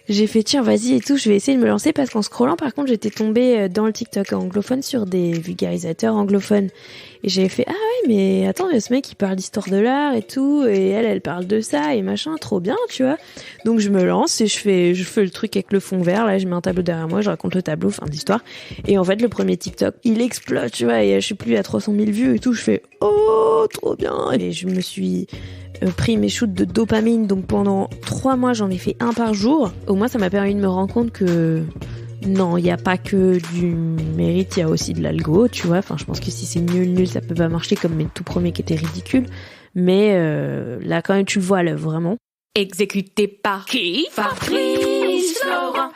j'ai fait tiens vas-y et tout, je vais essayer de me lancer parce qu'en scrollant par contre j'étais tombée dans le TikTok anglophone sur des vulgarisateurs anglophones et j'ai fait ah ouais mais attends il y a ce mec qui parle d'histoire de l'art et tout et elle parle de ça et machin, trop bien tu vois. Donc je me lance et je fais le truc avec le fond vert là, je mets un tableau derrière moi, je raconte le tableau, fin d'histoire et en fait le premier TikTok il explose tu vois et je sais plus à 300 000 vues et tout, je fais oh trop bien et je me suis pris mes shoots de dopamine, donc pendant 3 mois j'en ai fait un par jour. Au moins ça m'a permis de me rendre compte que non, il n'y a pas que du mérite, il y a aussi de l'algo, tu vois. Enfin, je pense que si c'est nul, ça peut pas marcher comme mes tout premiers qui étaient ridicules. Mais là quand même tu le vois à l'œuvre vraiment. Exécuté par qui? Fabrice Florent.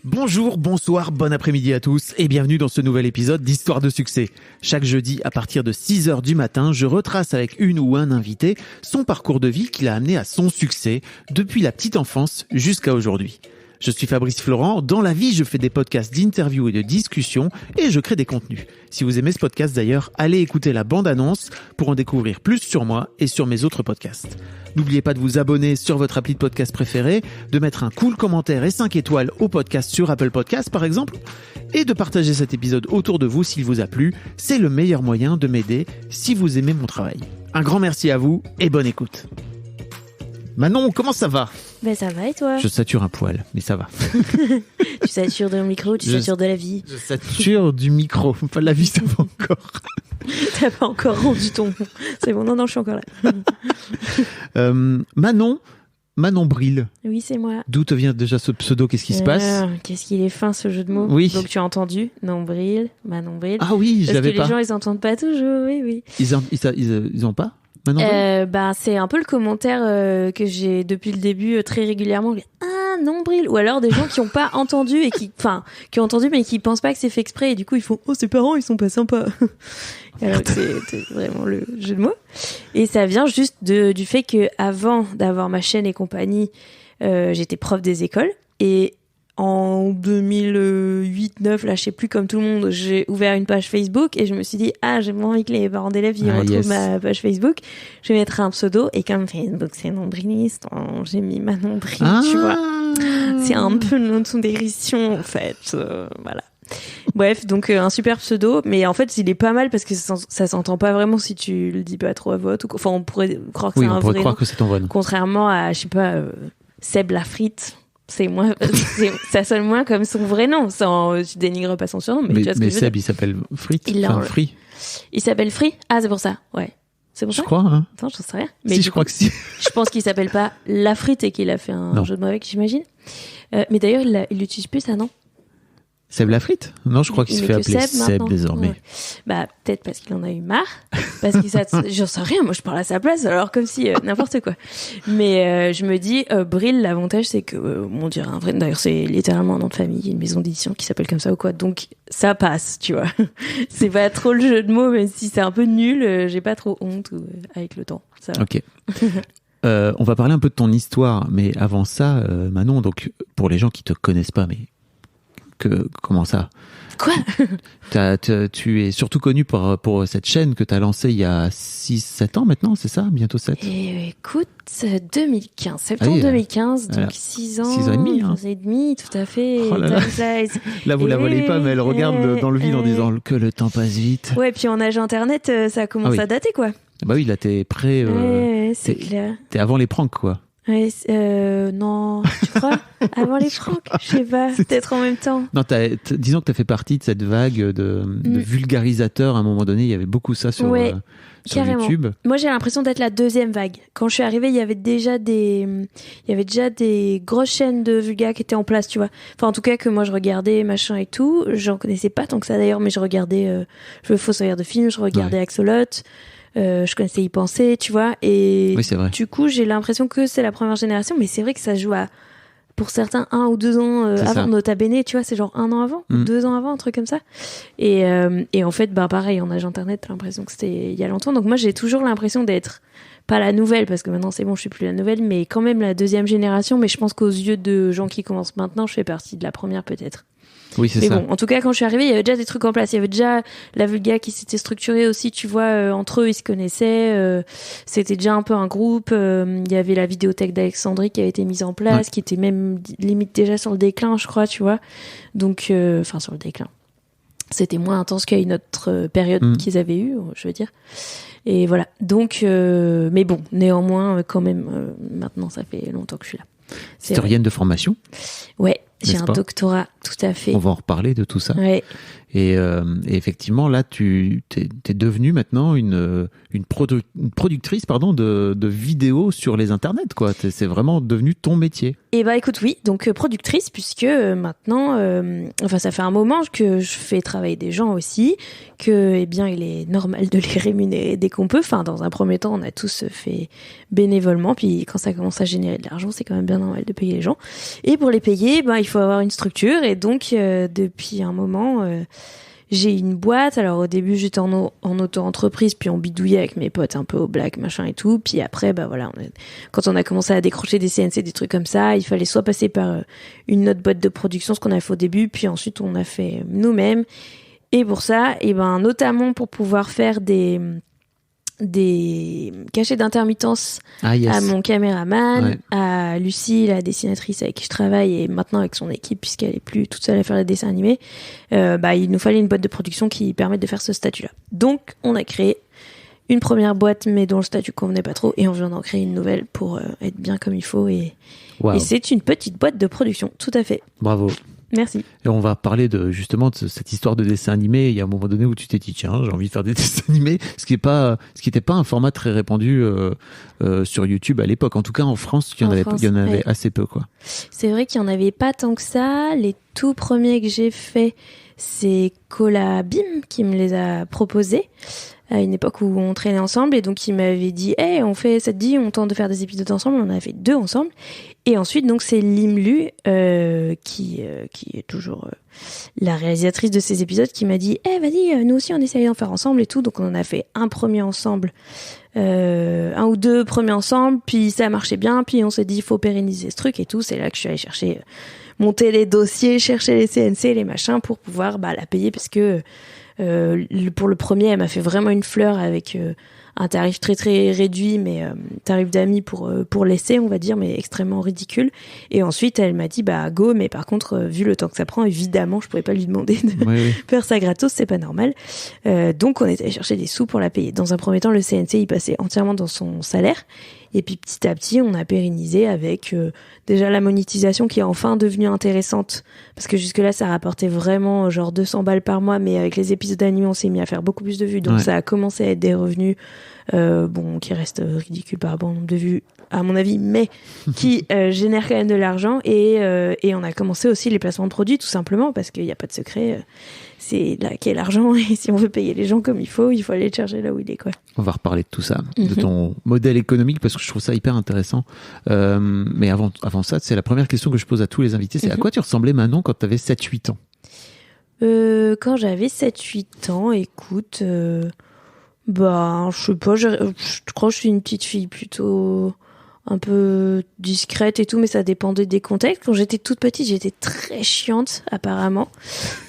Bonjour, bonsoir, bon après-midi à tous et bienvenue dans ce nouvel épisode d'Histoire de succès. Chaque jeudi à partir de 6h du matin, je retrace avec une ou un invité son parcours de vie qui l'a amené à son succès depuis la petite enfance jusqu'à aujourd'hui. Je suis Fabrice Florent, dans la vie je fais des podcasts d'interviews et de discussions et je crée des contenus. Si vous aimez ce podcast d'ailleurs, allez écouter la bande-annonce pour en découvrir plus sur moi et sur mes autres podcasts. N'oubliez pas de vous abonner sur votre appli de podcast préféré, de mettre un cool commentaire et 5 étoiles au podcast sur Apple Podcasts par exemple, et de partager cet épisode autour de vous s'il vous a plu. C'est le meilleur moyen de m'aider si vous aimez mon travail. Un grand merci à vous et bonne écoute. Manon, comment ça va ? Ben ça va et toi ? Je sature un poil, mais ça va. Tu satures de mon micro, tu satures de la vie. Je sature du micro, pas de la vie, ça va encore. T'as pas encore rendu ton... C'est bon, non, je suis encore là. Manon Bril. Oui, c'est moi. D'où te vient déjà ce pseudo ? Qu'est-ce qui se passe ? Qu'est-ce qu'il est fin ce jeu de mots. Oui. Donc tu as entendu Nombril, Manon Bril. Ah oui, je l'avais pas. Parce que les gens, ils entendent pas toujours, oui. Ils ont pas Manon Bril ? C'est un peu le commentaire que j'ai depuis le début très régulièrement. Ah, Nombril. Ou alors des gens qui ont pas entendu et qui ont entendu mais qui pensent pas que c'est fait exprès et du coup ils font oh ses parents ils sont pas sympas. Alors c'est vraiment le jeu de mots. Et ça vient juste du fait que avant d'avoir ma chaîne et compagnie, j'étais prof des écoles et en 2008-9, là, je sais plus, comme tout le monde, j'ai ouvert une page Facebook et je me suis dit, j'ai pas envie que les parents d'élèves retrouvent ma page Facebook. Je vais mettre un pseudo et comme Facebook, c'est nombriliste, j'ai mis ma nombril, tu vois. C'est un peu une autodérision, en fait. Voilà. Bref, donc un super pseudo, mais en fait, il est pas mal parce que ça s'entend pas vraiment si tu le dis pas trop à voix haute. Enfin, on pourrait croire que c'est un vrai nom. Oui, on pourrait croire que c'est ton vrai nom. Contrairement à, je sais pas, Seb Lafrite. Ça sonne moins comme son vrai nom, tu dénigres pas son surnom, mais tu vois ce que je veux Seb, dire. il s'appelle Free. Il s'appelle Free. Ah, c'est pour ça, ouais. C'est pour ça. Je crois, hein. Attends, j'en sais rien. Mais si, je crois que si. Je pense qu'il s'appelle pas Lafrite et qu'il a fait un jeu de mots avec, j'imagine. Mais d'ailleurs, il l'utilise plus, ça, non? Seb Lafrite ? Non, je crois qu'il se fait appeler Seb désormais. Ouais. Bah, peut-être parce qu'il en a eu marre. Parce que j'en sais rien, moi je parle à sa place, alors comme si n'importe quoi. Mais je me dis, Bril, l'avantage c'est que, on dirait un vrai, d'ailleurs c'est littéralement un nom de famille, il y a une maison d'édition qui s'appelle comme ça ou quoi, donc ça passe, tu vois. C'est pas trop le jeu de mots, même si c'est un peu nul, j'ai pas trop honte avec le temps. Ça va. Ok. On va parler un peu de ton histoire, mais avant ça, Manon, donc pour les gens qui te connaissent pas, mais comment ça ? Quoi ? Tu es surtout connu pour cette chaîne que tu as lancée il y a 6-7 ans maintenant, c'est ça ? Bientôt 7 ? Écoute, 2015, septembre 2015, donc 6 ans. 6 ans et demi. 6 ans et demi, tout à fait. Oh là là. Là, vous la voyez pas, mais elle regarde dans le vide en disant que le temps passe vite. Ouais, puis en âge internet, ça commence à dater, quoi. Bah oui, là, t'es prêt. C'est clair. T'es avant les pranks, quoi. Ouais, non, tu crois ? Avant les pranks, je sais pas, peut-être en même temps. Non, disons que t'as fait partie de cette vague de vulgarisateurs. À un moment donné, il y avait beaucoup ça sur YouTube. Moi, j'ai l'impression d'être la deuxième vague. Quand je suis arrivée, il y avait déjà des grosses chaînes de vulga qui étaient en place, tu vois. Enfin, en tout cas, que moi, je regardais, machin et tout. J'en connaissais pas tant que ça, d'ailleurs, mais je regardais le Fossoyeur de film, je regardais Axolot. Je connaissais Y penser, tu vois, et oui, c'est vrai. Du coup j'ai l'impression que c'est la première génération, mais c'est vrai que ça joue pour certains 1 ou 2 ans avant Nota Bene, tu vois, c'est genre 1 an avant, 2 ans avant, un truc comme ça, et en fait pareil, en âge internet t'as l'impression que c'était il y a longtemps, donc moi j'ai toujours l'impression d'être pas la nouvelle, parce que maintenant c'est bon, je suis plus la nouvelle, mais quand même la deuxième génération, mais je pense qu'aux yeux de gens qui commencent maintenant, je fais partie de la première peut-être. Oui, c'est Mais ça. bon, en tout cas, quand je suis arrivée, il y avait déjà des trucs en place. Il y avait déjà la Vulga qui s'était structurée aussi, tu vois, entre eux, ils se connaissaient. C'était déjà un peu un groupe. Il y avait la vidéothèque d'Alexandrie qui avait été mise en place, qui était même limite déjà sur le déclin, je crois, tu vois. Donc, enfin, sur le déclin. C'était moins intense qu'à une autre période qu'ils avaient eue, je veux dire. Et voilà. Donc, mais bon, néanmoins, quand même, maintenant, ça fait longtemps que je suis là. Historienne de formation. Ouais, j'ai N'est-ce un pas doctorat, tout à fait. On va en reparler de tout ça. Ouais. Et effectivement, là, tu t'es devenue maintenant une productrice de vidéos sur les internets, quoi. C'est vraiment devenu ton métier. Et bah écoute, oui, donc productrice, puisque maintenant, enfin ça fait un moment que je fais travailler des gens aussi, que eh bien il est normal de les rémunérer dès qu'on peut. Enfin, dans un premier temps, on a tous fait bénévolement, puis quand ça commence à générer de l'argent, c'est quand même bien normal de payer les gens. Et pour les payer, il faut avoir une structure. Et donc depuis un moment, j'ai une boîte. Alors au début, j'étais en auto-entreprise, puis on bidouillait avec mes potes un peu au black, machin et tout. Puis après, quand on a commencé à décrocher des CNC, des trucs comme ça, il fallait soit passer par une autre boîte de production, ce qu'on a fait au début, puis ensuite on a fait nous-mêmes. Et pour ça, notamment pour pouvoir faire des cachets d'intermittence à mon caméraman, à Lucie, la dessinatrice avec qui je travaille, et maintenant avec son équipe, puisqu'elle est plus toute seule à faire les dessins animés, il nous fallait une boîte de production qui permette de faire ce statut-là. Donc, on a créé une première boîte, mais dont le statut convenait pas trop, et on vient d'en créer une nouvelle pour être bien comme il faut, et c'est une petite boîte de production, tout à fait. Bravo. Merci. Et on va parler justement de cette histoire de dessin animé. Il y a un moment donné où tu t'es dit, tiens, j'ai envie de faire des dessins animés, ce qui n'était pas un format très répandu sur YouTube à l'époque. En tout cas, en France, il y en avait assez peu, quoi. C'est vrai qu'il y en avait pas tant que ça. Les tout premiers que j'ai faits, c'est Cola Bim qui me les a proposés à une époque où on traînait ensemble, et donc il m'avait dit hey, ça te dit, on tente de faire des épisodes ensemble. On en a fait 2 ensemble, et ensuite donc c'est Limlu qui est toujours la réalisatrice de ces épisodes, qui m'a dit hey, vas-y, nous aussi on essaye d'en faire ensemble et tout. Donc on en a fait un premier ensemble, 1 ou 2 premiers ensemble, puis ça marchait bien, puis on s'est dit il faut pérenniser ce truc et tout. C'est là que je suis allée chercher, monter les dossiers, chercher les CNC, les machins, pour pouvoir la payer, parce que pour le premier, elle m'a fait vraiment une fleur avec un tarif très très réduit, mais tarif d'amis pour l'essai, on va dire, mais extrêmement ridicule. Et ensuite, elle m'a dit go, mais par contre, vu le temps que ça prend, évidemment, je pourrais pas lui demander de faire ça gratos, c'est pas normal. Donc, on est allé chercher des sous pour la payer. Dans un premier temps, le CNC, il passait entièrement dans son salaire. Et puis petit à petit, on a pérennisé avec déjà la monétisation qui est enfin devenue intéressante, parce que jusque-là, ça rapportait vraiment genre 200 balles par mois, mais avec les épisodes animés, on s'est mis à faire beaucoup plus de vues, donc ça a commencé à être des revenus qui restent ridicules par rapport au nombre de vues, à mon avis, mais qui génèrent quand même de l'argent. Et on a commencé aussi les placements de produits, tout simplement, parce qu'il n'y a pas de secret. C'est là qu'est l'argent, et si on veut payer les gens comme il faut aller le chercher là où il est, quoi. On va reparler de tout ça, de ton modèle économique, parce que je trouve ça hyper intéressant. Mais avant ça, c'est la première question que je pose à tous les invités, c'est à quoi tu ressemblais, Manon, quand tu avais 7-8 ans? Quand j'avais 7-8 ans, écoute, je sais pas, je crois que je suis une petite fille plutôt un peu discrète et tout, mais ça dépendait des contextes. Quand j'étais toute petite, j'étais très chiante, apparemment.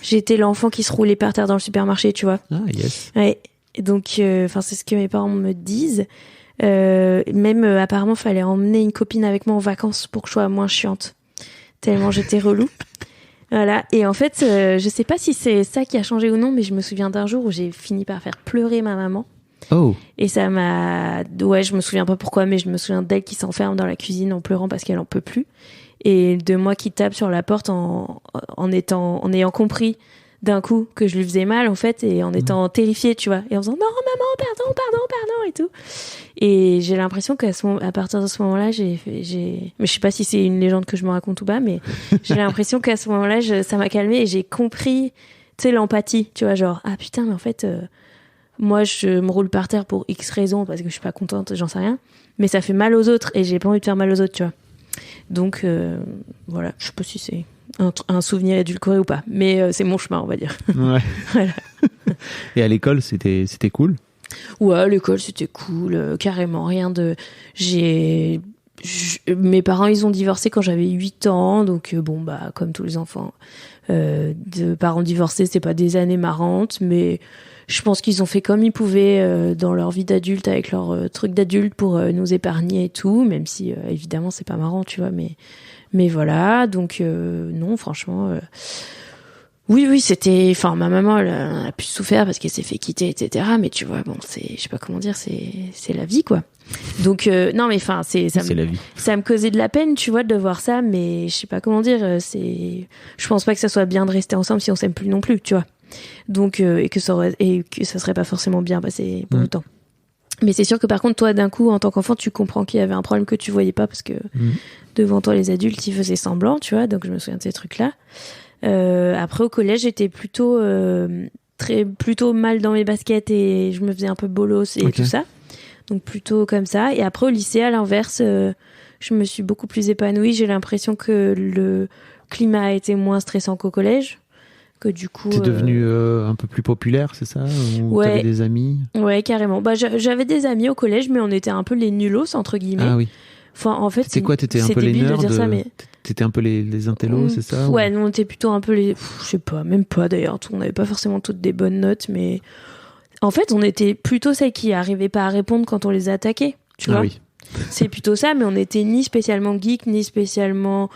J'étais l'enfant qui se roulait par terre dans le supermarché, tu vois. Ah, yes. Ouais. Et donc, c'est ce que mes parents me disent. Même, apparemment, fallait emmener une copine avec moi en vacances pour que je sois moins chiante. Tellement j'étais relou. Voilà. Et en fait, je sais pas si c'est ça qui a changé ou non, mais je me souviens d'un jour où j'ai fini par faire pleurer ma maman. Oh. Et ça m'a... Ouais, je me souviens pas pourquoi, mais je me souviens d'elle qui s'enferme dans la cuisine en pleurant parce qu'elle en peut plus. Et de moi qui tape sur la porte en ayant compris d'un coup que je lui faisais mal, en fait, et en étant terrifiée, tu vois. Et en faisant, non, maman, pardon, et tout. Et j'ai l'impression qu'à partir de ce moment-là, mais je sais pas si c'est une légende que je me raconte ou pas, mais j'ai l'impression qu'à ce moment-là, ça m'a calmée et j'ai compris, tu sais, l'empathie, tu vois, genre, ah putain, mais en fait, moi, je me roule par terre pour X raisons, parce que je suis pas contente, j'en sais rien, mais ça fait mal aux autres et j'ai pas envie de faire mal aux autres, tu vois. Donc, voilà, je sais pas si c'est un souvenir édulcoré ou pas, mais c'est mon chemin, on va dire. Ouais. Voilà. Et à l'école, c'était cool? Ouais, l'école, c'était cool, carrément, rien de... mes parents, ils ont divorcé quand j'avais 8 ans, donc bon, bah, comme tous les enfants de parents divorcés, c'est pas des années marrantes, mais je pense qu'ils ont fait comme ils pouvaient dans leur vie d'adulte, avec leur truc d'adulte pour nous épargner et tout, même si, évidemment, c'est pas marrant, tu vois, mais voilà, donc non, franchement... Oui, c'était... Enfin, ma maman, elle a pu souffrir parce qu'elle s'est fait quitter, etc. Mais tu vois, bon, je sais pas comment dire, c'est la vie, quoi. Donc, non, mais enfin, C'est la vie. ça me causait de la peine, tu vois, de voir ça, mais je sais pas comment dire, je pense pas que ça soit bien de rester ensemble si on s'aime plus non plus, tu vois. Donc, et que ça serait pas forcément bien passé pour autant. Mais c'est sûr que par contre, toi, d'un coup, en tant qu'enfant, tu comprends qu'il y avait un problème que tu voyais pas parce que devant toi, les adultes, ils faisaient semblant, tu vois. Donc, je me souviens de ces trucs-là. Après, au collège, j'étais plutôt mal dans mes baskets et je me faisais un peu bolos et tout ça. Donc, plutôt comme ça. Et après, au lycée, à l'inverse, je me suis beaucoup plus épanouie. J'ai l'impression que le climat a été moins stressant qu'au collège. Que du coup... T'es devenue un peu plus populaire, c'est ça? Ou t'avais des amis? Ouais, carrément. Bah, j'avais des amis au collège, mais on était un peu les nulos, entre guillemets. Ah oui. Enfin, en fait, c'était quoi? T'étais un peu les nerds? De dire ça, mais... T'étais un peu les intellos, c'est ça? Ouais, nous, on était plutôt un peu les... je sais pas, même pas d'ailleurs. On n'avait pas forcément toutes des bonnes notes, mais... En fait, on était plutôt celles qui arrivaient pas à répondre quand on les attaquait, tu vois. Oui. C'est plutôt ça, mais on était ni spécialement geek, ni spécialement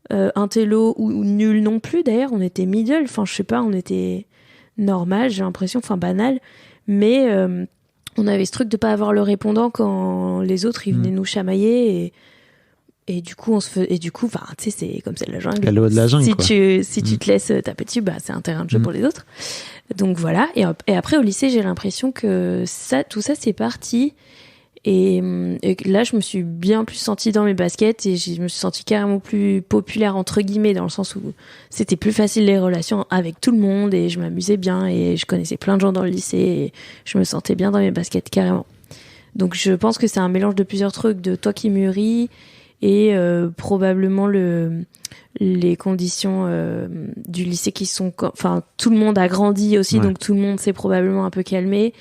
intello ou nul non plus. D'ailleurs, on était middle. Enfin, je sais pas, on était normal, j'ai l'impression, enfin banal. Mais on avait ce truc de pas avoir le répondant quand les autres, ils venaient nous chamailler et du coup, enfin, tu sais, c'est comme c'est de la jungle. La loi de la jungle, si quoi. tu te laisses taper dessus, bah, c'est un terrain de jeu pour les autres. Donc voilà. Et après, au lycée, j'ai l'impression que tout ça, c'est parti. Et là, je me suis bien plus sentie dans mes baskets et je me suis sentie carrément plus populaire, entre guillemets, dans le sens où c'était plus facile les relations avec tout le monde et je m'amusais bien et je connaissais plein de gens dans le lycée et je me sentais bien dans mes baskets, carrément. Donc je pense que c'est un mélange de plusieurs trucs, de toi qui mûris et probablement les conditions du lycée qui sont... Enfin, tout le monde a grandi aussi, donc tout le monde s'est probablement un peu calmé.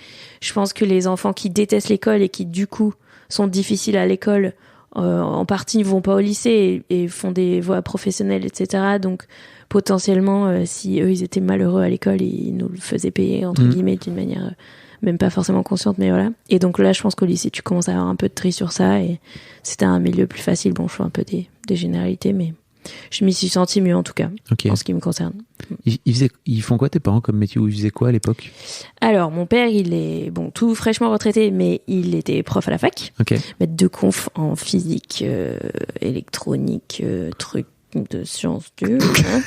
Je pense que les enfants qui détestent l'école et qui, du coup, sont difficiles à l'école, en partie, ne vont pas au lycée et font des voies professionnelles, etc. Donc, potentiellement, si eux, ils étaient malheureux à l'école, ils nous le faisaient payer, entre guillemets, d'une manière... même pas forcément consciente, mais voilà. Et donc là, je pense qu'au lycée, tu commences à avoir un peu de tri sur ça et c'était un milieu plus facile. Bon, je fais un peu des généralités, mais je m'y suis sentie mieux en tout cas, en ce qui me concerne. Ils font quoi tes parents comme métier, ou ils faisaient quoi à l'époque? Alors, mon père, il est tout fraîchement retraité, mais il était prof à la fac. Maître de conf en physique, électronique, truc de sciences dures. Hein.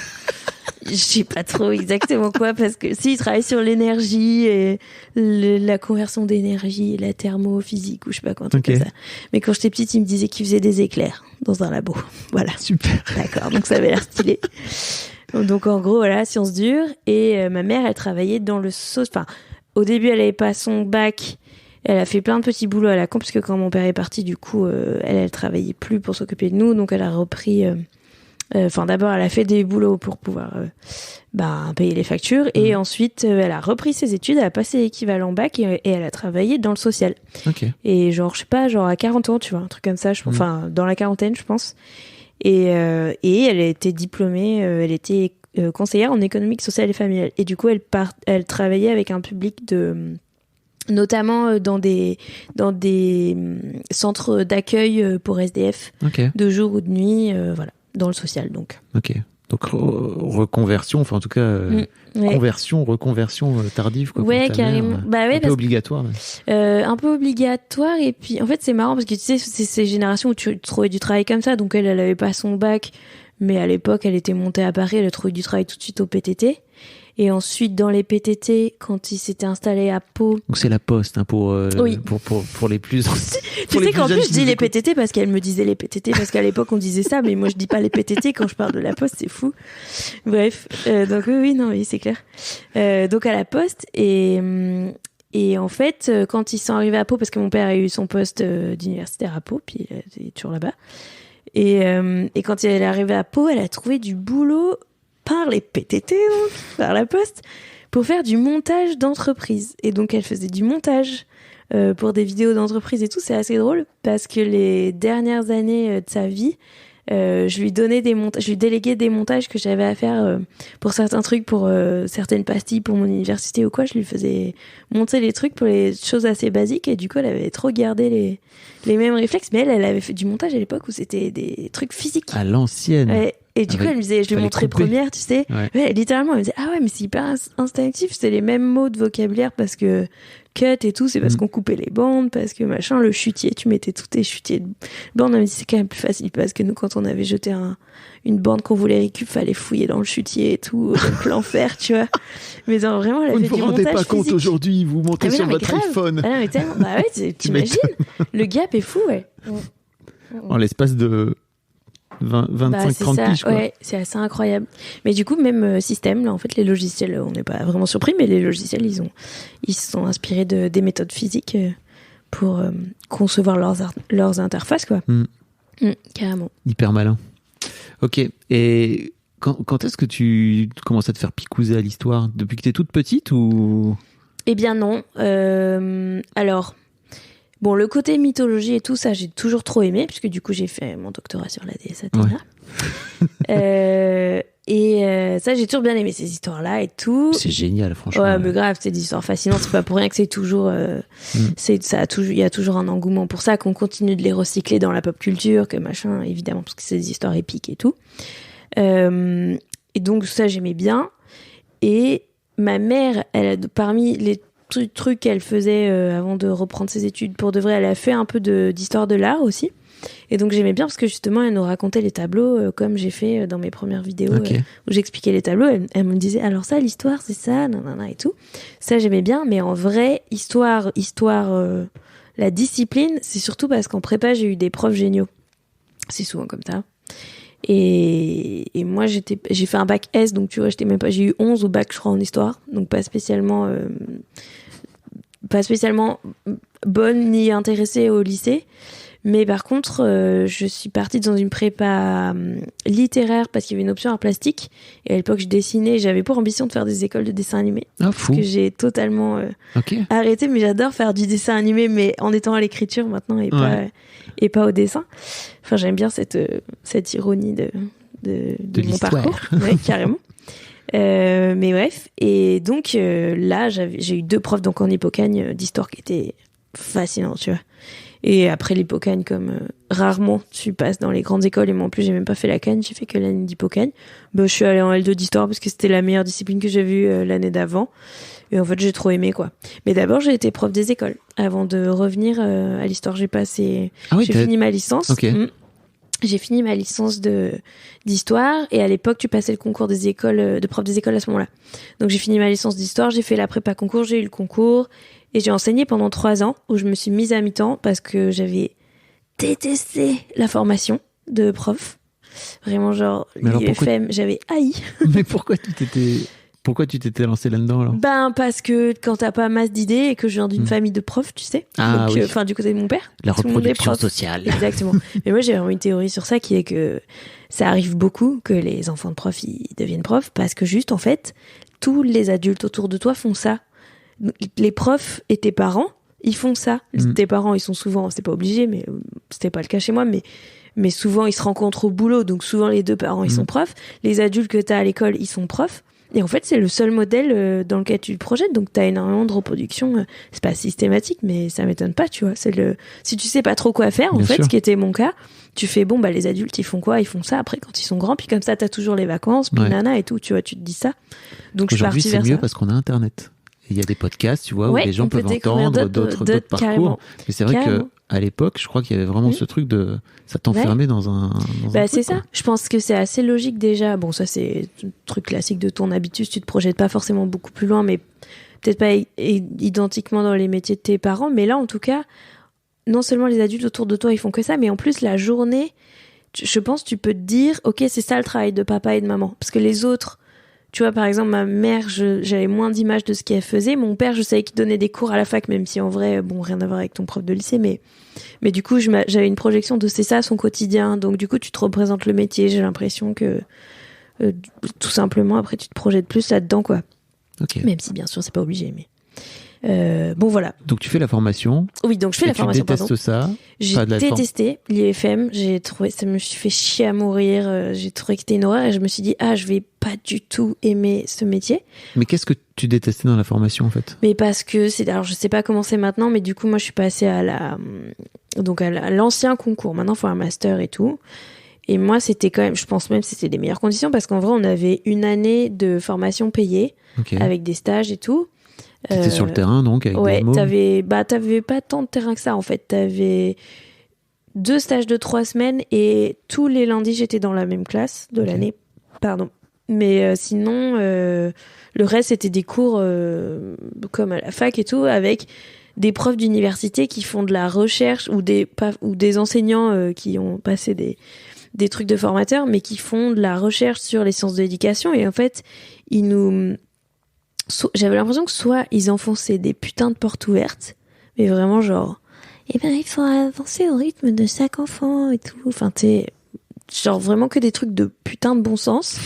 Je sais pas trop exactement quoi, parce que il travaille sur l'énergie et la conversion d'énergie et la thermophysique ou je sais pas quoi, un truc comme ça. Mais quand j'étais petite, il me disait qu'il faisait des éclairs dans un labo. Voilà. Super. D'accord, donc ça avait l'air stylé. Donc en gros, voilà, sciences dures. Et ma mère, elle travaillait dans le enfin, au début, elle avait pas son bac. Elle a fait plein de petits boulots à la con, parce que quand mon père est parti, du coup, elle travaillait plus pour s'occuper de nous, donc elle a repris... Enfin, d'abord, elle a fait des boulots pour pouvoir payer les factures. Et ensuite, elle a repris ses études, elle a passé l'équivalent bac et elle a travaillé dans le social. Et genre, je sais pas, genre à 40 ans, tu vois, un truc comme ça. Enfin, dans la quarantaine, je pense. Et elle a été diplômée, elle était conseillère en économique sociale et familiale. Et du coup, elle travaillait avec un public notamment dans des centres d'accueil pour SDF, de jour ou de nuit, voilà. Dans le social, donc. Donc reconversion, enfin en tout cas reconversion tardive, quoi. Ouais, carrément. Un peu obligatoire. Un peu obligatoire, et puis en fait c'est marrant parce que tu sais, c'est ces générations où tu trouvais du travail comme ça, donc elle avait pas son bac, mais à l'époque elle était montée à Paris, elle a trouvé du travail tout de suite au PTT. Et ensuite, dans les PTT, quand il s'était installé à Pau... Donc c'est la Poste, hein, pour les plus... Tu sais qu'en plus, je dis les PTT parce qu'elle me disait les PTT, parce qu'à l'époque, on disait ça, mais moi, je dis pas les PTT quand je parle de la Poste, c'est fou. Bref, donc oui, c'est clair. Donc à la Poste, et en fait, quand ils sont arrivés à Pau, parce que mon père a eu son poste d'universitaire à Pau, puis il est toujours là-bas, et quand elle est arrivée à Pau, elle a trouvé du boulot... par les PTT, par la Poste, pour faire du montage d'entreprise. Et donc, elle faisait du montage pour des vidéos d'entreprise et tout. C'est assez drôle parce que les dernières années de sa vie, je lui déléguais des montages que j'avais à faire pour certains trucs, pour certaines pastilles pour mon université ou quoi. Je lui faisais monter les trucs pour les choses assez basiques et du coup elle avait trop gardé les mêmes réflexes, mais elle avait fait du montage à l'époque où c'était des trucs physiques. À l'ancienne. Ouais. Et du coup, elle me disait, je lui montrais première, tu sais. Ouais, littéralement, elle me disait, ah ouais, mais c'est hyper instinctif, c'est les mêmes mots de vocabulaire parce que cut et tout, c'est parce qu'on coupait les bandes, parce que machin, le chutier, tu mettais tous tes chutiers de bandes. Elle me dit, c'est quand même plus facile parce que nous, quand on avait jeté une bande qu'on voulait récup, fallait fouiller dans le chutier et tout, donc l'enfer, tu vois. Mais genre, vraiment, elle avait du montage physique. Vous ne vous rendez pas compte aujourd'hui, vous montez sur votre iPhone. Ah non, mais tellement, bah ouais, t'imagines, le gap est fou, ouais. En l'espace de 25-30 piges, quoi. Ouais, c'est assez incroyable. Mais du coup, même système, là, en fait, les logiciels, on n'est pas vraiment surpris, mais les logiciels, ils se sont inspirés des méthodes physiques pour concevoir leurs interfaces, quoi. Carrément. Hyper malin. Ok. Et quand est-ce que tu commences à te faire picouser à l'histoire? Depuis que t'es toute petite ou? Eh bien, non. Alors. Bon, le côté mythologie et tout ça, j'ai toujours trop aimé, puisque du coup, j'ai fait mon doctorat sur la déesse Athéna. Ouais. Ça, j'ai toujours bien aimé ces histoires-là et tout. C'est génial, franchement. Ouais, mais grave, c'est des histoires fascinantes. C'est pas pour rien que c'est toujours, il y a toujours un engouement pour ça, qu'on continue de les recycler dans la pop culture, que machin, évidemment, parce que c'est des histoires épiques et tout. Et donc, ça, j'aimais bien. Et ma mère, parmi les truc qu'elle faisait avant de reprendre ses études pour de vrai, elle a fait un peu d'histoire de l'art aussi, et donc j'aimais bien parce que justement elle nous racontait les tableaux comme j'ai fait dans mes premières vidéos où j'expliquais les tableaux. Elle me disait alors ça, l'histoire c'est ça, nanana et tout, ça j'aimais bien. Mais en vrai, histoire la discipline, c'est surtout parce qu'en prépa j'ai eu des profs géniaux, c'est souvent comme ça. Et moi j'ai fait un bac S, donc tu vois, j'ai eu 11 au bac, je crois, en histoire, donc pas spécialement bonne ni intéressée au lycée. Mais par contre, je suis partie dans une prépa littéraire parce qu'il y avait une option art plastique. Et à l'époque, je dessinais. J'avais pour ambition de faire des écoles de dessin animé. Ah, fou. Que j'ai totalement arrêté. Mais j'adore faire du dessin animé, mais en étant à l'écriture maintenant et pas au dessin. Enfin, j'aime bien cette ironie de mon parcours. Ouais, carrément. Mais bref. Et donc, là, j'ai eu 2 profs donc en Hippocagne d'histoire qui étaient fascinants, tu vois. Et après l'Hippocagne, comme rarement tu passes dans les grandes écoles, et moi en plus j'ai même pas fait la Cagne, j'ai fait que l'année d'Hippocagne. Je suis allée en L2 d'histoire parce que c'était la meilleure discipline que j'ai vue l'année d'avant. Et en fait j'ai trop aimé, quoi. Mais d'abord j'ai été prof des écoles avant de revenir à l'histoire. J'ai fini ma licence. J'ai fini ma licence d'histoire, et à l'époque tu passais le concours des écoles, de prof des écoles à ce moment-là. Donc j'ai fini ma licence d'histoire, j'ai fait la prépa concours, j'ai eu le concours. Et j'ai enseigné pendant 3 ans où je me suis mise à mi-temps parce que j'avais détesté la formation de prof. Vraiment, genre, l'IEFM, j'avais haï. Mais pourquoi tu t'étais lancée là-dedans, alors? Parce que quand t'as pas masse d'idées et que je viens d'une famille de profs, tu sais. Ah, donc, du côté de mon père. La reproduction sociale. Exactement. Mais moi, j'ai vraiment une théorie sur ça qui est que ça arrive beaucoup que les enfants de profs, ils deviennent profs parce que juste, en fait, tous les adultes autour de toi font ça. Les profs et tes parents, ils font ça. Tes parents, ils sont souvent, c'est pas obligé, mais c'était pas le cas chez moi, mais souvent ils se rencontrent au boulot, donc souvent les 2 parents ils sont profs. Les adultes que t'as à l'école, ils sont profs. Et en fait, c'est le seul modèle dans lequel tu te projettes, donc t'as énormément de reproduction. C'est pas systématique, mais ça m'étonne pas, tu vois. Si tu sais pas trop quoi faire, en fait, ce qui était mon cas, tu fais les adultes ils font quoi? Ils font ça après quand ils sont grands, puis comme ça t'as toujours les vacances, puis nana et tout, tu vois, tu te dis ça. Donc je suis partie vers ça. Aujourd'hui, c'est mieux parce qu'on a Internet. Il y a des podcasts, tu vois, où les gens peuvent entendre d'autres parcours. Carrément. Mais c'est vrai qu'à l'époque, je crois qu'il y avait vraiment ce truc de... Ça t'enfermait dans un c'est truc, ça. Quoi. Je pense que c'est assez logique déjà. Bon, ça, c'est un truc classique de ton habitus. Tu te projettes pas forcément beaucoup plus loin, mais peut-être pas identiquement dans les métiers de tes parents. Mais là, en tout cas, non seulement les adultes autour de toi, ils font que ça, mais en plus, la journée, je pense, tu peux te dire, ok, c'est ça le travail de papa et de maman. Parce que les autres... Tu vois, par exemple, ma mère, j'avais moins d'images de ce qu'elle faisait. Mon père, je savais qu'il donnait des cours à la fac, même si en vrai, rien à voir avec ton prof de lycée. Mais du coup, j'avais une projection de c'est ça son quotidien. Donc du coup, tu te représentes le métier. J'ai l'impression que tout simplement, après, tu te projettes plus là-dedans, quoi. Okay. Même si, bien sûr, c'est pas obligé. Bon, voilà. Donc tu fais la formation. Oui, donc je fais la formation. Tu détestes ça. J'ai détesté l'IFM. J'ai trouvé, ça me suis fait chier à mourir. J'ai trouvé que c'était une horreur et je me suis dit, je vais pas du tout aimer ce métier. Mais qu'est-ce que tu détestais dans la formation en fait? Mais parce que alors je sais pas comment c'est maintenant, mais du coup moi je suis passée à l'ancien concours. Maintenant il faut un master et tout. Et moi c'était quand même, je pense même que c'était des meilleures conditions parce qu'en vrai on avait une année de formation payée avec des stages et tout. T'étais sur le terrain donc avec des mots. T'avais pas tant de terrain que ça en fait. T'avais 2 stages de 3 semaines et tous les lundis j'étais dans la même classe de l'année. Pardon. Mais sinon le reste c'était des cours comme à la fac et tout avec des profs d'université qui font de la recherche ou des enseignants qui ont passé des trucs de formateurs mais qui font de la recherche sur les sciences de l'éducation et en fait j'avais l'impression que soit ils enfonçaient des putains de portes ouvertes, mais vraiment genre, il faut avancer au rythme de 5 enfants et tout. Enfin, genre vraiment que des trucs de putain de bon sens.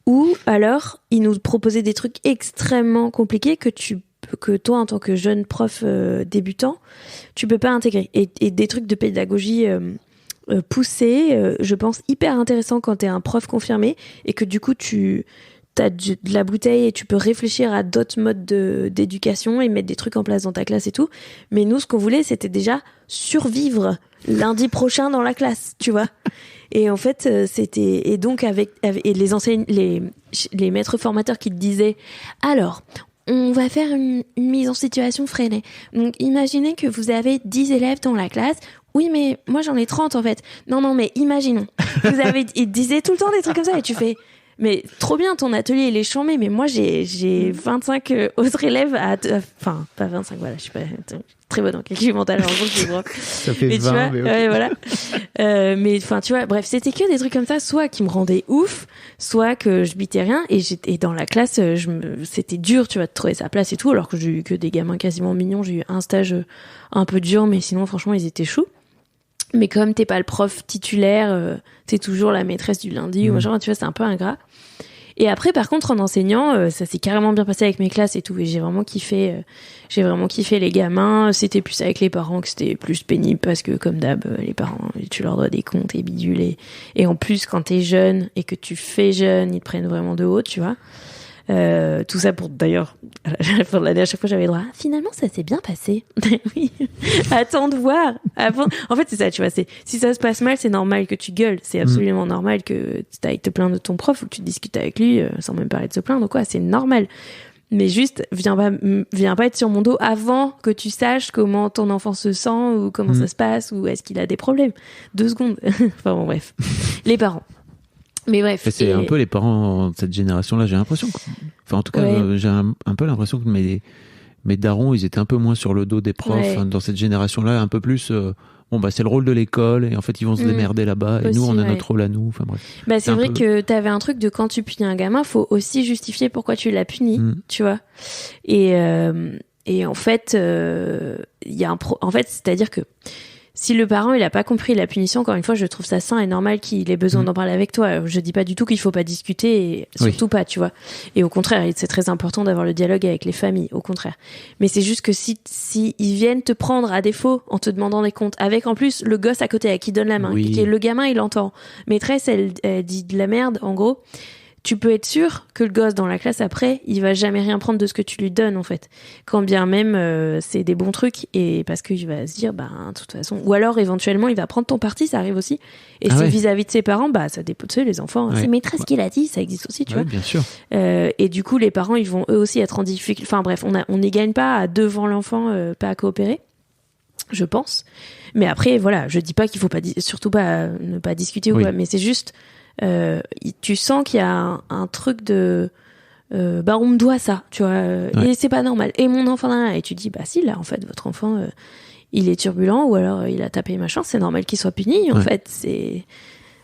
Ou alors, ils nous proposaient des trucs extrêmement compliqués que toi, en tant que jeune prof débutant, tu peux pas intégrer. Et des trucs de pédagogie poussés, je pense hyper intéressant quand t'es un prof confirmé et que du coup, t'as de la bouteille et tu peux réfléchir à d'autres modes d'éducation et mettre des trucs en place dans ta classe et tout. Mais nous, ce qu'on voulait, c'était déjà survivre lundi prochain dans la classe, tu vois. Et en fait, c'était... Et donc, avec les maîtres formateurs qui te disaient « Alors, on va faire une mise en situation freinée. Donc, imaginez que vous avez 10 élèves dans la classe. Oui, mais moi, j'en ai 30, en fait. Non, mais imaginons. Ils disaient tout le temps des trucs comme ça et tu fais... Mais trop bien, ton atelier, il est chambé, mais moi, j'ai 25 autres élèves enfin, pas 25, voilà, je suis pas très bonne en calcul mental, en gros, je suis prof. Ça fait mais 20, tu vois, mais okay. Ouais, voilà. Mais enfin, tu vois, bref, c'était que des trucs comme ça, soit qui me rendaient ouf, soit que je bitais rien, et dans la classe, c'était dur, tu vois, de trouver sa place et tout, alors que j'ai eu que des gamins quasiment mignons, j'ai eu un stage un peu dur, mais sinon, franchement, ils étaient choux. Mais comme t'es pas le prof titulaire, t'es toujours la maîtresse du lundi, ou machin, tu vois, c'est un peu ingrat. Et après, par contre, en enseignant, ça s'est carrément bien passé avec mes classes et tout. Et j'ai vraiment kiffé les gamins. C'était plus avec les parents que c'était plus pénible parce que, comme d'hab, les parents, tu leur dois des comptes et bidules. Et en plus, quand t'es jeune et que tu fais jeune, ils te prennent vraiment de haut, tu vois. Tout ça pour, d'ailleurs, à la fin de l'année, à chaque fois, j'avais le droit. Finalement, ça s'est bien passé. Oui. Attends de voir. En fait, c'est ça, tu vois. Si ça se passe mal, c'est normal que tu gueules. C'est absolument normal que tu ailles te plaindre de ton prof ou que tu discutes avec lui, sans même parler de se plaindre ou quoi. C'est normal. Mais juste, viens pas être sur mon dos avant que tu saches comment ton enfant se sent ou comment ça se passe ou est-ce qu'il a des problèmes. 2 secondes. Enfin bon, bref. Les parents. Mais bref. C'est un peu les parents de cette génération-là, j'ai l'impression. Enfin, en tout cas, j'ai un peu l'impression que mes darons, ils étaient un peu moins sur le dos des profs. Ouais. Dans cette génération-là, un peu plus... c'est le rôle de l'école et en fait, ils vont se démerder là-bas. Et aussi, nous, on a notre rôle à nous. Enfin, bref. C'est vrai que t'avais un truc de quand tu punis un gamin, faut aussi justifier pourquoi tu l'as puni, tu vois. Et en fait, en fait, c'est-à-dire que si le parent il a pas compris la punition, encore une fois, je trouve ça sain et normal qu'il ait besoin d'en parler avec toi. Je dis pas du tout qu'il faut pas discuter, et surtout pas, tu vois. Et au contraire, c'est très important d'avoir le dialogue avec les familles, au contraire. Mais c'est juste que si ils viennent te prendre à défaut en te demandant des comptes, avec en plus le gosse à côté à qui donne la main, le gamin il entend, maîtresse elle dit de la merde, en gros. Tu peux être sûr que le gosse dans la classe après, il va jamais rien prendre de ce que tu lui donnes en fait. Quand bien même c'est des bons trucs et parce qu'il va se dire de toute façon, ou alors éventuellement il va prendre ton parti, ça arrive aussi. Et c'est vis-à-vis de ses parents, ça dépend, tu sais, les enfants, c'est maîtresse qui l'a dit, ça existe aussi, tu vois. Bien sûr. Et du coup les parents ils vont eux aussi être en difficulté. Enfin bref, on n'y gagne pas à devant l'enfant pas à coopérer. Je pense. Mais après voilà, je dis pas qu'il faut pas surtout pas ne pas discuter ou quoi, mais c'est juste tu sens qu'il y a un truc de on me doit ça, tu vois, et c'est pas normal, et mon enfant et tu dis si là en fait votre enfant il est turbulent ou alors il a tapé machin, c'est normal qu'il soit puni en fait, c'est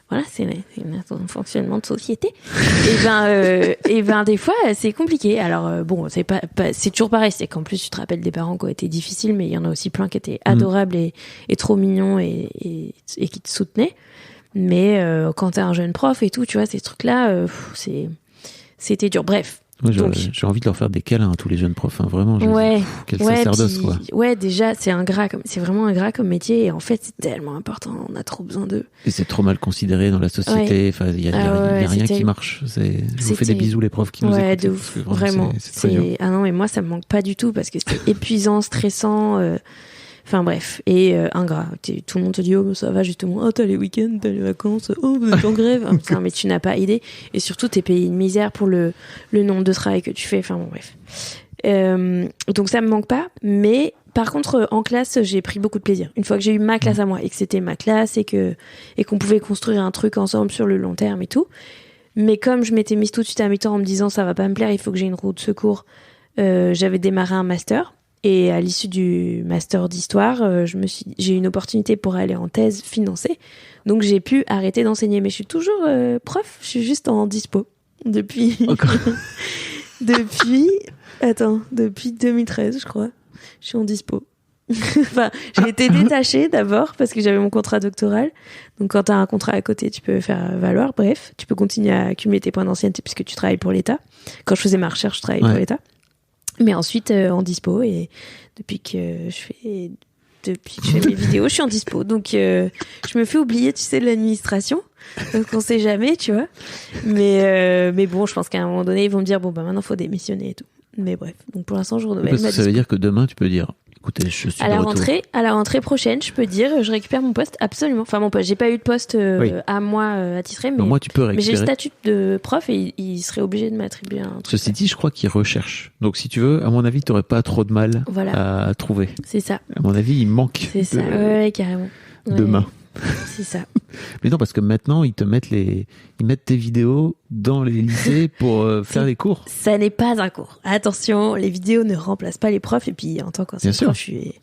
voilà, c'est un fonctionnement de société. Et des fois c'est compliqué. Alors c'est toujours pareil, c'est qu'en plus tu te rappelles des parents qui ont été difficiles, mais il y en a aussi plein qui étaient adorables et trop mignons et qui te soutenaient. Mais quand t'es un jeune prof et tout, tu vois, ces trucs-là, c'était dur. Bref, Moi, Donc- j'ai envie de leur faire des câlins à tous les jeunes profs, hein, vraiment. Je me dis, Ouais, quel ouais, sacerdoce, puis- quoi. ouais, déjà, c'est vraiment ingrat comme métier, et en fait, c'est tellement important, on a trop besoin d'eux. Et c'est trop mal considéré dans la société. Enfin, il y a, Ah il y a ouais, rien c'est qui terrible. marche. Je vous C'est fais des terrible. bisous, les profs qui nous Ouais, écoutent. de parce ouf, que vraiment. c'est très dur. Ah non, mais moi, ça me manque pas du tout, parce que c'est épuisant, stressant, enfin bref, et ingrat. Tout le monde te dit, oh, ça va justement, oh, t'as les week-ends, t'as les vacances, oh, vous êtes en grève. Ah, putain, mais tu n'as pas idée. Et surtout, t'es payé une misère pour le nombre de travail que tu fais. Enfin bon, bref. Donc ça me manque pas, mais par contre, en classe, j'ai pris beaucoup de plaisir. Une fois que j'ai eu ma classe à moi, et que c'était ma classe, et qu'on pouvait construire un truc ensemble sur le long terme et tout. Mais comme je m'étais mise tout de suite à mi-temps en me disant, ça va pas me plaire, il faut que j'ai une roue de secours, j'avais démarré un master. Et à l'issue du master d'histoire, j'ai eu une opportunité pour aller en thèse financée. Donc j'ai pu arrêter d'enseigner. Mais je suis toujours prof, je suis juste en dispo. Depuis... Encore. depuis 2013, je crois. Je suis en dispo. Enfin, j'ai été détachée d'abord parce que j'avais mon contrat doctoral. Donc quand tu as un contrat à côté, tu peux faire valoir. Bref, tu peux continuer à accumuler tes points d'ancienneté puisque tu travailles pour l'État. Quand je faisais ma recherche, je travaillais pour l'État. Mais ensuite, en dispo, et depuis que je fais mes vidéos, je suis en dispo. Donc, je me fais oublier, tu sais, de l'administration. Donc, on sait jamais, tu vois. Mais bon, je pense qu'à un moment donné, ils vont me dire, bon, bah, maintenant, faut démissionner et tout. Mais bref. Donc, pour l'instant, je renouvelle Parce ma que ça veut dispo. dire que demain, tu peux dire, écoutez, je suis de retour. À la rentrée prochaine, je peux dire, je récupère mon poste, absolument. Enfin, mon poste, j'ai pas eu de poste à moi attitré, mais, Non, moi, tu peux mais j'ai le récupérer. statut de prof et il serait obligé de m'attribuer un truc. Ceci dit, je crois qu'ils recherchent. Donc, si tu veux, à mon avis, tu n'aurais pas trop de mal Voilà. à trouver. C'est ça. À mon avis, il manque C'est ça, ouais, carrément. de mains. C'est ça. Mais non, parce que maintenant, ils mettent tes vidéos dans les lycées pour faire les cours. Ça n'est pas un cours. Attention, les vidéos ne remplacent pas les profs. Et puis, en tant qu'enseignant prof, je suis...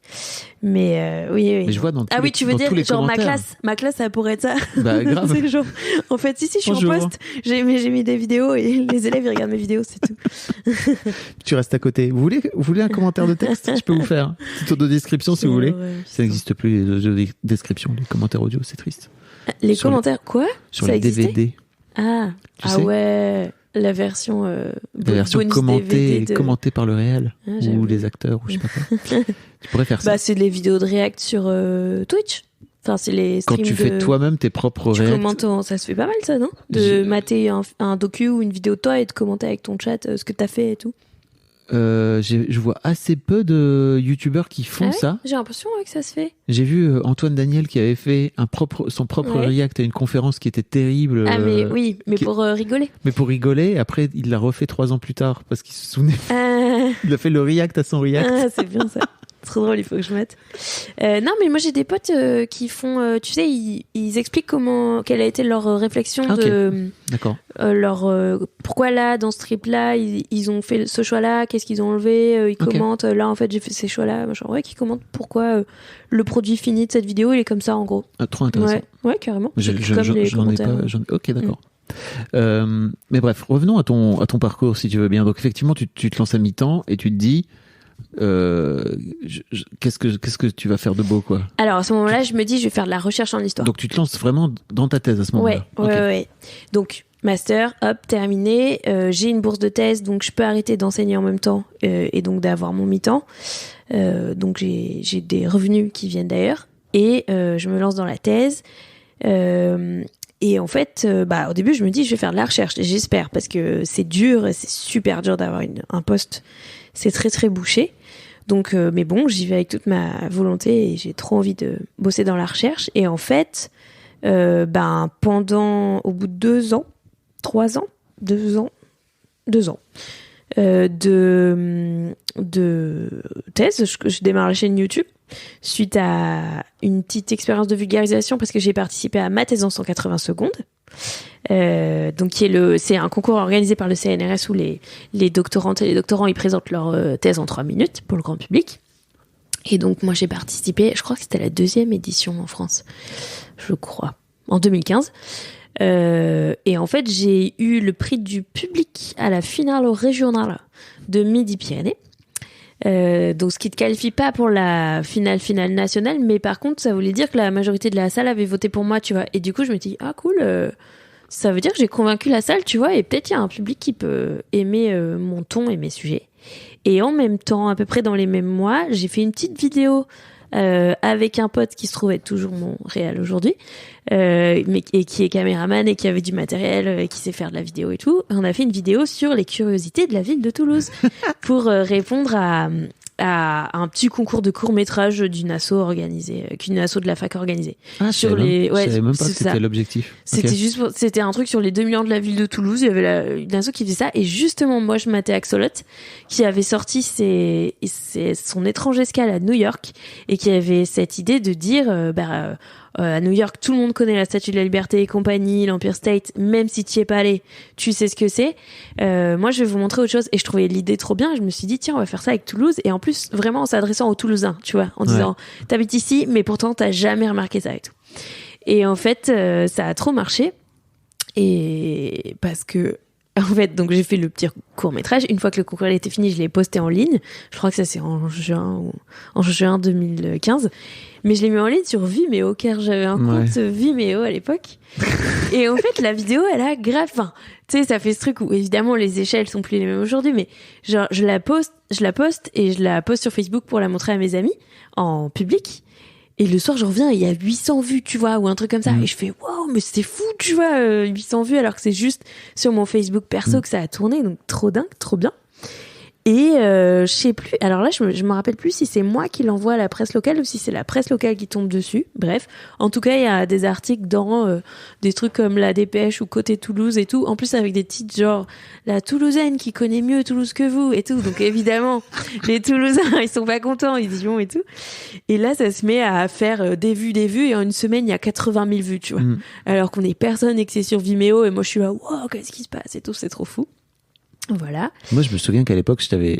Mais oui. Mais je vois dans tous oui, tu veux dire, genre ma classe, ça pourrait être ça. Bah, grave. C'est genre, en fait, si, je suis Bonjour. en poste, j'ai mis des vidéos et les élèves, ils regardent mes vidéos, c'est tout. Tu restes à côté. Vous voulez un commentaire de texte? Je peux vous faire. Petite audio-description si vous voulez. Ça n'existe plus, les audio-descriptions, les commentaires audio, c'est triste. Les commentaires, quoi? Sur ça les existait DVD. Tu sais ouais, la version bonus commentée, DVD commentée par le réel j'avoue. ou les acteurs ou je sais pas quoi. Tu pourrais faire ça. Bah, c'est les vidéos de React sur Twitch. Enfin, c'est les streams Quand tu fais toi-même tes propres tu React. commentes, ça se fait pas mal, ça, non? De mater un docu ou une vidéo de toi et de commenter avec ton chat ce que t'as fait et tout. Je vois assez peu de youtubeurs qui font Ah ouais, ça. j'ai l'impression que ça se fait. J'ai vu Antoine Daniel qui avait fait son propre React à une conférence qui était terrible. Ah, mais oui, mais pour rigoler. Mais pour rigoler, après il l'a refait 3 ans plus tard parce qu'il se souvenait. Il a fait le React à son React. Ah, c'est bien ça. Trop drôle, il faut que je mette. Non, mais moi j'ai des potes qui font, tu sais, ils expliquent quelle a été leur réflexion D'accord. pourquoi là, dans ce trip-là, ils ont fait ce choix-là, qu'est-ce qu'ils ont enlevé, ils commentent, là en fait j'ai fait ces choix-là, machin. Ouais, qui commentent pourquoi le produit fini de cette vidéo il est comme ça en gros. Ah, trop intéressant. Ouais, carrément. J'en ai pas. Ok, d'accord. Mais bref, revenons à ton parcours si tu veux bien. Donc effectivement, tu te lances à mi-temps et tu te dis. Qu'est-ce que tu vas faire de beau, quoi? Alors à ce moment-là, je me dis, je vais faire de la recherche en histoire. Donc tu te lances vraiment dans ta thèse à ce moment-là. Ouais. Donc master, hop, terminé. J'ai une bourse de thèse, donc je peux arrêter d'enseigner en même temps et donc d'avoir mon mi-temps. Donc j'ai des revenus qui viennent d'ailleurs et je me lance dans la thèse. Et en fait, au début, je me dis, je vais faire de la recherche. J'espère, parce que c'est dur et c'est super dur d'avoir un poste. C'est très, très bouché. Donc, mais bon, j'y vais avec toute ma volonté et j'ai trop envie de bosser dans la recherche. Et en fait, au bout de 2 ans, de thèse, je démarre la chaîne YouTube suite à une petite expérience de vulgarisation parce que j'ai participé à ma thèse en 180 secondes. Donc c'est un concours organisé par le CNRS où les doctorantes et les doctorants ils présentent leur thèse en 3 minutes pour le grand public. Et donc moi j'ai participé, je crois que c'était la 2e édition en France, je crois, en 2015. Et en fait j'ai eu le prix du public à la finale régionale de Midi-Pyrénées. Donc ce qui te qualifie pas pour la finale nationale, mais par contre ça voulait dire que la majorité de la salle avait voté pour moi, tu vois. Et du coup je me dis ah cool, ça veut dire que j'ai convaincu la salle, tu vois, et peut-être il y a un public qui peut aimer mon ton et mes sujets. Et en même temps, à peu près dans les mêmes mois, j'ai fait une petite vidéo avec un pote qui se trouve être toujours mon réal aujourd'hui, et qui est caméraman et qui avait du matériel et qui sait faire de la vidéo et tout. On a fait une vidéo sur les curiosités de la ville de Toulouse pour répondre à un petit concours de court-métrage d'une asso organisée, qu'une asso de la fac organisée. Ah, je savais même pas que c'était l'objectif. C'était c'était un truc sur les 2 millions de la ville de Toulouse. Il y avait une asso qui faisait ça. Et justement, moi, je matais Axolot, qui avait sorti son étrange escale à New York et qui avait cette idée de dire, à New York, tout le monde connaît la Statue de la Liberté et compagnie, l'Empire State, même si tu y es pas allé, tu sais ce que c'est. Moi, je vais vous montrer autre chose. Et je trouvais l'idée trop bien. Je me suis dit, tiens, on va faire ça avec Toulouse. Et en plus, vraiment en s'adressant aux Toulousains, tu vois, en disant, t'habites ici, mais pourtant, t'as jamais remarqué ça et tout. Et en fait, ça a trop marché. Et parce que, en fait, donc j'ai fait le petit court-métrage. Une fois que le concours était fini, je l'ai posté en ligne. Je crois que ça c'est en juin 2015. Mais je l'ai mis en ligne sur Vimeo, car j'avais un compte Vimeo à l'époque. Et en fait, la vidéo, elle a grave, enfin, tu sais, ça fait ce truc où, évidemment, les échelles sont plus les mêmes aujourd'hui, mais genre, je la poste et je la poste sur Facebook pour la montrer à mes amis, en public. Et le soir, je reviens et il y a 800 vues, tu vois, ou un truc comme ça. Et je fais, waouh, mais c'est fou, tu vois, 800 vues, alors que c'est juste sur mon Facebook perso que ça a tourné. Donc, trop dingue, trop bien. Et je sais plus, alors là, je me rappelle plus si c'est moi qui l'envoie à la presse locale ou si c'est la presse locale qui tombe dessus. Bref, en tout cas, il y a des articles dans des trucs comme La Dépêche ou Côté Toulouse et tout. En plus, avec des titres genre La Toulousaine qui connaît mieux Toulouse que vous et tout. Donc évidemment, les Toulousains, ils sont pas contents, ils y vont et tout. Et là, ça se met à faire des vues. Et en une semaine, il y a 80 000 vues, tu vois. Alors qu'on est personne et que c'est sur Vimeo. Et moi, je suis là, wow, qu'est-ce qui se passe et tout, c'est trop fou. Voilà. Moi, je me souviens qu'à l'époque, je t'avais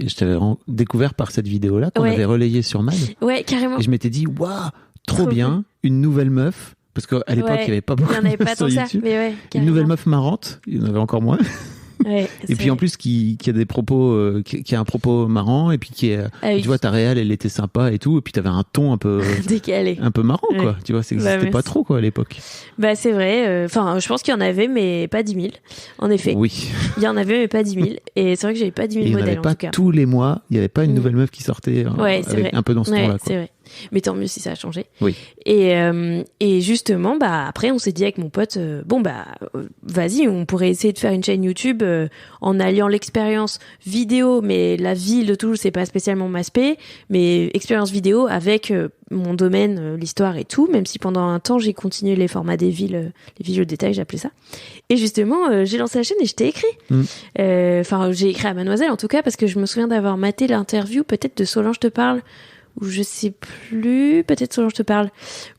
découvert par cette vidéo-là qu'on avait relayée sur Mad. Ouais, carrément. Et je m'étais dit, waouh, trop bien, une nouvelle meuf. Parce qu'à l'époque, il n'y avait pas beaucoup de meufs sur YouTube. Mais ouais, une nouvelle meuf marrante, il y en avait encore moins. Ouais, et puis en plus qui a des propos qui a un propos marrant et puis qui est tu vois ta réal elle était sympa et tout et puis t'avais un ton un peu décalé, un peu marrant quoi, tu vois, ça existait pas trop quoi à l'époque. Bah c'est vrai, enfin je pense qu'il y en avait mais pas 10 000 en effet. Oui, il y en avait mais pas 10 000 et c'est vrai que j'avais pas 10 000 modèles en tout cas. Tous les mois il y avait pas une nouvelle meuf qui sortait avec vrai. un peu dans ce ton là quoi. C'est vrai. Mais tant mieux si ça a changé. Oui. Et justement, après, on s'est dit avec mon pote, vas-y, on pourrait essayer de faire une chaîne YouTube en alliant l'expérience vidéo, mais la ville de Toulouse, c'est pas spécialement ma spé, mais expérience vidéo avec mon domaine, l'histoire et tout, même si pendant un temps, j'ai continué les formats des villes, les vidéos de détail, j'appelais ça. Et justement, j'ai lancé la chaîne et je t'ai écrit. J'ai écrit à Mademoiselle, en tout cas, parce que je me souviens d'avoir maté l'interview, peut-être de Solange te parle, ou je sais plus, peut-être Solange te parle,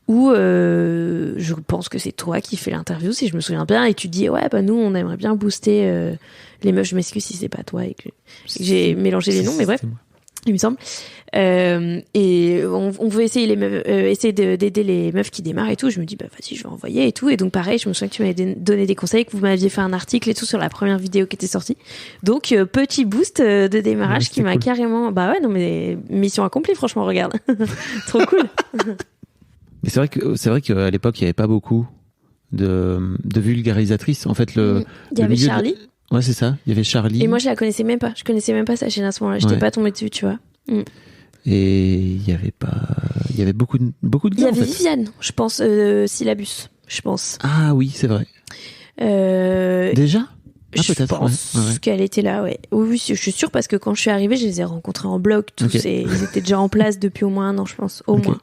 ou je pense que c'est toi qui fais l'interview, si je me souviens bien, et tu dis, ouais, nous, on aimerait bien booster les meufs, je m'excuse si c'est pas toi, et que j'ai mélangé les noms, mais bref, il me semble. Et on veut essayer d'aider les meufs qui démarrent et tout. Je me dis, vas-y, je vais envoyer et tout. Et donc, pareil, je me souviens que tu m'avais donné des conseils, que vous m'aviez fait un article et tout sur la première vidéo qui était sortie. Donc, petit boost de démarrage qui m'a cool. Carrément, non, mais mission accomplie, franchement, regarde. Trop cool. Mais c'est vrai qu'à l'époque, il n'y avait pas beaucoup de vulgarisatrices. En fait, il y avait Charlie. Ouais, c'est ça. Il y avait Charlie. Et moi, je la connaissais même pas. Je connaissais même pas sa chaîne à ce moment-là. J'étais pas tombée dessus, tu vois. Et il y avait beaucoup de gars. Il y avait Viviane, je pense, Syllabus, je pense. Ah oui, c'est vrai. Déjà? Je pense qu'elle était là, ouais. Oui, je suis sûre parce que quand je suis arrivée, je les ai rencontrés en bloc. Tous ils étaient déjà en place depuis au moins un an, je pense. Au moins.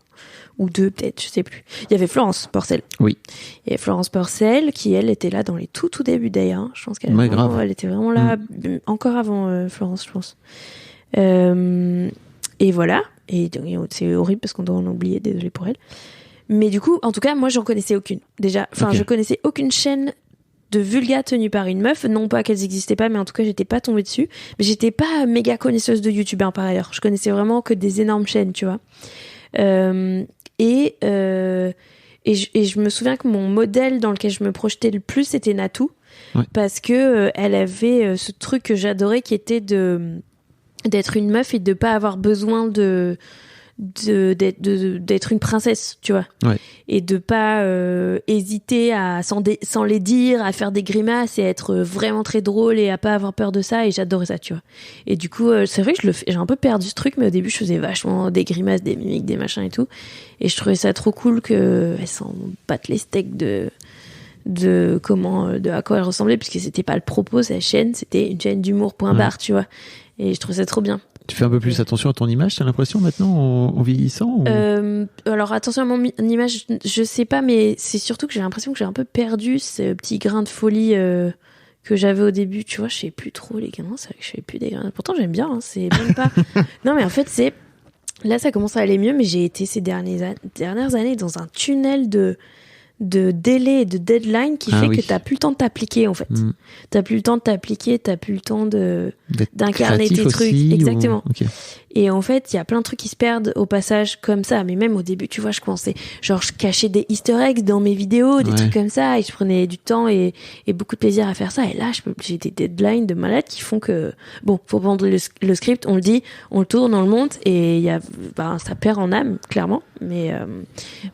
Ou 2 peut-être, je sais plus. Il y avait Florence Porcel. Oui. Il y avait Florence Porcel qui, elle, était là dans les tout débuts d'ailleurs. Je pense qu'elle elle était vraiment là, encore avant Florence, je pense. Et voilà. Et c'est horrible parce qu'on doit en oublier, désolé pour elle. Mais du coup, en tout cas, moi, j'en connaissais aucune. Déjà, je connaissais aucune chaîne de vulga tenue par une meuf. Non pas qu'elles existaient pas, mais en tout cas, j'étais pas tombée dessus. Mais j'étais pas méga connaisseuse de YouTube, par ailleurs. Je connaissais vraiment que des énormes chaînes, tu vois. Et je me souviens que mon modèle dans lequel je me projetais le plus, c'était Natou. Ouais. Parce que elle avait ce truc que j'adorais qui était d'être une meuf et de pas avoir besoin d'être une princesse, tu vois. Ouais. Et de pas hésiter à sans les dire, à faire des grimaces et à être vraiment très drôle et à pas avoir peur de ça. Et j'adorais ça, tu vois. Et du coup, c'est vrai que j'ai un peu perdu ce truc, mais au début, je faisais vachement des grimaces, des mimiques, des machins et tout. Et je trouvais ça trop cool qu'elle s'en batte les steaks de à quoi elle ressemblait, puisque c'était pas le propos, sa chaîne, c'était une chaîne d'humour point barre, tu vois. Et je trouvais ça trop bien. Tu fais un peu plus attention à ton image, t'as l'impression maintenant, en vieillissant ou... Alors attention à mon image, je sais pas, mais c'est surtout que j'ai l'impression que j'ai un peu perdu ce petit grain de folie que j'avais au début. Tu vois, je sais plus trop les grains, c'est vrai que je fais plus des grains. Pourtant j'aime bien, hein, c'est même pas... Non mais en fait là ça commence à aller mieux, mais j'ai été ces dernières années dans un tunnel de délai et de deadline qui fait que t'as plus le temps de t'appliquer en fait. T'as plus le temps de t'appliquer, t'as plus le temps d'incarner tes trucs. Exactement. Okay. Et en fait, il y a plein de trucs qui se perdent au passage comme ça. Mais même au début, tu vois, je cachais des easter eggs dans mes vidéos, des trucs comme ça, et je prenais du temps et beaucoup de plaisir à faire ça. Et là, j'ai des deadlines de malade qui font que, bon, faut prendre le script, on le dit, on le tourne, on le monte, et ça perd en âme, clairement. Mais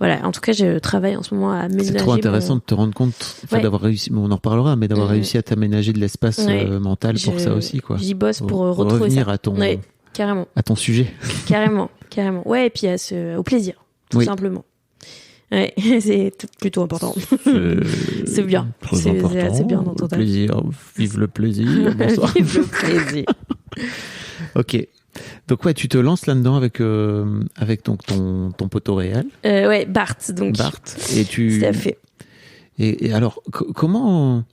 voilà, en tout cas, je travaille en ce moment à aménager. C'est trop intéressant de te rendre compte, d'avoir réussi, on en reparlera, mais d'avoir réussi à t'aménager de l'espace mental pour ça aussi, quoi. J'y bosse pour retrouver revenir ça. À ton... Carrément. À ton sujet. Carrément. Ouais, et puis au plaisir, tout simplement. Ouais, c'est plutôt important. C'est bien. C'est bien dans ton temps. Plaisir. Vive le plaisir. Bonsoir. Vive le plaisir. Ok. Donc ouais, tu te lances là-dedans avec donc ton poteau réel. Ouais, Bart. Donc. Bart. Et tu. Tout à fait. Et alors, comment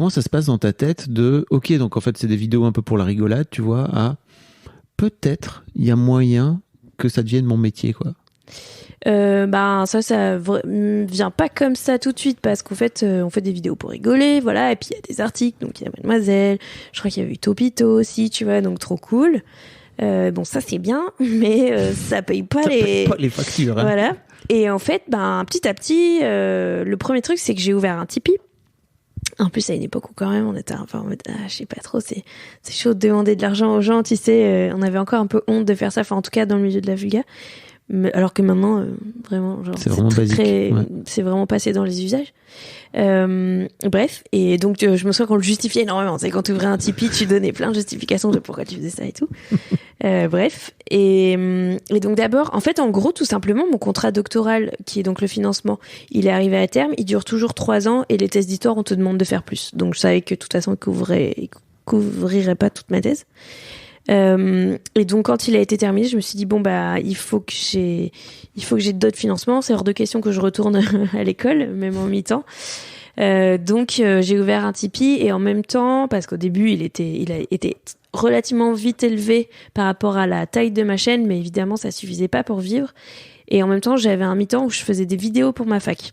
ça se passe dans ta tête ok, donc en fait c'est des vidéos un peu pour la rigolade, tu vois, peut-être il y a moyen que ça devienne mon métier, quoi. Ça vient pas comme ça tout de suite, parce qu'en fait on fait des vidéos pour rigoler, voilà, et puis il y a des articles, donc il y a Mademoiselle, je crois qu'il y a eu Topito aussi, tu vois, donc trop cool. Bon, ça c'est bien, mais ça paye pas paye pas les factures, hein. Voilà. Et en fait, petit à petit, le premier truc, c'est que j'ai ouvert un Tipeee. En plus, à une époque où quand même on était un peu en mode, je sais pas trop, c'est chaud de demander de l'argent aux gens, tu sais, on avait encore un peu honte de faire ça, enfin en tout cas dans le milieu de la vulga. Alors que maintenant, vraiment, genre, c'est vraiment basique. C'est vraiment passé dans les usages. Bref, et donc je me souviens qu'on le justifiait énormément. C'est quand tu ouvrais un Tipeee, tu donnais plein de justifications de pourquoi tu faisais ça et tout. Bref, et donc d'abord, en fait, en gros, tout simplement, mon contrat doctoral, qui est donc le financement, il est arrivé à terme. Il dure toujours 3 ans, et les thèses d'histoire, on te demande de faire plus. Donc je savais que de toute façon, il couvrirait pas toute ma thèse. Et donc quand il a été terminé, je me suis dit il faut que j'ai d'autres financements, c'est hors de question que je retourne à l'école, même en mi-temps. Donc j'ai ouvert un Tipeee, et en même temps, parce qu'au début il a été relativement vite élevé par rapport à la taille de ma chaîne, mais évidemment ça suffisait pas pour vivre. Et en même temps, j'avais un mi-temps où je faisais des vidéos pour ma fac.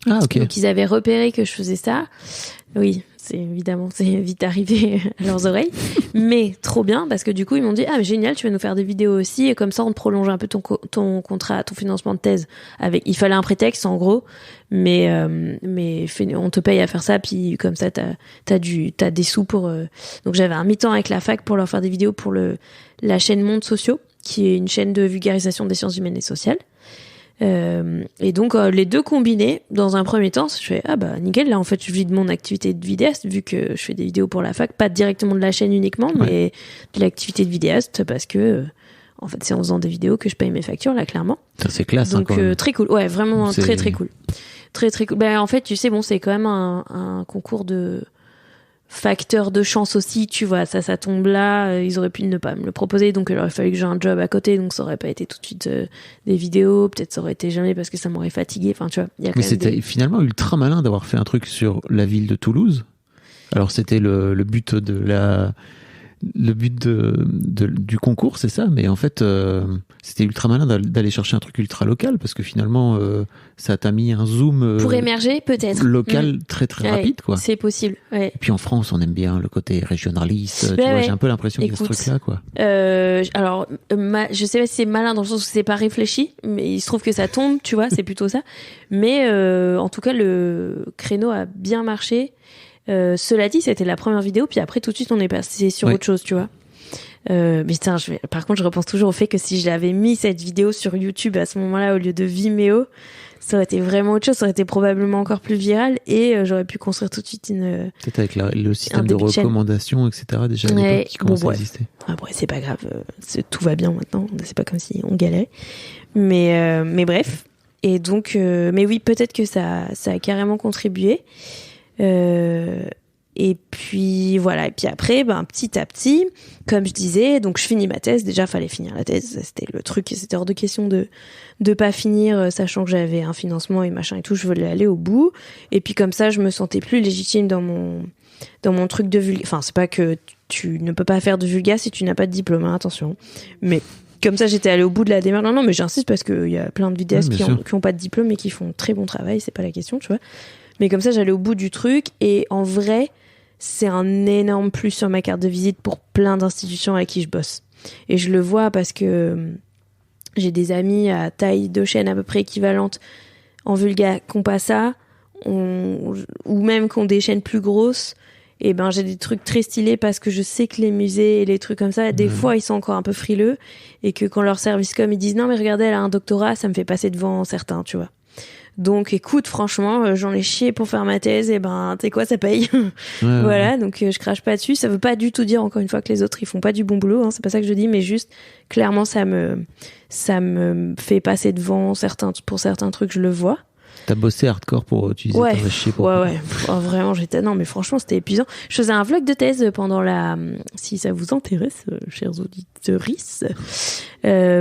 Ah, ok. Donc ils avaient repéré que je faisais ça. Oui, c'est vite arrivé à leurs oreilles, mais trop bien, parce que du coup ils m'ont dit mais génial, tu vas nous faire des vidéos aussi, et comme ça on te prolonge un peu ton contrat, ton financement de thèse. Il fallait un prétexte en gros, mais on te paye à faire ça, puis comme ça t'as des sous pour. Donc j'avais un mi-temps avec la fac pour leur faire des vidéos pour la chaîne Mondes Sociaux, qui est une chaîne de vulgarisation des sciences humaines et sociales. Et donc les deux combinés, dans un premier temps, je fais nickel, là en fait je vis de mon activité de vidéaste, vu que je fais des vidéos pour la fac, pas directement de la chaîne uniquement, mais de l'activité de vidéaste, parce que en fait c'est en faisant des vidéos que je paye mes factures, là, clairement. Ça c'est classe. Donc très cool, ouais, vraiment très très cool, très très cool. En fait tu sais, bon, c'est quand même un concours de facteur de chance aussi, tu vois, ça tombe là, ils auraient pu ne pas me le proposer, donc il aurait fallu que j'ai un job à côté, donc ça aurait pas été tout de suite des vidéos, peut-être ça aurait été jamais, parce que ça m'aurait fatigué, enfin tu vois. Mais c'était finalement ultra malin d'avoir fait un truc sur la ville de Toulouse. Alors c'était le but du concours, c'est ça, mais en fait c'était ultra malin d'aller chercher un truc ultra local, parce que finalement ça t'a mis un zoom pour émerger peut-être local très très rapide, quoi. C'est possible, ouais. Et puis en France on aime bien le côté régionaliste, tu vois, j'ai un peu l'impression qu'il y a ce truc là, quoi. Alors je sais pas si c'est malin dans le sens où c'est pas réfléchi, mais il se trouve que ça tombe, tu vois, c'est plutôt ça, mais en tout cas le créneau a bien marché. Cela dit, c'était la première vidéo, puis après tout de suite on est passé sur autre chose, tu vois. Mais putain, par contre, je repense toujours au fait que si j'avais mis cette vidéo sur YouTube à ce moment-là au lieu de Vimeo, ça aurait été vraiment autre chose, ça aurait été probablement encore plus viral et j'aurais pu construire tout de suite une... Peut-être avec le système de recommandation, etc. déjà à l'époque qui commence à exister. Après, c'est pas grave, tout va bien maintenant, c'est pas comme si on galérait. Mais bref, et donc... mais oui, peut-être que ça a carrément contribué. Et puis voilà, et puis après, petit à petit, comme je disais, donc je finis ma thèse. Déjà, fallait finir la thèse, c'était le truc, et c'était hors de question de pas finir, sachant que j'avais un financement et machin et tout. Je voulais aller au bout. Et puis comme ça, je me sentais plus légitime dans mon truc de vulga. Enfin, c'est pas que tu ne peux pas faire de vulga si tu n'as pas de diplôme, hein, attention. Mais comme ça, j'étais allée au bout de la démarche. Non, mais j'insiste parce qu'il y a plein de vidéastes qui ont pas de diplôme et qui font très bon travail. C'est pas la question, tu vois. Mais comme ça, j'allais au bout du truc. Et en vrai, c'est un énorme plus sur ma carte de visite pour plein d'institutions avec qui je bosse. Et je le vois parce que j'ai des amis à taille de chaîne à peu près équivalente en vulga qui n'ont pas ça, ou même qui ont des chaînes plus grosses. Et j'ai des trucs très stylés parce que je sais que les musées et les trucs comme ça, des fois, ils sont encore un peu frileux. Et que quand leur service com, ils disent « Non, mais regardez, elle a un doctorat », ça me fait passer devant certains, tu vois. Donc écoute, franchement, j'en ai chié pour faire ma thèse, et tu sais quoi, ça paye. Voilà, donc je crache pas dessus. Ça veut pas du tout dire, encore une fois, que les autres ils font pas du bon boulot, hein, c'est pas ça que je dis, mais juste clairement ça me fait passer devant pour certains trucs, je le vois. T'as bossé hardcore pour utiliser ta chier pour... Ouais. Oh, vraiment, non, mais franchement, c'était épuisant. Je faisais un vlog de thèse pendant si ça vous intéresse, chers auditeurs,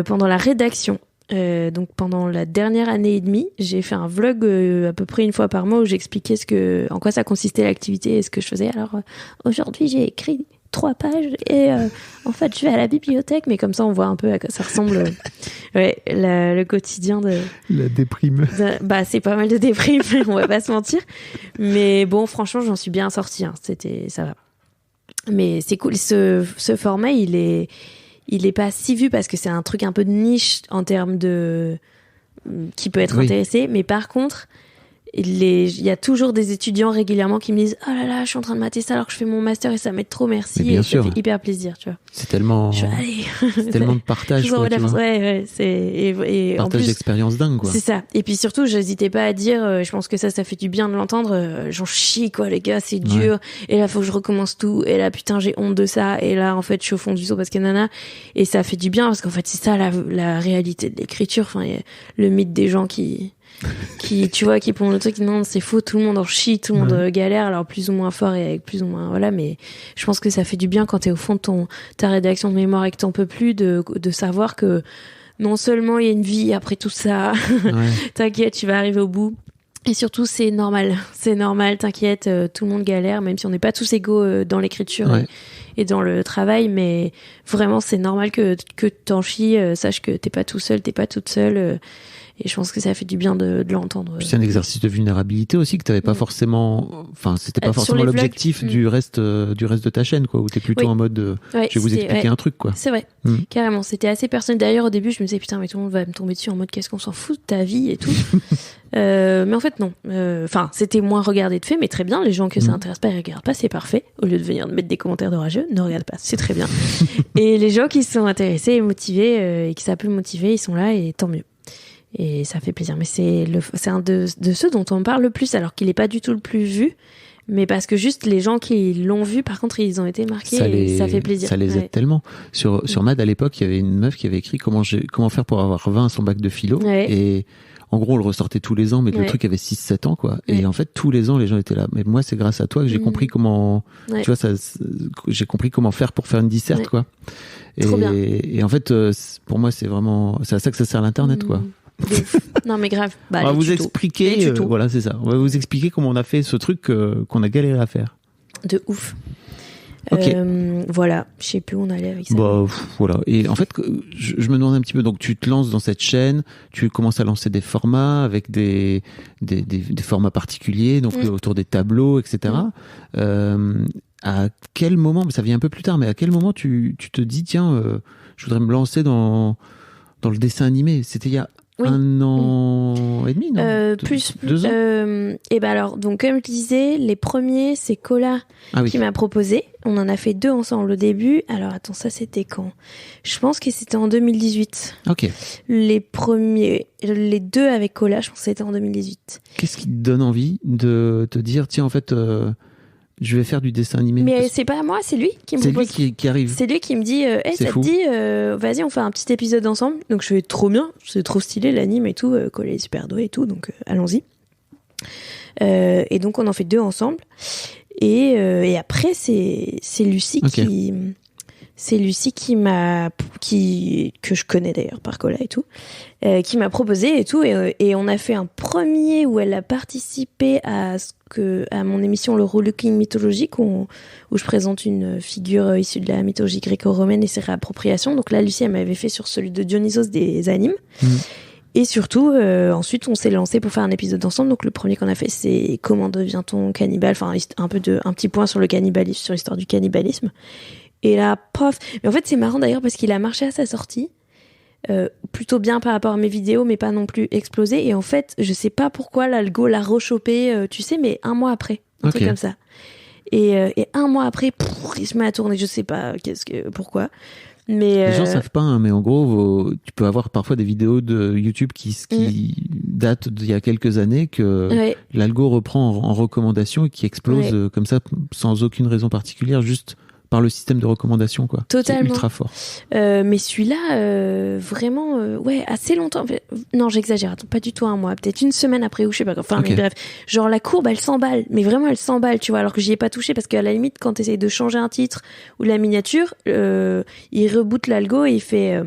pendant la rédaction. Donc pendant la dernière année et demie, j'ai fait un vlog à peu près une fois par mois où j'expliquais en quoi ça consistait l'activité et ce que je faisais. Alors aujourd'hui, j'ai écrit 3 pages et en fait, je vais à la bibliothèque, mais comme ça, on voit un peu à quoi ça ressemble. Le quotidien de la déprime. C'est pas mal de déprime, on va pas se mentir. Mais bon, franchement, j'en suis bien sortie. Hein. Ça va. Mais c'est cool. Ce format, il est pas si vu parce que c'est un truc un peu de niche en termes de qui peut être intéressé, mais par contre il y a toujours des étudiants régulièrement qui me disent oh là là, je suis en train de mater ça alors que je fais mon master et ça m'aide trop, merci, et ça fait hyper plaisir, tu vois. C'est tellement tellement de partage, quoi, tu vois. Ouais, et partage en plus, d'expérience dingue, quoi. C'est ça. Et puis surtout, j'hésitais pas à dire, je pense que ça fait du bien de l'entendre, j'en chie, quoi, les gars, c'est dur, et là faut que je recommence tout, et là putain j'ai honte de ça, et là en fait je suis au fond du seau parce que nana, et ça fait du bien parce qu'en fait c'est ça la réalité de l'écriture. Enfin, le mythe des gens qui tu vois, qui prend le truc, non, c'est faux, tout le monde en chie, tout le monde galère, alors plus ou moins fort et avec plus ou moins, voilà, mais je pense que ça fait du bien quand t'es au fond de ta rédaction de mémoire et que t'en peux plus de savoir que non seulement il y a une vie après tout ça, t'inquiète, tu vas arriver au bout. Et surtout, c'est normal, t'inquiète, tout le monde galère, même si on n'est pas tous égaux dans l'écriture et dans le travail, mais vraiment, c'est normal que t'en chies, sache que t'es pas tout seul, t'es pas toute seule, et je pense que ça fait du bien de l'entendre. Puis c'est un exercice de vulnérabilité aussi que t'avais pas forcément, enfin, c'était pas forcément l'objectif du reste de ta chaîne, quoi, où t'es plutôt en mode, je vais vous expliquer un truc, quoi. C'est vrai, carrément, c'était assez personnel. D'ailleurs, au début, je me disais, putain, mais tout le monde va me tomber dessus en mode, qu'est-ce qu'on s'en fout de ta vie et tout. Mais en fait, non. Enfin, c'était moins regardé de fait, mais très bien. Les gens que ça intéresse pas, ils regardent pas, c'est parfait. Au lieu de venir mettre des commentaires de rageux, ne regardent pas, c'est très bien. Et les gens qui se sont intéressés et motivés, et qui ça peut motiver, ils sont là, et tant mieux. Et ça fait plaisir. Mais c'est un de ceux dont on parle le plus, alors qu'il est pas du tout le plus vu. Mais parce que juste les gens qui l'ont vu, par contre, ils ont été marqués, et ça fait plaisir. Ça les aide tellement. Sur Mad, à l'époque, il y avait une meuf qui avait écrit comment faire pour avoir 20 à son bac de philo. Et en gros, on le ressortait tous les ans, mais le truc avait 6-7 ans, quoi. Et en fait, tous les ans, les gens étaient là. Mais moi, c'est grâce à toi que j'ai compris comment, tu vois, j'ai compris comment faire pour faire une disserte, quoi. Et en fait, pour moi, c'est à ça que ça sert l'Internet, quoi. Non mais grave. On va vous expliquer, voilà, c'est ça. On va vous expliquer comment on a fait ce truc qu'on a galéré à faire. De ouf. Okay. Voilà, je sais plus où on allait avec ça. Voilà. Et en fait, je me demande un petit peu. Donc, tu te lances dans cette chaîne, tu commences à lancer des formats avec des formats particuliers, donc autour des tableaux, etc. À quel moment, mais ça vient un peu plus tard, mais à quel moment tu te dis, tiens, je voudrais me lancer dans le dessin animé? C'était il y a Oui. 1 an et demi, non Plus. 2 ans. Et ben alors, donc comme je disais, les premiers, c'est Cola qui m'a proposé. On en a fait 2 ensemble au début. Alors attends, ça c'était quand ? Je pense que c'était en 2018. Ok. Les 2 avec Cola, je pense que c'était en 2018. Qu'est-ce qui te donne envie de te dire, tiens, en fait, je vais faire du dessin animé? Mais c'est pas moi, c'est lui qui me propose. C'est lui qui arrive. C'est lui qui me dit, ça fou. te dit, vas-y, on fait un petit épisode ensemble. Donc je fais trop bien, c'est trop stylé l'anime et tout, Cola est super doué et tout, donc allons-y. Et donc on en fait 2 ensemble. Et après c'est Lucie que je connais d'ailleurs par Cola et tout, qui m'a proposé et tout, et on a fait un premier où elle a participé à mon émission Le Rollicking mythologique où je présente une figure issue de la mythologie gréco-romaine et ses réappropriations. Donc là Lucie elle m'avait fait sur celui de Dionysos des animes. Et surtout, ensuite, on s'est lancé pour faire un épisode ensemble. Donc, le premier qu'on a fait, c'est comment devient-on cannibale. Enfin, un petit point sur le cannibalisme, sur l'histoire du cannibalisme. Et là, pof. Mais en fait, c'est marrant d'ailleurs parce qu'il a marché à sa sortie. Plutôt bien par rapport à mes vidéos, mais pas non plus explosé. Et en fait, je sais pas pourquoi l'algo l'a rechopé, tu sais, mais 1 mois après. Un truc comme ça. Et 1 mois après, il se met à tourner. Je sais pas pourquoi. Mais les gens savent pas, hein, mais en gros, tu peux avoir parfois des vidéos de YouTube qui datent d'il y a quelques années que l'algo reprend en recommandation et qui explose comme ça sans aucune raison particulière, juste par le système de recommandation, quoi. Totalement. C'est ultra fort. Mais celui-là, vraiment, assez longtemps. Non, j'exagère. Attends, pas du tout 1 mois. Peut-être 1 semaine après ou je sais pas. Enfin, mais bref. Genre, la courbe, elle s'emballe. Mais vraiment, elle s'emballe, tu vois. Alors que j'y ai pas touché parce qu'à la limite, quand t'essayes de changer un titre ou la miniature, il reboot l'algo et il fait,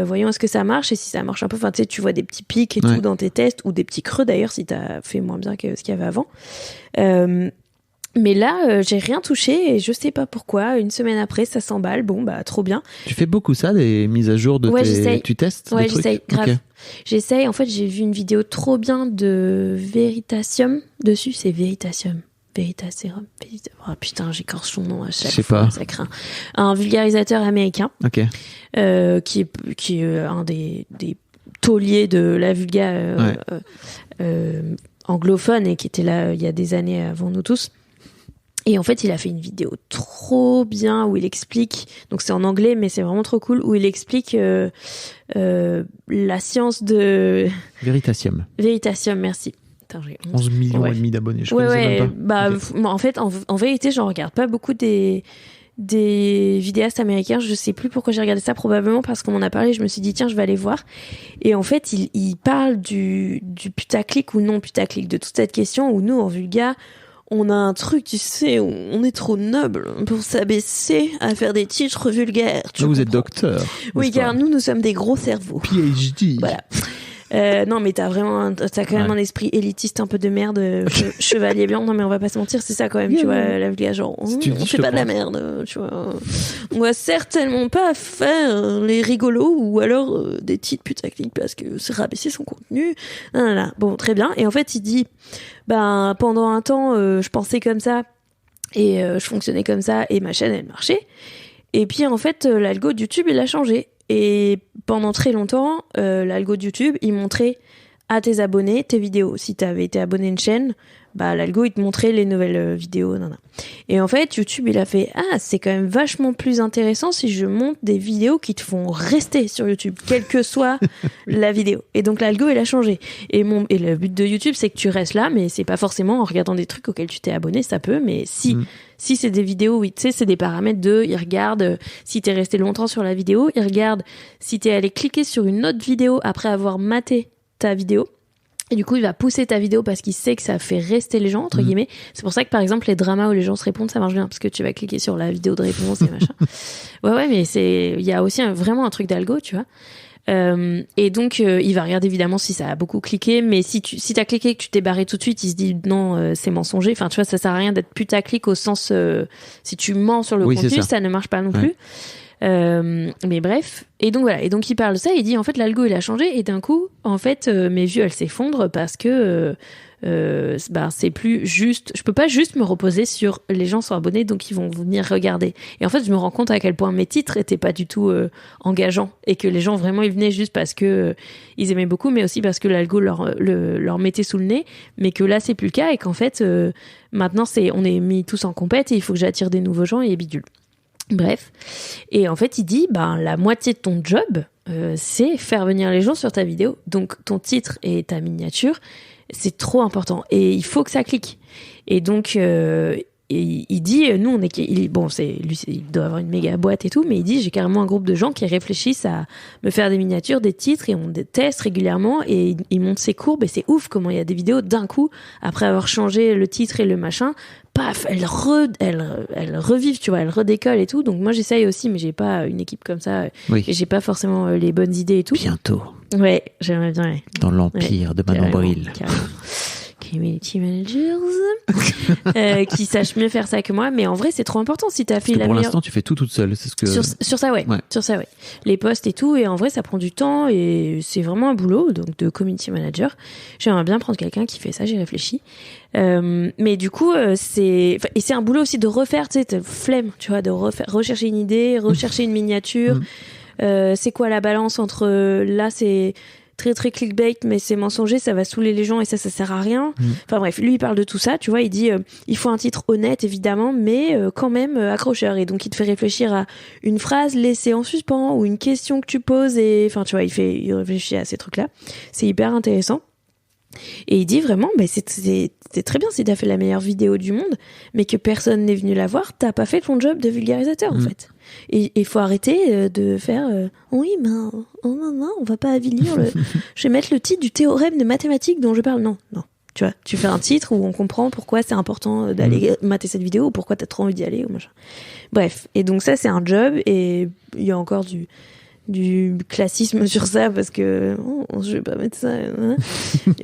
voyons est-ce que ça marche, et si ça marche un peu, enfin, tu sais, tu vois des petits pics et tout dans tes tests, ou des petits creux d'ailleurs si t'as fait moins bien que ce qu'il y avait avant. Mais là, j'ai rien touché et je sais pas pourquoi. 1 semaine après, ça s'emballe. Bon, bah, trop bien. Tu fais beaucoup ça, des mises à jour de tes... Tu testes des trucs ? J'essaye, grave. J'essaye. En fait, j'ai vu une vidéo trop bien de Veritasium dessus. C'est Veritasium. Veritaserum. Oh putain, j'écorche son nom à chaque fois. Ça craint. Un vulgarisateur américain. Qui est un des tauliers de la vulga anglophone et qui était là il y a des années avant nous tous. Et en fait, il a fait une vidéo trop bien où il explique, donc c'est en anglais, mais c'est vraiment trop cool, où il explique la science de... Veritasium, merci. Attends, j'ai 11 millions et demi d'abonnés, je connaissais même pas. En fait, en vérité, j'en regarde pas beaucoup des vidéastes américains. Je sais plus pourquoi j'ai regardé ça, probablement parce qu'on m'en a parlé, je me suis dit tiens, je vais aller voir. Et en fait, il parle du putaclic ou non putaclic, de toute cette question où nous, en vulga, on a un truc, tu sais, où on est trop noble pour s'abaisser à faire des titres vulgaires. Vous êtes docteur. Oui, car nous sommes des gros cerveaux. PhD. Voilà. Non, mais t'as quand même un esprit élitiste un peu de merde, chevalier blanc. Non, mais on va pas se mentir, c'est ça quand même, tu vois, la vulga, genre, on fait pas de la merde, tu vois. On va certainement pas faire les rigolos ou alors des titres putaclic parce que c'est rabaisser son contenu. Bon, très bien. Et en fait, il dit, pendant un temps, je pensais comme ça et je fonctionnais comme ça et ma chaîne, elle marchait. Et puis, en fait, l'algo de YouTube, il a changé. Et pendant très longtemps, l'algo de YouTube, il montrait à tes abonnés tes vidéos. Si t'avais été abonné à une chaîne, l'algo, il te montrait les nouvelles vidéos. Et en fait, YouTube, il a fait « Ah, c'est quand même vachement plus intéressant si je monte des vidéos qui te font rester sur YouTube, quelle que soit la vidéo. » Et donc, l'algo, il a changé. Et le but de YouTube, c'est que tu restes là, mais c'est pas forcément en regardant des trucs auxquels tu t'es abonné, ça peut, mais si c'est des vidéos, oui, tu sais, c'est des paramètres il regarde si t'es resté longtemps sur la vidéo, il regarde si t'es allé cliquer sur une autre vidéo après avoir maté ta vidéo. Et du coup, il va pousser ta vidéo parce qu'il sait que ça fait rester les gens, entre guillemets. C'est pour ça que, par exemple, les dramas où les gens se répondent, ça marche bien parce que tu vas cliquer sur la vidéo de réponse et machin. Ouais, mais il y a aussi vraiment un truc d'algo, tu vois. Et donc, il va regarder évidemment si ça a beaucoup cliqué, mais si t'as cliqué et que tu t'es barré tout de suite, il se dit non, c'est mensonger. Enfin, tu vois, ça sert à rien d'être putaclic au sens, si tu mens sur le contenu, ça ne marche pas non plus. Mais bref. Et donc voilà. Et donc il parle de ça. Il dit en fait l'algo il a changé et d'un coup en fait mes vues elles s'effondrent parce que c'est plus juste. Je peux pas juste me reposer sur les gens sont abonnés donc ils vont venir regarder. Et en fait je me rends compte à quel point mes titres étaient pas du tout engageants et que les gens vraiment ils venaient juste parce que ils aimaient beaucoup, mais aussi parce que l'algo leur mettait sous le nez. Mais que là c'est plus le cas et qu'en fait maintenant on est mis tous en compète et il faut que j'attire des nouveaux gens et bidule. Bref. Et en fait, il dit, la moitié de ton job, c'est faire venir les gens sur ta vidéo. Donc, ton titre et ta miniature, c'est trop important. Et il faut que ça clique. Et donc, il dit, nous, il doit avoir une méga boîte et tout, mais il dit, j'ai carrément un groupe de gens qui réfléchissent à me faire des miniatures, des titres, et on des tests régulièrement, et il monte ses courbes, et c'est ouf comment il y a des vidéos d'un coup, après avoir changé le titre et le machin, paf, elles revivent, tu vois, elles redécollent et tout. Donc moi, j'essaye aussi, mais j'ai pas une équipe comme ça, et j'ai pas forcément les bonnes idées et tout. Bientôt. Ouais, j'aimerais bien, ouais. Dans l'empire de Manon Bril. Community managers qui sachent mieux faire ça que moi, mais en vrai c'est trop important si t'as fait la pour meilleure. L'instant tu fais tout toute seule, c'est ce que sur ça ouais. Sur ça ouais, les posts et tout, et en vrai ça prend du temps et c'est vraiment un boulot donc de community manager. J'aimerais bien prendre quelqu'un qui fait ça, j'ai réfléchi, mais du coup c'est un boulot aussi de refaire, tu sais, flemme, tu vois, de rechercher une idée, rechercher une miniature. C'est quoi la balance entre là c'est très très clickbait mais c'est mensonger, ça va saouler les gens et ça sert à rien. Enfin bref, lui il parle de tout ça, tu vois, il dit il faut un titre honnête évidemment mais quand même accrocheur, et donc il te fait réfléchir à une phrase laissée en suspens ou une question que tu poses, et enfin tu vois, il réfléchit à ces trucs là, c'est hyper intéressant. Et il dit vraiment, c'est très bien si t'as fait la meilleure vidéo du monde, mais que personne n'est venu la voir, t'as pas fait ton job de vulgarisateur en fait. Et il faut arrêter de faire oui, non, on va pas avilir je vais mettre le titre du théorème de mathématiques dont je parle. Non. Tu vois, tu fais un titre où on comprend pourquoi c'est important d'aller mater cette vidéo, ou pourquoi t'as trop envie d'y aller, ou machin. Bref. Et donc ça, c'est un job, et il y a encore du classisme sur ça parce que je vais pas mettre ça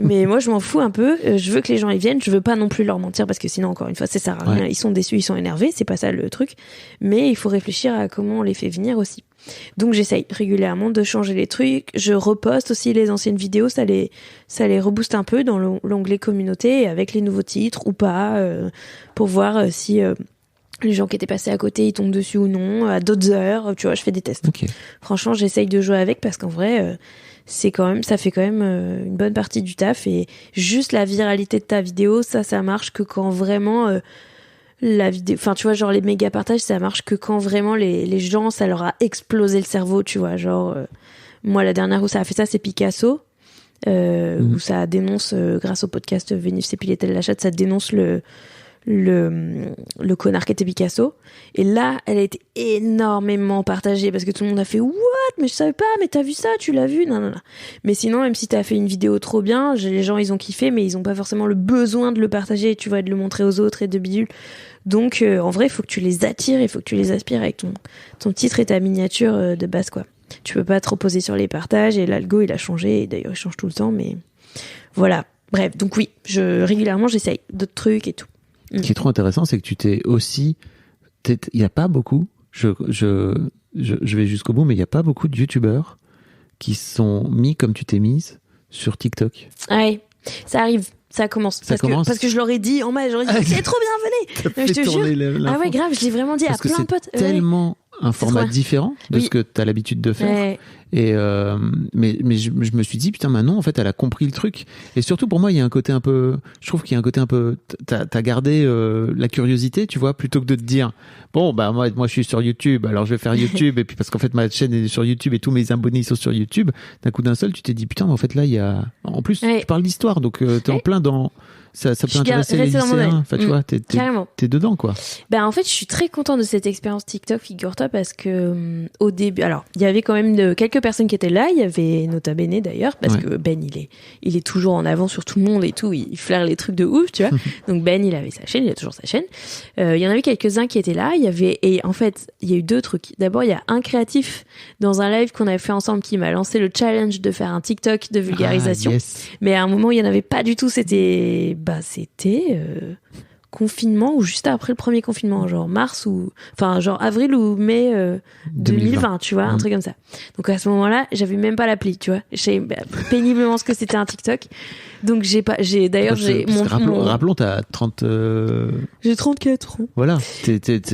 mais moi je m'en fous un peu, je veux que les gens y viennent, je veux pas non plus leur mentir parce que sinon encore une fois ça sert à rien, ils sont déçus, ils sont énervés, c'est pas ça le truc, mais il faut réfléchir à comment on les fait venir aussi. Donc j'essaye régulièrement de changer les trucs, je reposte aussi les anciennes vidéos, ça les rebooste un peu dans l'onglet communauté avec les nouveaux titres ou pas, pour voir si les gens qui étaient passés à côté, ils tombent dessus ou non, à d'autres heures, tu vois, je fais des tests. Okay. Franchement, j'essaye de jouer avec parce qu'en vrai, ça fait quand même une bonne partie du taf, et juste la viralité de ta vidéo, ça marche que quand vraiment la vidéo, enfin tu vois, genre les méga partages, ça marche que quand vraiment les gens, ça leur a explosé le cerveau, tu vois, genre moi la dernière où ça a fait ça, c'est Picasso, où ça dénonce grâce au podcast Vénus s'épilait-elle la chatte, ça dénonce le connard qui était Picasso, et là elle a été énormément partagée parce que tout le monde a fait what, mais je savais pas, mais t'as vu ça, tu l'as vu, non. Mais sinon, même si t'as fait une vidéo trop bien, les gens ils ont kiffé, mais ils ont pas forcément le besoin de le partager, tu vois, de le montrer aux autres et de bidule. Donc en vrai il faut que tu les attires, il faut que tu les aspires avec ton titre et ta miniature de base, quoi. Tu peux pas te reposer sur les partages, et l'algo il a changé, et d'ailleurs il change tout le temps, mais voilà. Bref, donc oui, régulièrement j'essaye d'autres trucs et tout. Ce qui est trop intéressant, c'est que tu t'es aussi... Il n'y a pas beaucoup, je vais jusqu'au bout, mais il n'y a pas beaucoup de youtubeurs qui sont mis comme tu t'es mise sur TikTok. Ouais, ça arrive, ça commence. Parce que je leur ai dit en mai, j'aurais dit c'est trop bien, venez. Je te jure. Ah ouais, grave, je l'ai vraiment dit à plein de potes. C'est tellement un format différent de ce que tu as l'habitude de faire. Ouais. Et mais je me suis dit putain, Manon en fait elle a compris le truc, et surtout pour moi il y a un côté un peu, je trouve qu'il y a un côté un peu, t'as gardé la curiosité, tu vois, plutôt que de te dire bon bah moi je suis sur YouTube, alors je vais faire YouTube, et puis parce qu'en fait ma chaîne est sur YouTube et tous mes abonnés sont sur YouTube, d'un coup d'un seul tu t'es dit putain mais en fait là il y a, en plus tu parles d'histoire, donc t'es en plein dans ça peut intéresser les lycéens, enfin tu vois, t'es dedans, quoi. Ben en fait je suis très contente de cette expérience TikTok, figure-toi, parce que au début, alors il y avait quand même quelques personnes qui étaient là, il y avait Nota Bene d'ailleurs, parce que Ben il est toujours en avant sur tout le monde et tout, il flaire les trucs de ouf, tu vois. Donc Ben il avait sa chaîne, il a toujours sa chaîne. Il y en avait quelques-uns qui étaient là, et en fait il y a eu deux trucs. D'abord il y a un créatif dans un live qu'on avait fait ensemble qui m'a lancé le challenge de faire un TikTok de vulgarisation. Mais à un moment il y en avait pas du tout, c'était confinement ou juste après le premier confinement, genre mars ou enfin genre avril ou mai 2020, tu vois, un truc comme ça. Donc à ce moment-là, j'avais même pas l'appli, tu vois. Je savais péniblement ce que c'était un TikTok. Donc rappelons, t'as 30 j'ai 34 ans. Voilà, t'es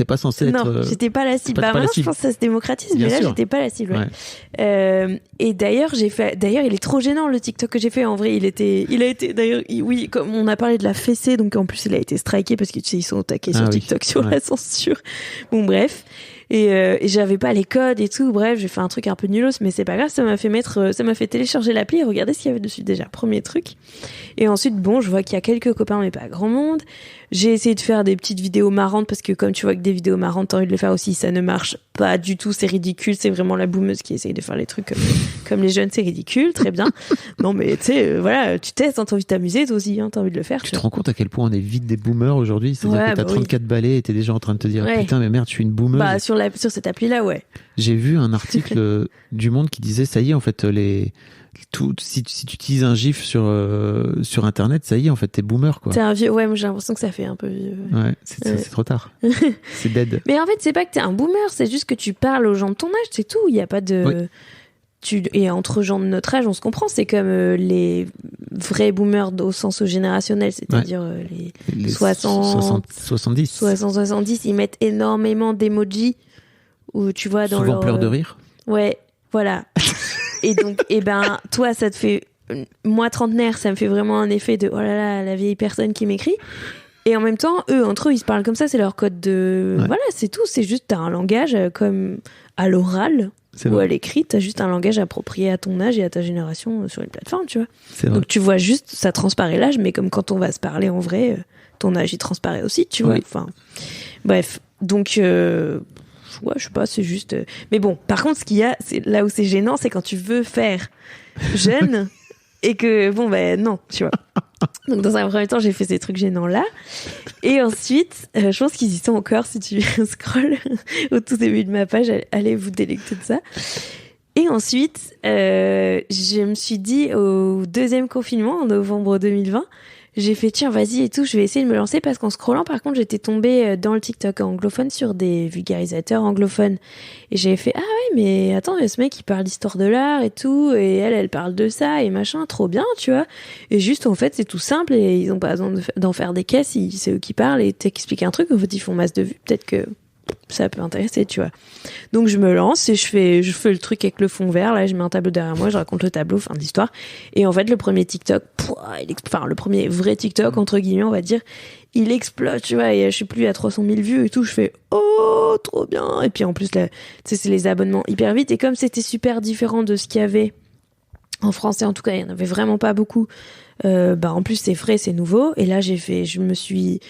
pas censé être. Non, j'étais pas la cible. Bah maintenant, je pense que ça se démocratise, Bien mais là, sûr. j'étais pas la cible. Ouais. Et d'ailleurs, il est trop gênant le TikTok que j'ai fait. En vrai, il a été. D'ailleurs, oui, comme on a parlé de la fessée, donc en plus, il a été striké parce que tu sais, ils sont au taquet sur TikTok sur la censure. Bon, bref. Et j'avais pas les codes et tout. Bref, j'ai fait un truc un peu nulos, mais c'est pas grave. Ça m'a fait télécharger l'appli et regarder ce qu'il y avait dessus déjà. Premier truc. Et ensuite, bon, je vois qu'il y a quelques copains, mais pas grand monde. J'ai essayé de faire des petites vidéos marrantes parce que comme tu vois que des vidéos marrantes, t'as envie de le faire aussi, ça ne marche pas du tout. C'est ridicule. C'est vraiment la boumeuse qui essaye de faire les trucs comme les jeunes. C'est ridicule. Très bien. Non, mais tu sais, voilà, tu testes, t'as envie de t'amuser, toi aussi, t'as envie de le faire. Tu te rends compte à quel point on est vite des boomers aujourd'hui? C'est-à-dire que t'as 34 balais et t'es déjà en train de te dire putain, mais merde, je suis une boomeuse. Bah, sur cette appli-là, ouais. J'ai vu un article du Monde qui disait ça y est, en fait, si tu utilises un gif sur internet, ça y est, en fait, t'es boomer, quoi. T'es un vieux. Ouais, moi j'ai l'impression que ça fait un peu vieux. Ouais, c'est trop tard. C'est dead. Mais en fait, c'est pas que t'es un boomer, c'est juste que tu parles aux gens de ton âge, c'est tout. Il y a pas de. Oui. Et entre gens de notre âge, on se comprend. C'est comme les vrais boomers au sens générationnel, c'est-à-dire les 60, 70. 70, ils mettent énormément d'emojis où tu vois dans souvent leur pleure de rire. Ouais, voilà. Et donc, toi, ça te fait, moi trentenaire, ça me fait vraiment un effet de oh là là, la vieille personne qui m'écrit. Et en même temps, entre eux, ils se parlent comme ça, c'est leur code de. Ouais. Voilà, c'est tout. C'est juste, t'as un langage comme à l'oral ou à l'écrit, t'as juste un langage approprié à ton âge et à ta génération sur une plateforme, tu vois. Donc tu vois juste, ça transparaît l'âge, mais comme quand on va se parler en vrai, ton âge il transparaît aussi, tu vois. Enfin, bref. Donc. Ouais, je sais pas, c'est juste. Mais bon, par contre, ce qu'il y a, c'est là où c'est gênant, c'est quand tu veux faire jeune et que non, tu vois. Donc dans un premier temps, j'ai fait ces trucs gênants là, et ensuite, je pense qu'ils y sont encore. Si tu scroll au tout début de ma page, allez vous délecter de ça. Et ensuite, je me suis dit au deuxième confinement en novembre 2020. J'ai fait tiens vas-y et tout, je vais essayer de me lancer parce qu'en scrollant par contre j'étais tombée dans le TikTok anglophone sur des vulgarisateurs anglophones et j'avais fait ah ouais mais attends il y a ce mec qui parle d'histoire de l'art et tout et elle parle de ça et machin trop bien tu vois et juste en fait c'est tout simple et ils ont pas besoin d'en faire des caisses, c'est eux qui parlent et t'expliques un truc en fait ils font masse de vues, peut-être que ça peut intéresser, tu vois. Donc je me lance et je fais le truc avec le fond vert, là je mets un tableau derrière moi, je raconte le tableau, fin d'histoire. Et en fait le premier TikTok, le premier vrai TikTok entre guillemets on va dire, il explose, tu vois, et je sais plus à 300 000 vues et tout, je fais oh trop bien. Et puis en plus là, tu sais c'est les abonnements hyper vite et comme c'était super différent de ce qu'il y avait en français en tout cas, il y en avait vraiment pas beaucoup. En plus c'est frais, c'est nouveau et là je me suis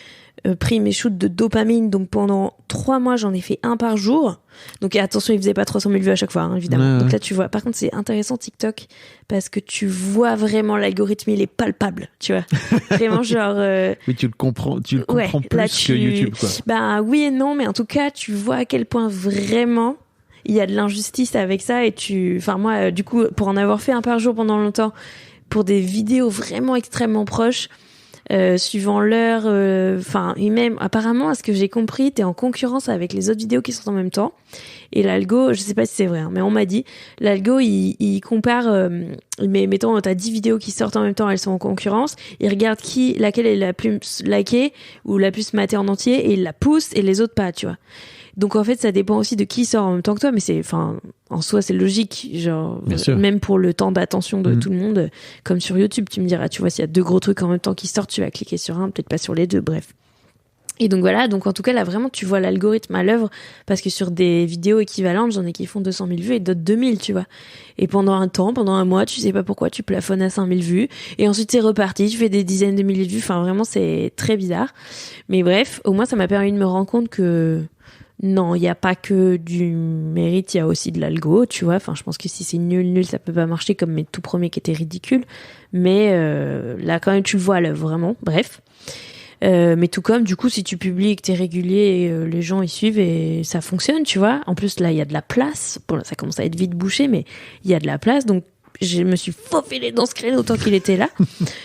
pris mes shoots de dopamine, donc pendant 3 mois j'en ai fait un par jour, donc attention il faisait pas 300 000 vues à chaque fois évidemment, donc là tu vois, par contre c'est intéressant TikTok parce que tu vois vraiment l'algorithme, il est palpable, tu vois, vraiment genre oui tu le comprends plus que YouTube quoi. Bah oui et non, mais en tout cas tu vois à quel point vraiment il y a de l'injustice avec ça et moi du coup pour en avoir fait un par jour pendant longtemps pour des vidéos vraiment extrêmement proches, suivant l'heure, et même apparemment à ce que j'ai compris t'es en concurrence avec les autres vidéos qui sortent en même temps et l'algo, je sais pas si c'est vrai mais on m'a dit l'algo il compare mais mettons t'as 10 vidéos qui sortent en même temps, elles sont en concurrence, il regarde laquelle est la plus likée ou la plus matée en entier et il la pousse et les autres pas, tu vois. Donc en fait ça dépend aussi de qui sort en même temps que toi, mais en soi c'est logique, genre même pour le temps d'attention de tout le monde, comme sur YouTube tu me diras, tu vois s'il y a 2 gros trucs en même temps qui sortent, tu vas cliquer sur un, peut-être pas sur les 2, bref. Et donc voilà, donc en tout cas là vraiment tu vois l'algorithme à l'œuvre parce que sur des vidéos équivalentes j'en ai qui font 200 000 vues et d'autres 2000, tu vois. Et pendant un mois tu sais pas pourquoi tu plafonnes à 5000 vues et ensuite c'est reparti, tu fais des dizaines de milliers de vues, enfin vraiment c'est très bizarre. Mais bref, au moins ça m'a permis de me rendre compte que non, il n'y a pas que du mérite, il y a aussi de l'algo, tu vois. Enfin, je pense que si c'est nul, ça peut pas marcher comme mes tout premiers qui étaient ridicules. Mais là, quand même, tu le vois à l'œuvre, vraiment. Bref. Mais tout comme, du coup, si tu publies et que t'es régulier, les gens y suivent et ça fonctionne, tu vois. En plus, là, il y a de la place. Bon, là, ça commence à être vite bouché, mais il y a de la place. Donc, je me suis faufilée dans ce créneau tant qu'il était là.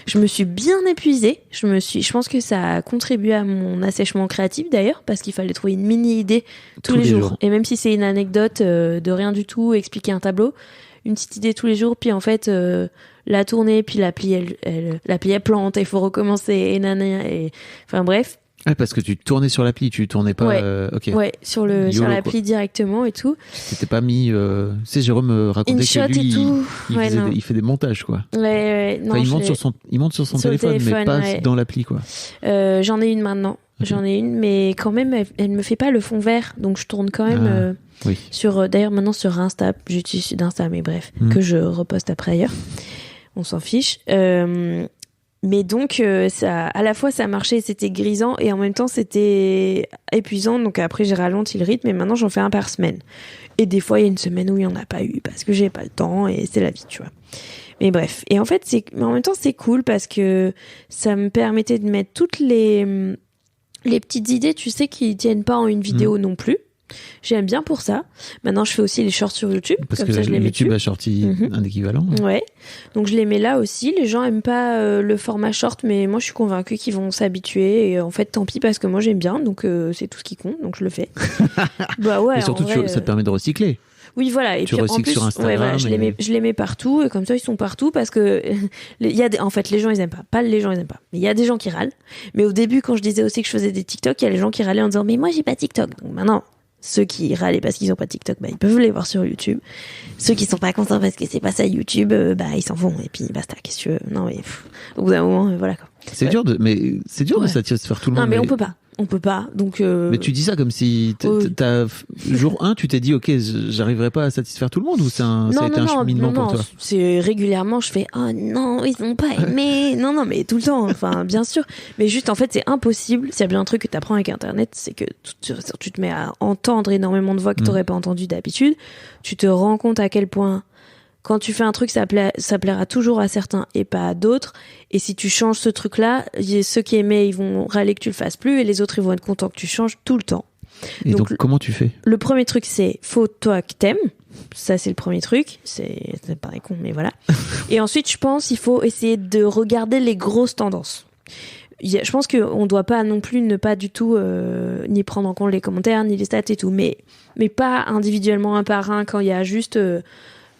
Je me suis bien épuisée. Je pense que ça a contribué à mon assèchement créatif d'ailleurs, parce qu'il fallait trouver une mini idée tous les jours. Et même si c'est une anecdote de rien du tout, expliquer un tableau, une petite idée tous les jours, puis en fait la tourner, puis l'appli elle plante, il faut recommencer et nanana, et enfin bref. Ah, parce que tu tournais sur l'appli, tu tournais pas. Ouais, ouais, sur l'appli directement et tout. T'étais pas mis. C'est Jérôme me racontait que lui, il fait des montages quoi. Ouais, non, enfin, il monte sur son téléphone, mais pas dans l'appli quoi. J'en ai une maintenant. Okay. J'en ai une, mais quand même, elle me fait pas le fond vert, donc je tourne quand même sur. D'ailleurs, maintenant sur Insta, j'utilise d'Insta, mais bref, que je reposte après ailleurs. On s'en fiche. Mais donc, ça, à la fois, ça marchait, c'était grisant, et en même temps, c'était épuisant. Donc après, j'ai ralenti le rythme, et maintenant, j'en fais un par semaine. Et des fois, il y a une semaine où il n'y en a pas eu, parce que j'ai pas le temps, et c'est la vie, tu vois. Mais bref. Et en fait, en même temps, c'est cool, parce que ça me permettait de mettre toutes les petites idées, tu sais, qui tiennent pas en une vidéo non plus. J'aime bien pour ça. Maintenant, je fais aussi les shorts sur YouTube. Parce comme que ça, je les mets YouTube dessus. a sorti un équivalent. Ouais. Donc, je les mets là aussi. Les gens aiment pas le format short, mais moi, je suis convaincue qu'ils vont s'habituer. Et en fait, tant pis, parce que moi, j'aime bien. Donc, c'est tout ce qui compte. Donc, je le fais. Bah ouais. Et surtout, vrai, ça te permet de recycler. Oui, voilà. Et tu puis, en recycles plus, sur Instagram. Ouais, voilà, je les mets partout. Et comme ça, ils sont partout parce que en fait, les gens, ils aiment pas. Pas les gens, ils aiment pas. Mais il y a des gens qui râlent. Mais au début, quand je disais aussi que je faisais des TikTok, il y a les gens qui râlaient en disant, mais moi, j'ai pas TikTok. Donc maintenant, ceux qui râlent parce qu'ils ont pas TikTok, bah, ils peuvent les voir sur YouTube. Ceux qui sont pas contents parce que c'est pas ça YouTube, bah, ils s'en vont. Et puis, basta, qu'est-ce que tu veux? Non, mais, au bout d'un moment, voilà, quoi. C'est dur de satisfaire tout le monde. Non, mais on peut pas. On peut pas, donc. Mais tu dis ça comme si jour 1, tu t'es dit ok, j'arriverai pas à satisfaire tout le monde, ou ça a été un cheminement pour toi? C'est régulièrement, je fais oh non, ils ont pas aimé. non, mais tout le temps, enfin bien sûr. Mais juste en fait, c'est impossible. S'il y a bien un truc que t'apprends avec Internet, c'est que tu te mets à entendre énormément de voix que t'aurais pas entendues d'habitude. Tu te rends compte à quel point quand tu fais un truc, ça plaira toujours à certains et pas à d'autres. Et si tu changes ce truc-là, ceux qui aimaient, ils vont râler que tu le fasses plus, et les autres, ils vont être contents que tu changes tout le temps. Et donc comment tu fais? Le premier truc, c'est faut toi que t'aimes. Ça, c'est le premier truc. Ça paraît con, mais voilà. Et ensuite, je pense, il faut essayer de regarder les grosses tendances. Je pense qu'on doit pas non plus ne pas du tout ni prendre en compte les commentaires, ni les stats et tout, mais pas individuellement un par un, quand il y a juste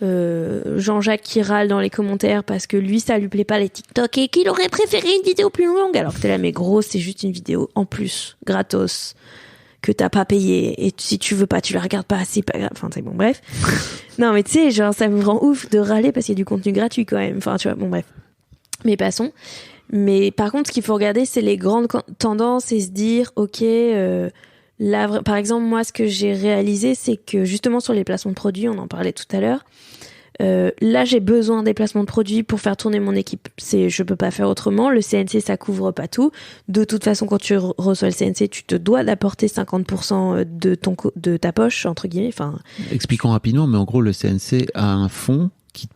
Jean-Jacques qui râle dans les commentaires parce que lui ça lui plaît pas les TikTok et qu'il aurait préféré une vidéo plus longue, alors que t'es là, mais gros, c'est juste une vidéo en plus gratos que t'as pas payé, et si tu veux pas, tu la regardes pas, c'est pas grave, enfin c'est bon, bref. Non mais tu sais, genre ça me rend ouf de râler parce qu'il y a du contenu gratuit quand même, enfin tu vois, bon bref, mais passons. Mais par contre, ce qu'il faut regarder, c'est les grandes tendances et se dire ok, là, par exemple, moi, ce que j'ai réalisé, c'est que justement sur les placements de produits, on en parlait tout à l'heure, là, j'ai besoin des placements de produits pour faire tourner mon équipe. Je peux pas faire autrement. Le CNC, ça couvre pas tout. De toute façon, quand tu reçois le CNC, tu te dois d'apporter 50% de ta poche, entre guillemets. Enfin. Expliquons rapidement, mais en gros, le CNC a un fonds qui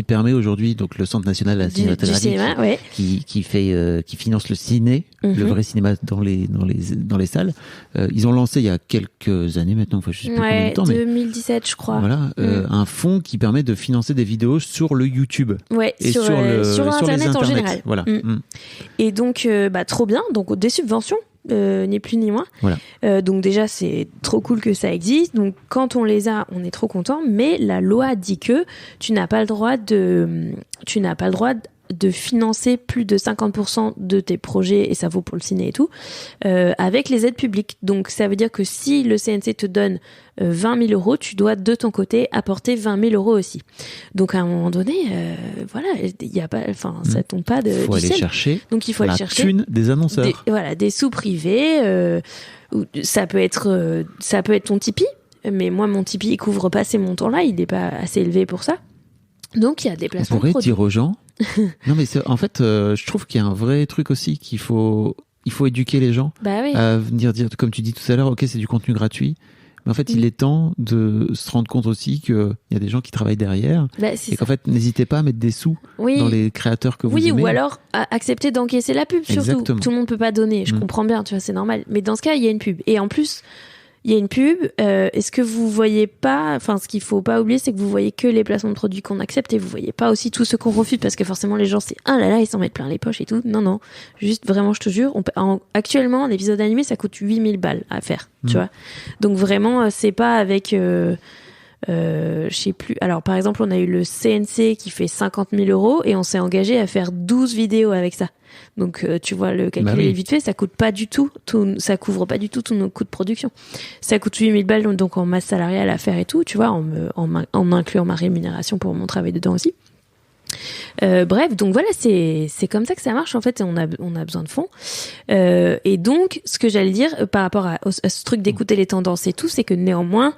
permet aujourd'hui, donc le Centre national de la cinématographie, qui finance le ciné, le vrai cinéma dans les salles. Ils ont lancé il y a quelques années maintenant, je sais plus combien de temps, 2017 je crois. Voilà, un fonds qui permet de financer des vidéos sur le YouTube. Ouais, et sur Internet en général. Voilà. Et donc trop bien, donc des subventions. Ni plus ni moins. Voilà. Donc déjà, c'est trop cool que ça existe. Donc quand on les a, on est trop content. Mais la loi dit que tu n'as pas le droit de financer plus de 50% de tes projets, et ça vaut pour le ciné et tout, avec les aides publiques. Donc ça veut dire que si le CNC te donne 20 000 euros, tu dois de ton côté apporter 20 000 euros aussi. Donc à un moment donné, voilà, il y a pas, enfin ça tombe pas de. Faut aller chercher. Donc il faut aller chercher la thune des annonceurs. Des sous privés. Ça peut être ton Tipeee, mais moi mon Tipeee il couvre pas ces montants-là, il n'est pas assez élevé pour ça. Donc il y a des placements. On pourrait dire aux gens. Non mais en fait, je trouve qu'il y a un vrai truc aussi il faut éduquer les gens à venir dire, comme tu dis tout à l'heure, ok, c'est du contenu gratuit, mais en fait il est temps de se rendre compte aussi qu'il y a des gens qui travaillent derrière, et qu'en fait n'hésitez pas à mettre des sous dans les créateurs que vous aimez. Ou alors accepter d'encaisser la pub. Surtout. Exactement. Tout le monde peut pas donner, je comprends bien, tu vois, c'est normal, mais dans ce cas il y a une pub, et en plus il y a une pub, et ce que vous voyez pas, enfin ce qu'il faut pas oublier, c'est que vous voyez que les placements de produits qu'on accepte et vous voyez pas aussi tout ce qu'on refuse, parce que forcément les gens c'est ah là là, ils s'en mettent plein les poches et tout. Non, juste vraiment, je te jure, actuellement un épisode animé ça coûte 8000 balles à faire, tu vois. Donc vraiment c'est pas avec je sais plus. Alors par exemple on a eu le CNC qui fait 50 000 € et on s'est engagé à faire 12 vidéos avec ça. Donc tu vois, le calcul est vite fait, ça coûte pas du tout, ça couvre pas du tout tous nos coûts de production. Ça coûte 8000 balles donc en masse salariale à faire et tout, tu vois, en incluant ma rémunération pour mon travail dedans aussi. Bref, donc voilà, c'est comme ça que ça marche en fait, et on a besoin de fonds. Et donc ce que j'allais dire par rapport à ce truc d'écouter les tendances et tout, c'est que néanmoins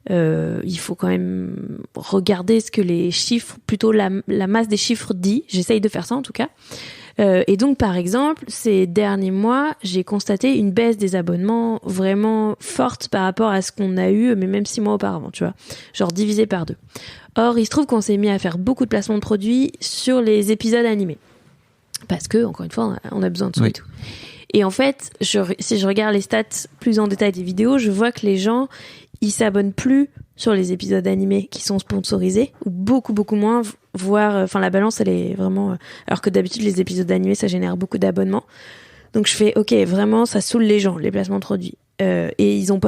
il faut quand même regarder ce que les chiffres, plutôt la masse des chiffres dit. J'essaye de faire ça en tout cas. Et donc par exemple, ces derniers mois, j'ai constaté une baisse des abonnements vraiment forte par rapport à ce qu'on a eu, mais même 6 mois auparavant, tu vois, genre divisé par 2. Or, il se trouve qu'on s'est mis à faire beaucoup de placements de produits sur les épisodes animés, parce que encore une fois, on a besoin de ça et tout. Et en fait, si je regarde les stats plus en détail des vidéos, je vois que les gens, ils s'abonnent plus sur les épisodes animés qui sont sponsorisés, ou beaucoup moins, voire, enfin la balance elle est vraiment, alors que d'habitude les épisodes animés ça génère beaucoup d'abonnements. Donc je fais ok, vraiment ça saoule les gens, les placements de produits, et ils ont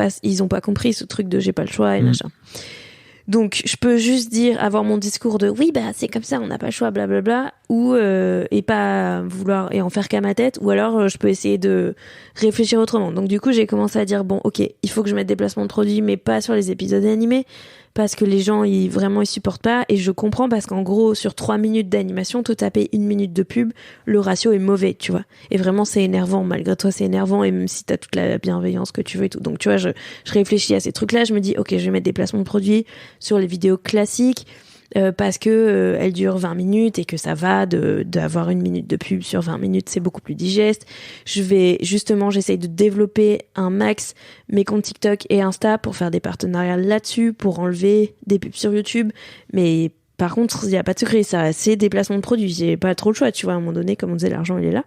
pas compris ce truc de j'ai pas le choix et machin. Donc je peux juste avoir mon discours de oui bah c'est comme ça, on n'a pas le choix, blablabla, ou et pas vouloir et en faire qu'à ma tête, ou alors je peux essayer de réfléchir autrement. Donc du coup j'ai commencé à dire bon ok, il faut que je mette des placements de produits, mais pas sur les épisodes animés, parce que les gens ils supportent pas, et je comprends, parce qu'en gros sur 3 minutes d'animation toi t'as payé 1 minute de pub, le ratio est mauvais, tu vois, et vraiment c'est énervant, malgré toi c'est énervant, et même si t'as toute la bienveillance que tu veux et tout. Donc tu vois, je réfléchis à ces trucs là, je me dis ok, je vais mettre des placements de produits sur les vidéos classiques, parce que elles durent 20 minutes et que ça va d'avoir 1 minute de pub sur 20 minutes, c'est beaucoup plus digeste. J'essaye de développer un max mes comptes TikTok et Insta pour faire des partenariats là-dessus, pour enlever des pubs sur YouTube. Mais par contre, il y a pas de secret, ça, c'est des placements de produits, j'ai pas trop le choix, tu vois, à un moment donné, comme on disait, l'argent il est là.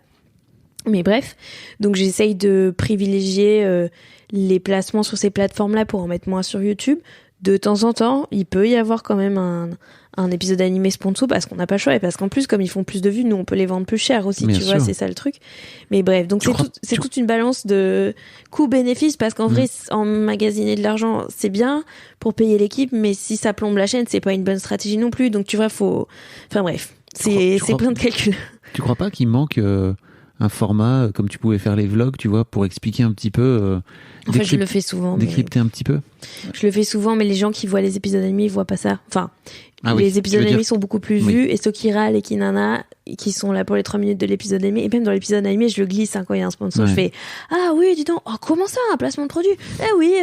Mais bref, donc j'essaye de privilégier les placements sur ces plateformes-là pour en mettre moins sur YouTube. De temps en temps, il peut y avoir quand même un épisode animé sponsor, parce qu'on n'a pas le choix, et parce qu'en plus, comme ils font plus de vues, nous on peut les vendre plus cher aussi, bien tu sûr. Vois, c'est ça le truc. Mais bref, donc c'est toute une balance de coût-bénéfice, parce qu'en vrai, emmagasiner de l'argent, c'est bien pour payer l'équipe, mais si ça plombe la chaîne, c'est pas une bonne stratégie non plus. Donc tu vois, enfin bref, c'est plein de calculs. Tu crois pas qu'il manque un format comme tu pouvais faire les vlogs, tu vois, pour expliquer un petit peu, en fait je le fais souvent, décrypter un petit peu. Je le fais souvent, mais les gens qui voient les épisodes animés, ils voient pas ça. Enfin, les épisodes animés sont beaucoup plus vus, et ceux qui râlent et qui nana, qui sont là pour les 3 minutes de l'épisode animé, et même dans l'épisode animé, je le glisse quand il y a un sponsor, je fais ah oui, dis donc, oh, comment ça, un placement de produit? Eh oui,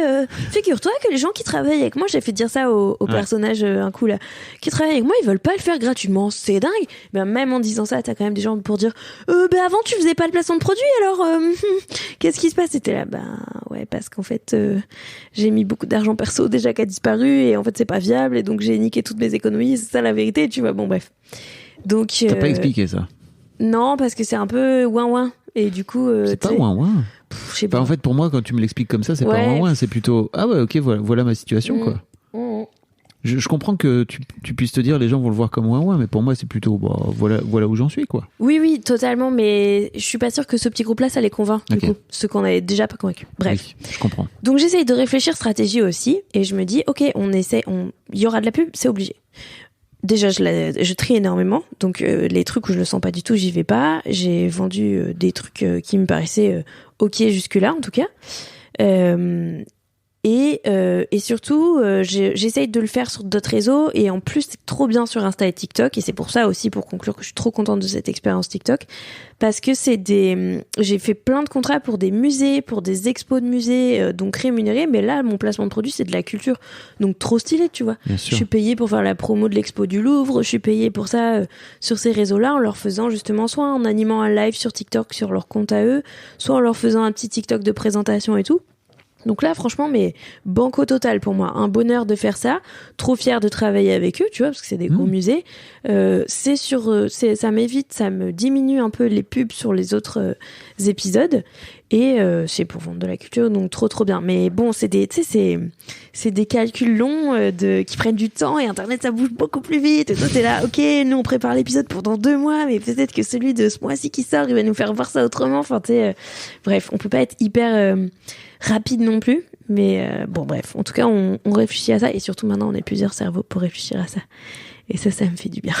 figure-toi que les gens qui travaillent avec moi, j'ai fait dire ça au personnage un coup là, qui travaillent avec moi, ils veulent pas le faire gratuitement, c'est dingue. Ben même en disant ça, t'as quand même des gens pour dire avant tu faisais pas le placement de produit, alors qu'est-ce qui se passe? C'était là, ouais, parce qu'en fait j'ai mis beaucoup d'argent perso déjà qui a disparu, et en fait c'est pas viable, et donc j'ai niqué toutes mes économies, c'est ça la vérité, tu vois. Bon bref, donc t'as pas expliqué ça? Non, parce que c'est un peu ouin, et du coup c'est pas ouin. Je sais pas. En fait pour moi, quand tu me l'expliques comme ça, c'est pas ouin, c'est plutôt ah ouais, ok, voilà ma situation quoi. Je comprends que tu puisses te dire les gens vont le voir comme ouin, mais pour moi c'est plutôt voilà où j'en suis quoi. Oui, totalement, mais je suis pas sûre que ce petit groupe là ça les convainc du coup, ceux qu'on avait déjà pas convaincus. Bref, oui, je comprends. Donc j'essaye de réfléchir stratégie aussi, et je me dis ok, il y aura de la pub, c'est obligé. Déjà je trie énormément, donc les trucs où je le sens pas du tout, j'y vais pas. J'ai vendu des trucs qui me paraissaient ok jusque là en tout cas. Et surtout, j'essaye de le faire sur d'autres réseaux, et en plus c'est trop bien sur Insta et TikTok, et c'est pour ça aussi, pour conclure, que je suis trop contente de cette expérience TikTok, parce que j'ai fait plein de contrats pour des musées, pour des expos de musées, donc rémunérés, mais là mon placement de produit c'est de la culture, donc trop stylé, tu vois. Je suis payée pour faire la promo de l'expo du Louvre, je suis payée pour ça sur ces réseaux-là, en leur faisant justement soit en animant un live sur TikTok sur leur compte à eux, soit en leur faisant un petit TikTok de présentation et tout. Donc là, franchement, mais banco total pour moi. Un bonheur de faire ça. Trop fière de travailler avec eux, tu vois, parce que c'est des gros musées. Ça m'évite, ça me diminue un peu les pubs sur les autres épisodes. Et c'est pour vendre de la culture, donc trop bien. Mais bon, c'est des calculs longs qui prennent du temps, et Internet ça bouge beaucoup plus vite. Et toi t'es là, ok, nous on prépare l'épisode pour dans 2 mois, mais peut-être que celui de ce mois-ci qui sort, il va nous faire voir ça autrement. Enfin, bref, on peut pas être hyper rapide non plus. Mais bon, bref, en tout cas, on réfléchit à ça, et surtout maintenant, on est plusieurs cerveaux pour réfléchir à ça. Et ça me fait du bien.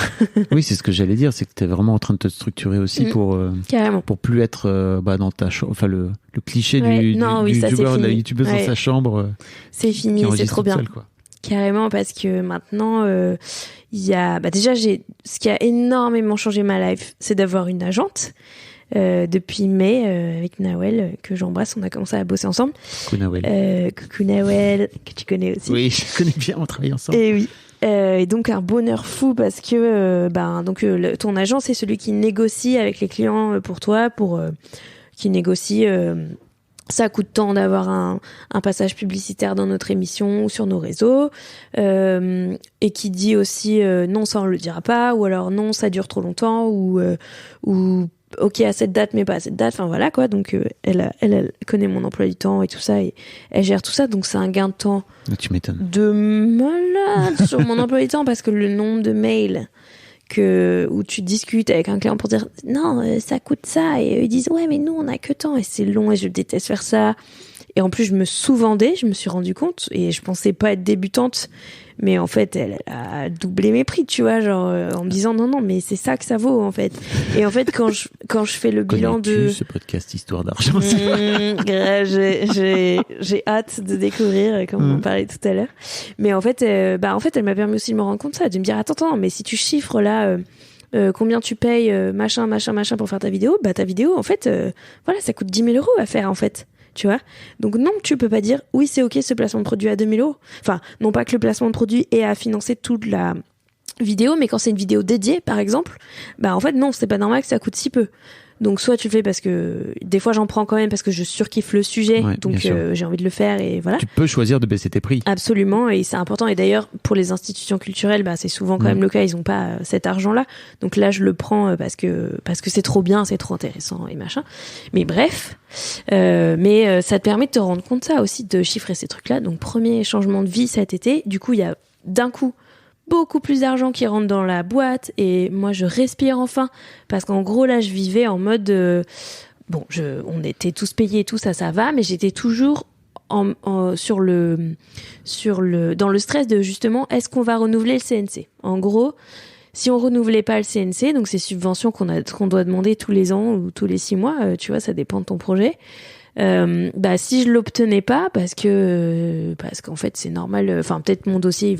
Oui, c'est ce que j'allais dire, c'est que t'es vraiment en train de te structurer aussi pour plus être dans ta chambre, enfin le cliché du youtubeur, de la youtubeuse dans sa chambre. C'est fini, c'est trop bien. Seule, quoi. Carrément, parce que maintenant, il y a, déjà, ce qui a énormément changé ma life, c'est d'avoir une agente. Depuis mai, avec Nawel, que j'embrasse, on a commencé à bosser ensemble. Coucou Nawel, que tu connais aussi. Oui, je connais bien, on travaille ensemble. Et oui. Et donc un bonheur fou, parce que ton agent, c'est celui qui négocie avec les clients pour toi, qui négocie ça coûte tant d'avoir un passage publicitaire dans notre émission ou sur nos réseaux, et qui dit aussi non, ça on le dira pas, ou alors non, ça dure trop longtemps, ou ok à cette date mais pas à cette date, enfin voilà quoi. Donc elle connaît mon emploi du temps et tout ça, et elle gère tout ça, donc c'est un gain de temps. Tu m'étonnes. De malade sur mon emploi du temps, parce que le nombre de mails où tu discutes avec un client pour dire non, ça coûte ça, et eux ils disent ouais mais nous on a que tant, et c'est long, et je déteste faire ça. Et en plus je me sous-vendais, je me suis rendu compte, et je pensais pas être débutante, mais en fait elle a doublé mes prix, tu vois, genre en me disant non mais c'est ça que ça vaut en fait. Et en fait quand je fais le bilan de ce podcast Histoire d'argent, j'ai hâte de découvrir, comme on en parlait tout à l'heure. Mais en fait elle m'a permis aussi de me rendre compte de ça, de me dire attends, mais si tu chiffres là combien tu payes machin pour faire ta vidéo, ta vidéo en fait voilà, ça coûte 10 000 € à faire en fait. Tu vois, donc non, tu peux pas dire oui c'est ok ce placement de produit à 2 000 €. Enfin, non pas que le placement de produit ait à financer toute la vidéo, mais quand c'est une vidéo dédiée par exemple, en fait non, c'est pas normal que ça coûte si peu. Donc soit tu le fais parce que des fois j'en prends quand même parce que je surkiffe le sujet, donc j'ai envie de le faire, et voilà. Tu peux choisir de baisser tes prix. Absolument, et c'est important. Et d'ailleurs pour les institutions culturelles, c'est souvent quand même le cas, ils ont pas cet argent-là. Donc là je le prends parce que c'est trop bien, c'est trop intéressant et machin. Mais bref, mais ça te permet de te rendre compte ça aussi, de chiffrer ces trucs-là. Donc premier changement de vie cet été. Du coup il y a d'un coup beaucoup plus d'argent qui rentre dans la boîte, et moi je respire enfin, parce qu'en gros là je vivais en mode on était tous payés et tout ça va, mais j'étais toujours dans le stress de justement est-ce qu'on va renouveler le CNC. En gros, si on renouvelait pas le CNC, donc ces subventions qu'on doit demander tous les ans ou tous les 6 mois, tu vois, ça dépend de ton projet. Si je l'obtenais pas, parce qu'en fait c'est normal, enfin peut-être mon dossier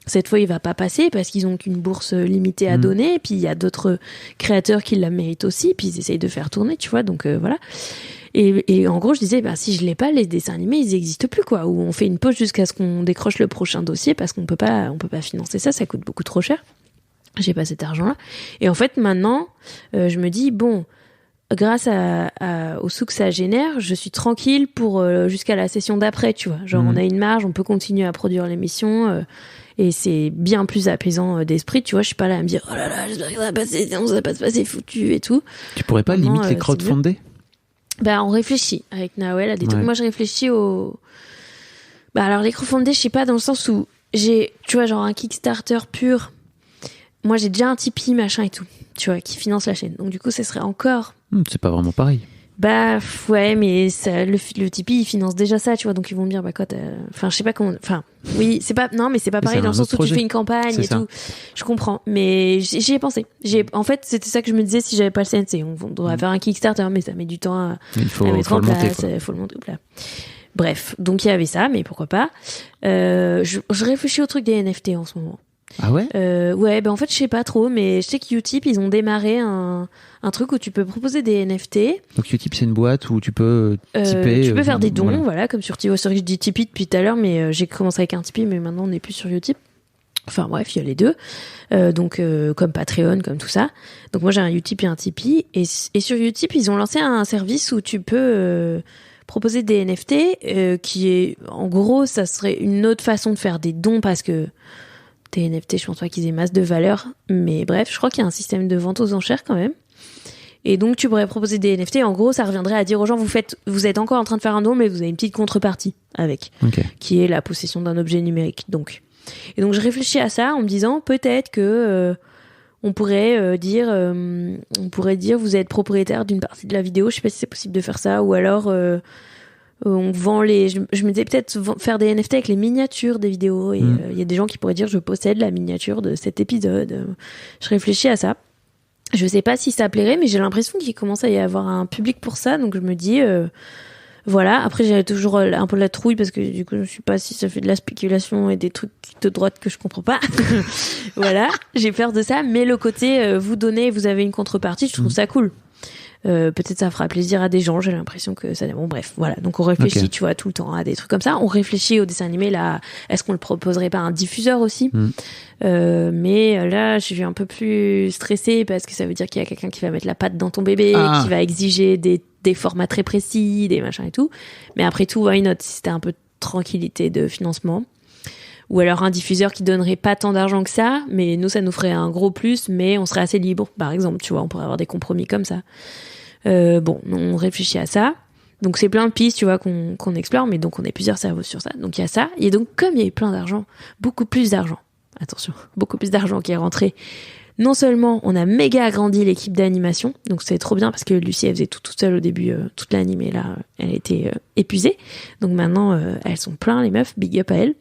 cette fois il va pas passer parce qu'ils ont qu'une bourse limitée à donner, et puis il y a d'autres créateurs qui la méritent aussi, puis ils essayent de faire tourner, tu vois, donc voilà. Et en gros je disais si je l'ai pas, les dessins animés ils existent plus quoi, ou on fait une pause jusqu'à ce qu'on décroche le prochain dossier, parce qu'on peut pas financer ça coûte beaucoup trop cher. J'ai pas cet argent là, et en fait maintenant je me dis grâce au sous que ça génère, je suis tranquille pour jusqu'à la session d'après, tu vois. Genre on a une marge, on peut continuer à produire l'émission, et c'est bien plus apaisant d'esprit, tu vois. Je suis pas là à me dire oh là là, j'espère que ça va passer, sinon ça va pas se passer, foutu et tout. Tu pourrais pas limite les crowdfunder? On réfléchit avec Nawel à des trucs. Moi je réfléchis alors les crowdfundés, je sais pas, dans le sens où tu vois, genre un Kickstarter pur. Moi j'ai déjà un Tipeee machin et tout, tu vois, qui finance la chaîne. Donc du coup, ça serait encore. C'est pas vraiment pareil. Ouais, mais ça, le Tipeee, il finance déjà ça, tu vois, donc ils vont me dire, quoi, enfin, je sais pas comment, enfin, oui, c'est pas pareil dans le sens où tu fais une campagne et tout. Je comprends, mais j'y ai pensé. En fait, c'était ça que je me disais si j'avais pas le CNC. On devrait faire un Kickstarter, mais ça met du temps à mettre en place, faut le monter, là. Bref, donc il y avait ça, mais pourquoi pas. Je réfléchis au truc des NFT en ce moment. Ah ouais? Ouais, en fait je sais pas trop, mais je sais que Utip ils ont démarré un truc où tu peux proposer des NFT. Donc Utip c'est une boîte où tu peux tiper. Tu peux faire des dons, voilà, comme sur Tipeee. C'est vrai que je dis Tipeee depuis tout à l'heure, mais j'ai commencé avec un Tipeee, mais maintenant on n'est plus sur Utip. Enfin bref, il y a les deux. Donc comme Patreon, comme tout ça. Donc moi j'ai un Utip et un Tipeee, et sur Utip ils ont lancé un service où tu peux proposer des NFT, qui est en gros ça serait une autre façon de faire des dons, parce que tes NFT, je pense pas qu'ils aient masse de valeur, mais bref, je crois qu'il y a un système de vente aux enchères quand même. Et donc, tu pourrais proposer des NFT. En gros, ça reviendrait à dire aux gens, vous êtes encore en train de faire un don, mais vous avez une petite contrepartie avec, qui est la possession d'un objet numérique. Et donc, je réfléchis à ça en me disant, peut-être que on pourrait dire, vous êtes propriétaire d'une partie de la vidéo. Je sais pas si c'est possible de faire ça, ou alors on vend je me disais peut-être faire des NFT avec les miniatures des vidéos. Et il y a des gens qui pourraient dire, je possède la miniature de cet épisode. Je réfléchis à ça. Je sais pas si ça plairait, mais j'ai l'impression qu'il commence à y avoir un public pour ça, donc je me dis, voilà. Après, j'ai toujours un peu la trouille parce que du coup, je sais pas si ça fait de la spéculation et des trucs de droite que je comprends pas. Voilà, j'ai peur de ça, mais le côté vous donnez, vous avez une contrepartie, je trouve ça cool. Peut-être ça fera plaisir à des gens, j'ai l'impression que ça... Bon bref, voilà, donc on réfléchit, tu vois, tout le temps à des trucs comme ça. On réfléchit au dessin animé, là, est-ce qu'on le proposerait pas à un diffuseur aussi? Mais là, je suis un peu plus stressée parce que ça veut dire qu'il y a quelqu'un qui va mettre la patte dans ton bébé, qui va exiger des formats très précis, des machins et tout. Mais après tout, why not, si c'était un peu de tranquillité de financement. Ou alors un diffuseur qui donnerait pas tant d'argent que ça, mais nous, ça nous ferait un gros plus, mais on serait assez libre, par exemple, tu vois, on pourrait avoir des compromis comme ça. Bon, on réfléchit à ça. Donc c'est plein de pistes, tu vois, qu'on explore, mais donc on est plusieurs cerveaux sur ça. Donc il y a ça. Et donc, comme il y a eu plein d'argent, beaucoup plus d'argent qui est rentré. Non seulement on a méga agrandi l'équipe d'animation, donc c'est trop bien parce que Lucie, elle faisait tout toute seule au début, toute l'animée là, elle était épuisée. Donc maintenant, elles sont plein les meufs, big up à elles.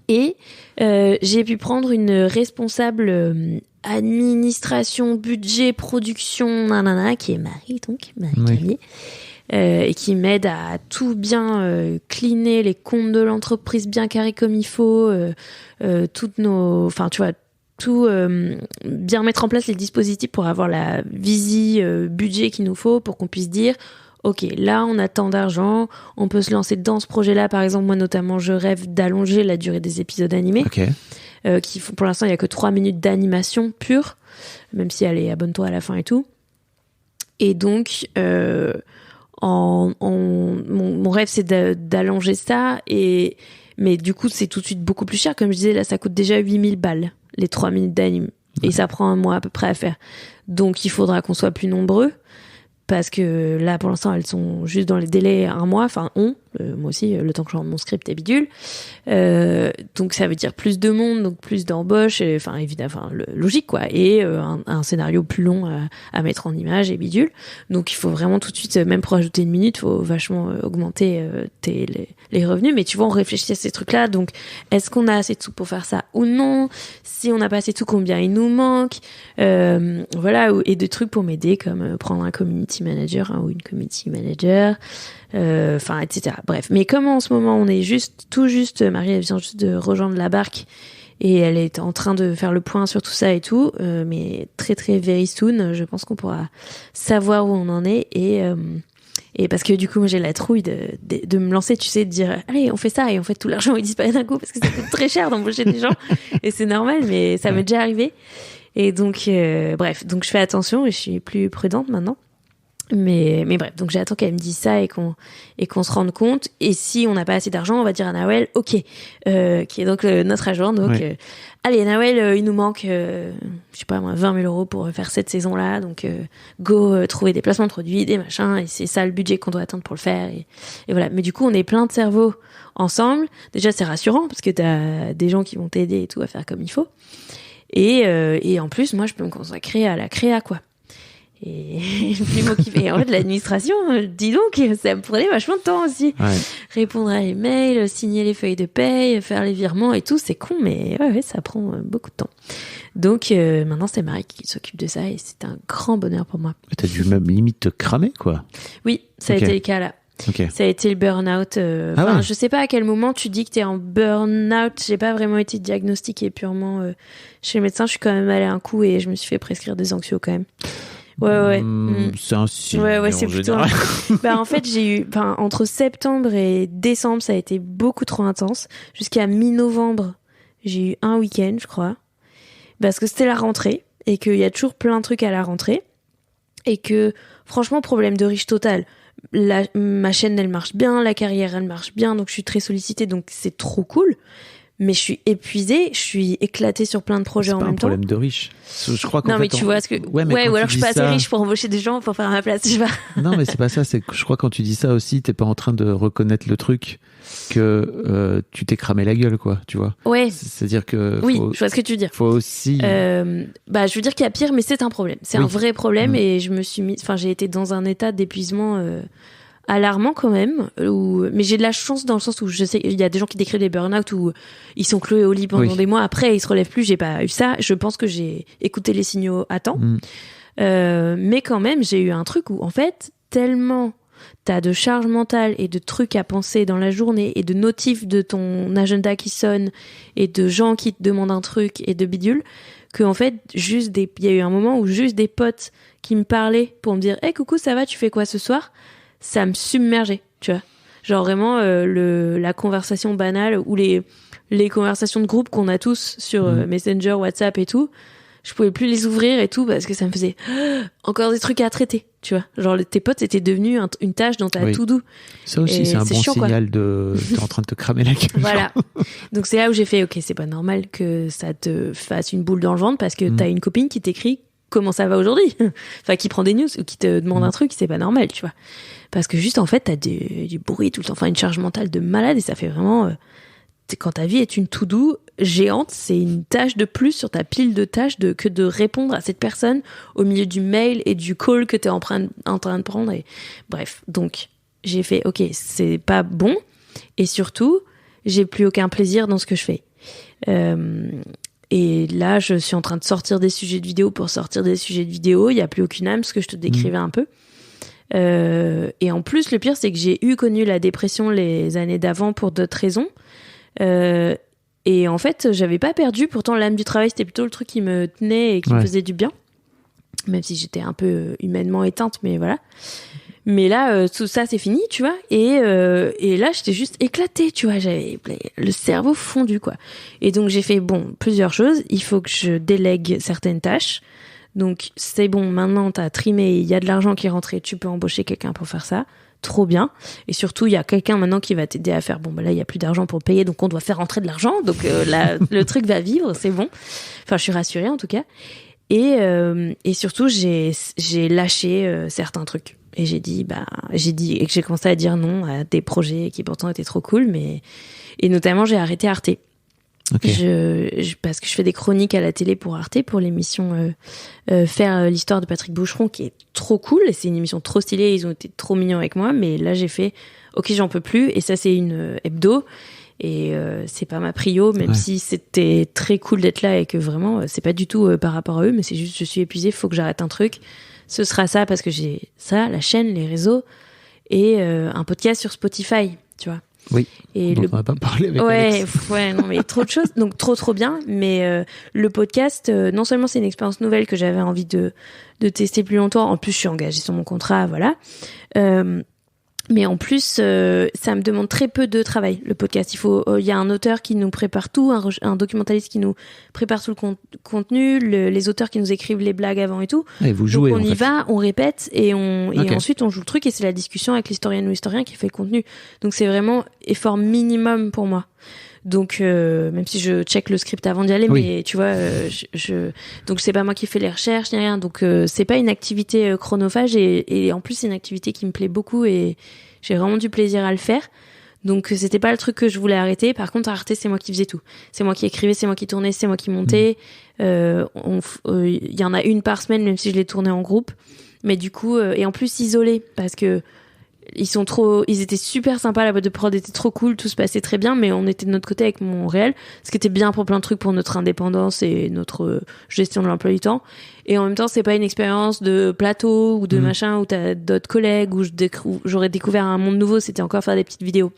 Et j'ai pu prendre une responsable administration, budget, production, nanana, qui est Marie Camier, et qui m'aide à tout bien cleaner les comptes de l'entreprise bien carrés comme il faut, toutes nos, enfin tu vois, tout bien mettre en place les dispositifs pour avoir la visie budget qu'il nous faut pour qu'on puisse dire ok, là on a tant d'argent, on peut se lancer dans ce projet-là. Par exemple, moi notamment, je rêve d'allonger la durée des épisodes animés. Qui font, pour l'instant, il y a que 3 minutes d'animation pure, même si elle est abonne-toi à la fin et tout. Et donc, mon rêve c'est d'allonger ça, mais du coup c'est tout de suite beaucoup plus cher. Comme je disais, là ça coûte déjà 8000 balles, les 3 minutes d'anime. Et ça prend un mois à peu près à faire. Donc il faudra qu'on soit plus nombreux. Parce que là, pour l'instant, elles sont juste dans les délais un mois. Enfin, moi aussi, le temps que je rende mon script est bidule. Donc, ça veut dire plus de monde, donc plus d'embauches. Enfin, évidemment, logique, quoi. Et un scénario plus long à mettre en image et bidule. Donc, il faut vraiment tout de suite, même pour ajouter une minute, faut vachement augmenter les revenus. Mais tu vois, on réfléchit à ces trucs-là. Donc, est-ce qu'on a assez de sous pour faire ça ou non? Si on n'a pas assez de sous, combien il nous manque? Voilà, et des trucs pour m'aider, comme prendre un community manager ou une community manager, enfin, etc. Bref, mais comme en ce moment on est tout juste, Marie elle vient juste de rejoindre la barque et elle est en train de faire le point sur tout ça et tout, mais très très very soon, je pense qu'on pourra savoir où on en est et parce que du coup moi j'ai la trouille de me lancer, tu sais, de dire allez on fait ça et en fait tout l'argent il disparaît d'un coup parce que ça coûte très cher d'embaucher des gens et c'est normal, mais ça m'est déjà arrivé. Et donc bref, donc je fais attention et je suis plus prudente maintenant. Mais bref, donc j'attends qu'elle me dise ça et qu'on se rende compte. Et si on n'a pas assez d'argent, on va dire à Nawel, ok, qui est donc notre agent. Donc, allez, Nawel, il nous manque, je sais pas moi, 20 000 euros pour faire cette saison-là. Donc, go trouver des placements de produits, des machins. Et c'est ça le budget qu'on doit atteindre pour le faire. Et voilà. Mais du coup, on est plein de cerveaux ensemble. Déjà, c'est rassurant parce que t'as des gens qui vont t'aider et tout à faire comme il faut. Et en plus, moi, je peux me consacrer à la créa, quoi. Et en fait, l'administration, dis donc, ça me prenait vachement de temps aussi. Répondre à les mails, signer les feuilles de paye, faire les virements et tout, c'est con, mais ouais, ça prend beaucoup de temps. Donc maintenant, c'est Marie qui s'occupe de ça et c'est un grand bonheur pour moi. T'as dû même limite te cramer, quoi. Oui, ça a été le cas là. Ça a été le burn-out. Je sais pas à quel moment tu dis que t'es en burn-out. J'ai pas vraiment été diagnostiquée purement chez le médecin. Je suis quand même allée un coup et je me suis fait prescrire des anxios quand même. Ouais. C'est un signe. Ouais, c'est plutôt. En fait, j'ai eu, entre septembre et décembre, ça a été beaucoup trop intense. Jusqu'à mi-novembre, j'ai eu un week-end, je crois. Parce que c'était la rentrée et qu'il y a toujours plein de trucs à la rentrée. Et que, franchement, problème de riche total. Ma chaîne, elle marche bien, la carrière, elle marche bien, donc je suis très sollicitée, donc c'est trop cool. mais je suis épuisée, je suis éclatée sur plein de projets en même temps. C'est pas un problème de riche. Je crois qu'en non, mais tu vois ce que. Ouais, ou alors je suis pas assez riche pour embaucher des gens pour faire à ma place, je sais pas. Non, mais c'est pas ça. C'est que je crois que quand tu dis ça aussi, t'es pas en train de reconnaître le truc que tu t'es cramé la gueule, quoi. Tu vois. Ouais. C'est-à-dire que. Oui, je vois ce que tu veux dire. Faut aussi. Je veux dire qu'il y a pire, mais c'est un problème. C'est un vrai problème et j'ai été dans un état d'épuisement. Alarmant quand même, mais j'ai de la chance dans le sens où je sais il y a des gens qui décrivent des burn-out où ils sont cloués au lit pendant des mois, après ils se relèvent plus. J'ai pas eu ça, je pense que j'ai écouté les signaux à temps. Mais quand même j'ai eu un truc où en fait tellement t'as de charge mentale et de trucs à penser dans la journée et de notifs de ton agenda qui sonne et de gens qui te demandent un truc et de bidule que en fait il y a eu un moment où juste des potes qui me parlaient pour me dire hey coucou ça va, tu fais quoi ce soir, ça me submergeait, tu vois. Genre vraiment la conversation banale ou les conversations de groupe qu'on a tous sur Messenger, WhatsApp et tout, je pouvais plus les ouvrir et tout parce que ça me faisait encore des trucs à traiter, tu vois. Genre tes potes étaient devenus une tâche dans ta to-do. Ça aussi et c'est un bon chiant, signal de t'es en train de te cramer la gueule. Voilà. Donc c'est là où j'ai fait OK, c'est pas normal que ça te fasse une boule dans le ventre parce que t'as une copine qui t'écrit comment ça va aujourd'hui, enfin qui prend des news ou qui te demande un truc, c'est pas normal, tu vois. Parce que juste en fait t'as du bruit tout le temps, enfin une charge mentale de malade et ça fait vraiment quand ta vie est une to-do géante, c'est une tâche de plus sur ta pile de tâches que de répondre à cette personne au milieu du mail et du call que t'es en train de prendre et bref. Donc j'ai fait OK, c'est pas bon et surtout j'ai plus aucun plaisir dans ce que je fais. Et là, je suis en train de sortir des sujets de vidéo pour sortir des sujets de vidéo. Il n'y a plus aucune âme, ce que je te décrivais un peu. Et en plus, le pire, c'est que j'ai connu la dépression les années d'avant pour d'autres raisons. Et en fait, j'avais pas perdu. Pourtant, l'âme du travail, c'était plutôt le truc qui me tenait et qui me faisait du bien. Même si j'étais un peu humainement éteinte, mais voilà. Mais là, tout ça, c'est fini, tu vois. Et là, j'étais juste éclatée, tu vois. J'avais le cerveau fondu, quoi. Et donc, j'ai fait, plusieurs choses. Il faut que je délègue certaines tâches. Donc, c'est bon, maintenant, t'as trimé, il y a de l'argent qui est rentré, tu peux embaucher quelqu'un pour faire ça. Trop bien. Et surtout, il y a quelqu'un maintenant qui va t'aider à faire, là, il y a plus d'argent pour payer, donc on doit faire rentrer de l'argent. Donc, là, le truc va vivre, c'est bon. Enfin, je suis rassurée, en tout cas. Et surtout, j'ai lâché certains trucs. Et j'ai dit et que j'ai commencé à dire non à des projets qui pourtant étaient trop cool, et notamment j'ai arrêté Arte. Okay. Parce que je fais des chroniques à la télé pour Arte, pour l'émission Faire l'histoire de Patrick Boucheron, qui est trop cool, et c'est une émission trop stylée, ils ont été trop mignons avec moi, mais là j'ai fait OK, j'en peux plus, et ça c'est une hebdo, et c'est pas ma prio, même si c'était très cool d'être là, et que vraiment c'est pas du tout par rapport à eux, mais c'est juste je suis épuisée, faut que j'arrête un truc. Ce sera ça parce que j'ai ça, la chaîne, les réseaux et un podcast sur Spotify, tu vois. Oui. Et on va pas parler avec Alex. Non mais trop de choses, donc trop bien. Mais le podcast, non seulement c'est une expérience nouvelle que j'avais envie de tester plus longtemps. En plus, je suis engagée sur mon contrat, voilà. Mais en plus, ça me demande très peu de travail, le podcast. Il y a un auteur qui nous prépare tout, un documentaliste qui nous prépare tout le contenu, les auteurs qui nous écrivent les blagues avant et tout. Et vous jouez. Donc on y va, on répète et ensuite on joue le truc et c'est la discussion avec l'historienne ou l'historien qui fait le contenu. Donc c'est vraiment effort minimum pour moi. Donc même si je check le script avant d'y aller, mais tu vois, donc c'est pas moi qui fais les recherches ni rien. Donc c'est pas une activité chronophage et en plus c'est une activité qui me plaît beaucoup et j'ai vraiment du plaisir à le faire. Donc c'était pas le truc que je voulais arrêter. Par contre, à Arte, c'est moi qui faisais tout. C'est moi qui écrivais, c'est moi qui tournais, c'est moi qui montais. Il y en a une par semaine, même si je les tournais en groupe. Mais du coup, et en plus isolés, parce que ils étaient super sympas, la boîte de prod était trop cool, tout se passait très bien, mais on était de notre côté avec mon réel, ce qui était bien pour plein de trucs, pour notre indépendance et notre gestion de l'emploi du temps. Et en même temps, c'est pas une expérience de plateau ou de machin où t'as d'autres collègues, où j'aurais découvert un monde nouveau, c'était encore faire des petites vidéos.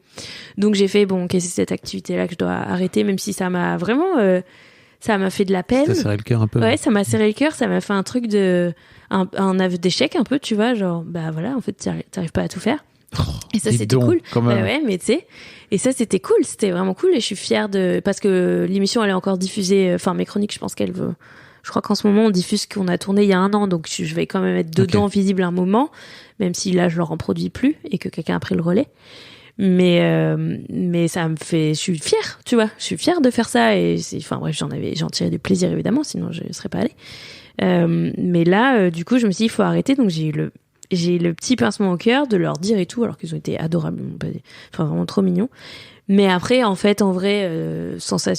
Donc j'ai fait, c'est cette activité-là que je dois arrêter, même si ça m'a vraiment, ça m'a fait de la peine. Ça serré le cœur un peu. Ouais, ça m'a serré le cœur, ça m'a fait un truc un aveu d'échec un peu, tu vois, genre voilà, en fait t'arrives pas à tout faire. Et ça c'était cool. Ouais, mais tu sais, et ça c'était cool, c'était vraiment cool et je suis fière parce que l'émission elle est encore diffusée, enfin mes chroniques, je crois qu'en ce moment on diffuse ce qu'on a tourné il y a 1 an, donc je vais quand même être dedans visible un moment, même si là je le reproduis plus et que quelqu'un a pris le relais. Mais ça me fait, je suis fière, tu vois, je suis fière de faire ça et enfin bref, j'en tirais du plaisir évidemment, sinon je serais pas allée. Mais là, du coup, je me suis dit, il faut arrêter, donc j'ai eu le petit pincement au cœur de leur dire et tout, alors qu'ils ont été adorables, enfin vraiment trop mignons. Mais après, en fait, en vrai,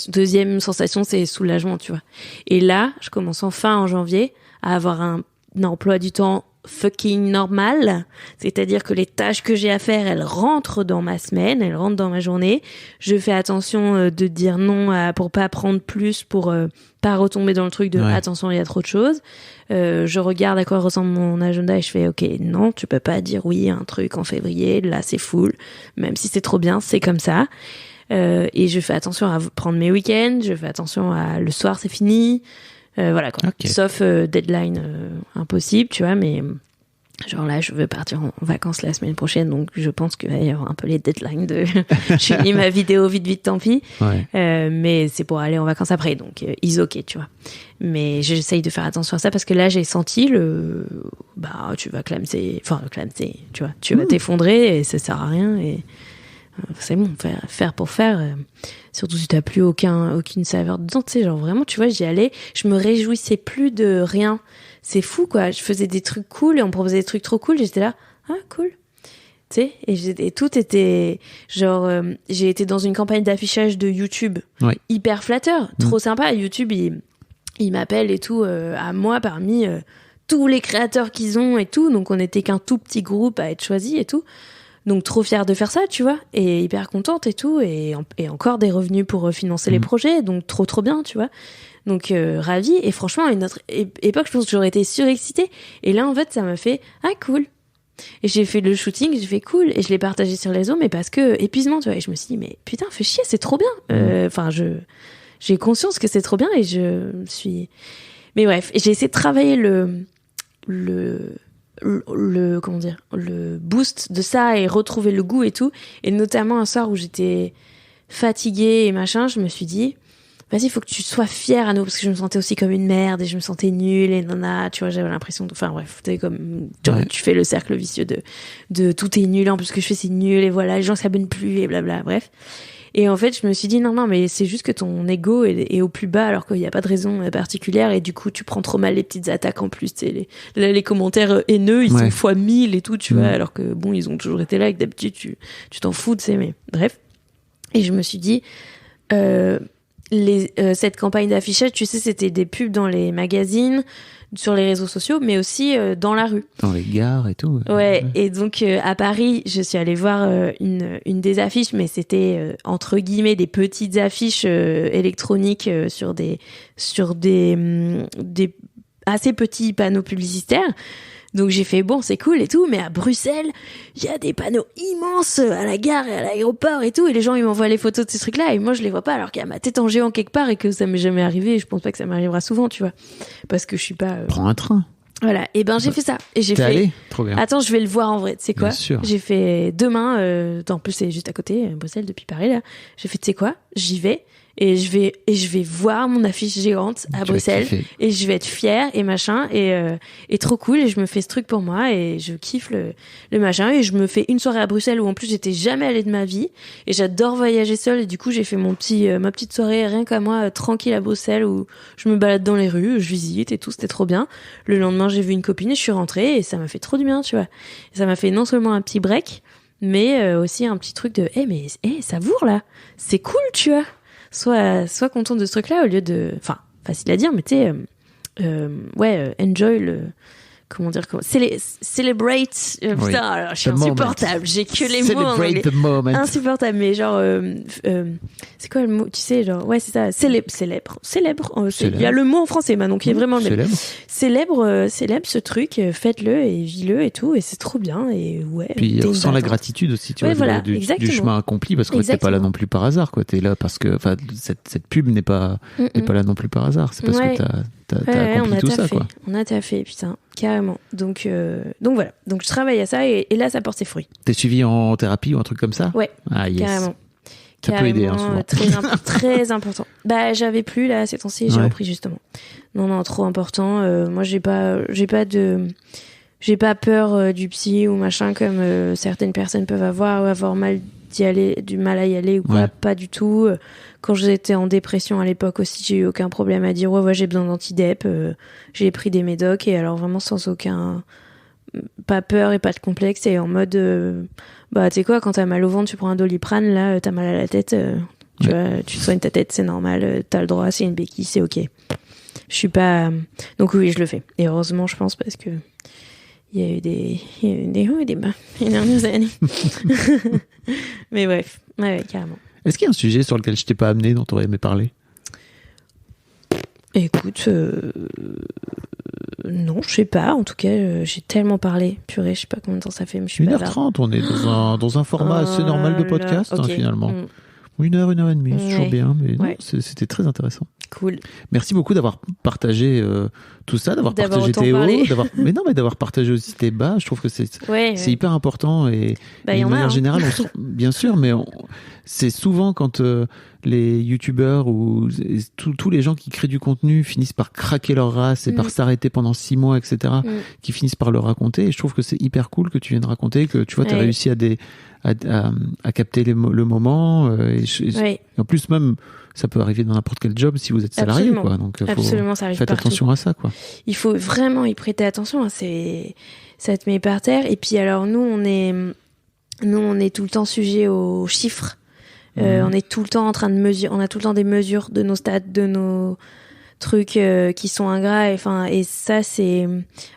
deuxième sensation, c'est soulagement, tu vois. Et là, je commence enfin en janvier à avoir un emploi du temps fucking normal, c'est-à-dire que les tâches que j'ai à faire, elles rentrent dans ma semaine, elles rentrent dans ma journée. Je fais attention de dire non pour pas prendre plus, pour pas retomber dans le truc de attention, il y a trop de choses. Je regarde à quoi ressemble mon agenda et je fais ok, non, tu peux pas dire oui à un truc en février, là c'est full, même si c'est trop bien, c'est comme ça. Et je fais attention à prendre mes week-ends, je fais attention à le soir c'est fini. Voilà quoi. Okay. Sauf deadline impossible, tu vois, mais genre là, je veux partir en vacances la semaine prochaine, donc je pense qu'il va y avoir un peu les deadlines de je finis ma vidéo vite, tant pis. Ouais. Mais c'est pour aller en vacances après, donc is ok, tu vois. Mais j'essaye de faire attention à ça parce que là, j'ai senti tu vas clamser, tu vois, tu vas t'effondrer et ça sert à rien et c'est bon, faire pour faire. Surtout si t'as plus aucune saveur dedans, tu sais, genre vraiment, tu vois, j'y allais, je me réjouissais plus de rien. C'est fou, quoi. Je faisais des trucs cool et on me proposait des trucs trop cool. J'étais là, ah, cool. Tu sais, et tout était, genre, j'ai été dans une campagne d'affichage de YouTube. Ouais. Hyper flatteur, trop sympa. YouTube, il m'appelle et tout, à moi parmi tous les créateurs qu'ils ont et tout. Donc, on était qu'un tout petit groupe à être choisi et tout. Donc trop fière de faire ça, tu vois, et hyper contente et tout, et encore des revenus pour financer les projets, donc trop bien, tu vois. Donc ravie, et franchement à une autre époque, je pense que j'aurais été surexcitée, et là en fait ça m'a fait ah cool. Et j'ai fait le shooting, j'ai fait cool, et je l'ai partagé sur les réseaux, mais parce que épuisement, tu vois, et je me suis dit mais putain fais chier, c'est trop bien. Enfin j'ai conscience que c'est trop bien, et je suis. Mais bref, j'ai essayé de travailler comment dire, le boost de ça et retrouver le goût et tout, et notamment un soir où j'étais fatiguée et machin, je me suis dit vas-y, faut que tu sois fière à nous, parce que je me sentais aussi comme une merde et je me sentais nulle et nana, tu vois, j'avais l'impression de, enfin bref, t'es comme tu fais le cercle vicieux de tout est nul, en plus ce que je fais c'est nul et voilà, les gens s'abonnent plus et blabla, bref. Et en fait, je me suis dit, non, mais c'est juste que ton ego est au plus bas alors qu'il n'y a pas de raison particulière et du coup, tu prends trop mal les petites attaques en plus. Les commentaires haineux, ils sont fois 1000 et tout, tu vois, alors que bon, ils ont toujours été là et que d'habitude, tu t'en fous, tu sais, mais bref. Et je me suis dit, cette campagne d'affichage, tu sais, c'était des pubs dans les magazines, sur les réseaux sociaux, mais aussi dans la rue. Dans les gares et tout. Ouais, et donc à Paris, je suis allée voir une des affiches, mais c'était entre guillemets des petites affiches électroniques sur des assez petits panneaux publicitaires. Donc j'ai fait bon, c'est cool et tout, mais à Bruxelles, il y a des panneaux immenses à la gare et à l'aéroport et tout, et les gens ils m'envoient les photos de ces trucs-là et moi je les vois pas, alors qu'il y a ma tête en géant quelque part et que ça m'est jamais arrivé, et je pense pas que ça m'arrivera souvent, tu vois, parce que je suis pas. Prends un train. Voilà, et ben j'ai fait ça et j'ai T'es fait. Allé trop bien. Attends, je vais le voir en vrai. Tu sais quoi? Bien sûr. J'ai fait demain. En plus c'est juste à côté, Bruxelles depuis Paris là. J'ai fait, tu sais quoi? J'y vais. Et je vais voir mon affiche géante à Bruxelles et je vais être fière et machin et trop cool, et je me fais ce truc pour moi et je kiffe le machin, et je me fais une soirée à Bruxelles où en plus j'étais jamais allée de ma vie et j'adore voyager seule, et du coup j'ai fait ma petite soirée rien qu'à moi, tranquille à Bruxelles, où je me balade dans les rues, je visite et tout, c'était trop bien. Le lendemain j'ai vu une copine et je suis rentrée et ça m'a fait trop du bien, tu vois. Et ça m'a fait non seulement un petit break, mais aussi un petit truc de savoure là, c'est cool, tu vois. Sois content de ce truc-là au lieu de... Enfin, facile à dire, mais tu sais... enjoy le... Comment dire, celebrate. Putain, alors, je suis insupportable. J'ai que les mots en anglais. Celebrate the moment. Insupportable, mais genre, c'est quoi le mot? Tu sais, genre, ouais, c'est ça. Célèbre. Il y a le mot en français, maintenant, qui est vraiment le même. Célèbre ce truc, faites-le et vis-le et tout, et c'est trop bien, et ouais. Puis on sent la gratitude aussi, tu vois, voilà, du chemin accompli, parce que t'es pas là non plus par hasard, quoi. T'es là parce que, enfin, cette pub n'est pas là non plus par hasard. C'est parce que t'as accompli tout ça, quoi. On a taffé, putain. Carrément. Donc voilà. Donc je travaille à ça et là ça porte ses fruits. T'es suivi en thérapie ou un truc comme ça? Ouais. Ah yes. Carrément. Ça peut aider, hein, souvent. Très important. Bah j'avais plus là ces temps-ci, j'ai repris justement. Non, trop important. Moi j'ai pas peur du psy ou machin comme certaines personnes peuvent avoir, ou avoir mal du mal à y aller ou quoi, pas du tout. Quand j'étais en dépression à l'époque aussi, j'ai eu aucun problème à dire ouais j'ai besoin d'antidep, j'ai pris des médocs et alors vraiment sans aucun pas peur et pas de complexe et en mode tu sais quoi, quand t'as mal au ventre tu prends un Doliprane, là t'as mal à la tête, tu vois, tu soignes ta tête, c'est normal, t'as le droit, c'est une béquille, c'est ok. Je suis pas donc oui je le fais et heureusement je pense parce que il y a eu des hauts et des bas les dernières années. Mais bref, ouais, carrément. Est-ce qu'il y a un sujet sur lequel je t'ai pas amené, dont tu aurais aimé parler? Écoute, non, je sais pas. En tout cas, j'ai tellement parlé. Purée, je sais pas combien de temps ça fait, mais je suis 1h30, on est dans un format assez normal de podcast, okay. finalement. 1h, 1h30, c'est toujours bien, mais non, Ouais. C'était très intéressant. Cool. Merci beaucoup d'avoir partagé tout ça, d'avoir partagé tes hauts, d'avoir partagé aussi tes bas. Je trouve que c'est hyper important et de manière générale, bien sûr, mais c'est souvent quand les youtubeurs ou tous les gens qui créent du contenu finissent par craquer leur race et par s'arrêter pendant 6 mois, etc., qui finissent par le raconter. Et je trouve que c'est hyper cool que tu viennes raconter, que tu vois, t'as réussi à capter le moment. Et en plus, même, ça peut arriver dans n'importe quel job si vous êtes salarié, quoi. Donc, ça arrive faites partout. attention à ça, quoi. Il faut vraiment y prêter attention. Hein. Ça te met par terre. Et puis, alors, nous, on est tout le temps sujet aux chiffres. On est tout le temps en train de mesurer. On a tout le temps des mesures de nos stats, de nos trucs qui sont ingrats. Et ça, c'est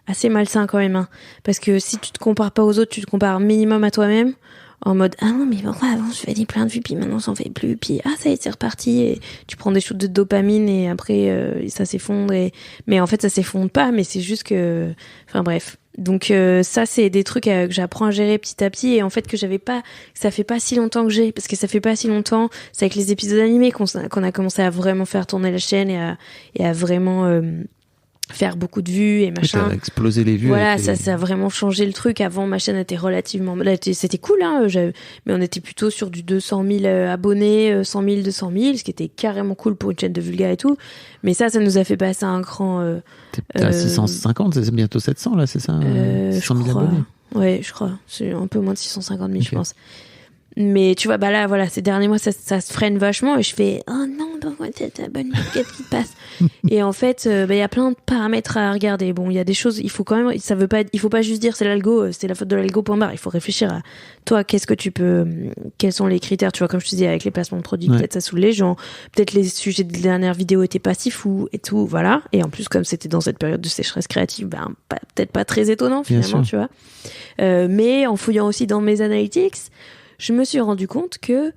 assez malsain quand même. Hein. Parce que si tu te compares pas aux autres, tu te compares minimum à toi-même. En mode ah non mais pourquoi avant je faisais plein de vues puis maintenant j'en fais plus puis ça y est c'est reparti et tu prends des shoots de dopamine et après ça s'effondre mais en fait ça s'effondre pas mais c'est juste que enfin bref donc ça c'est des trucs que j'apprends à gérer petit à petit et en fait que ça fait pas si longtemps que j'ai parce que ça fait pas si longtemps c'est avec les épisodes animés qu'on a commencé à vraiment faire tourner la chaîne et à vraiment faire beaucoup de vues et machin. Ça a explosé les vues. Voilà, ça a vraiment changé le truc. Avant, ma chaîne était relativement... C'était cool, hein, mais on était plutôt sur du 200 000 abonnés, 100 000, 200 000, ce qui était carrément cool pour une chaîne de vulga et tout. Mais ça nous a fait passer un cran... T'es à 650, c'est bientôt 700, là, c'est ça 100 000 abonnés. Ouais, je crois. C'est un peu moins de 650 000, je pense. Mais tu vois, là, voilà, ces derniers mois, ça se freine vachement et je fais oh non, pourquoi t'es abonné, qu'est-ce qui se passe? Et en fait, y a plein de paramètres à regarder. Bon, il y a des choses, il faut quand même, il faut pas juste dire c'est l'algo, c'est la faute de l'algo, point barre. Il faut réfléchir à toi, quels sont les critères, tu vois, comme je te disais, avec les placements de produits, peut-être ça saoule les gens, peut-être les sujets des dernières vidéos étaient pas si fous et tout, voilà. Et en plus, comme c'était dans cette période de sécheresse créative, peut-être pas très étonnant finalement, tu vois. Mais en fouillant aussi dans mes analytics, je me suis rendu compte que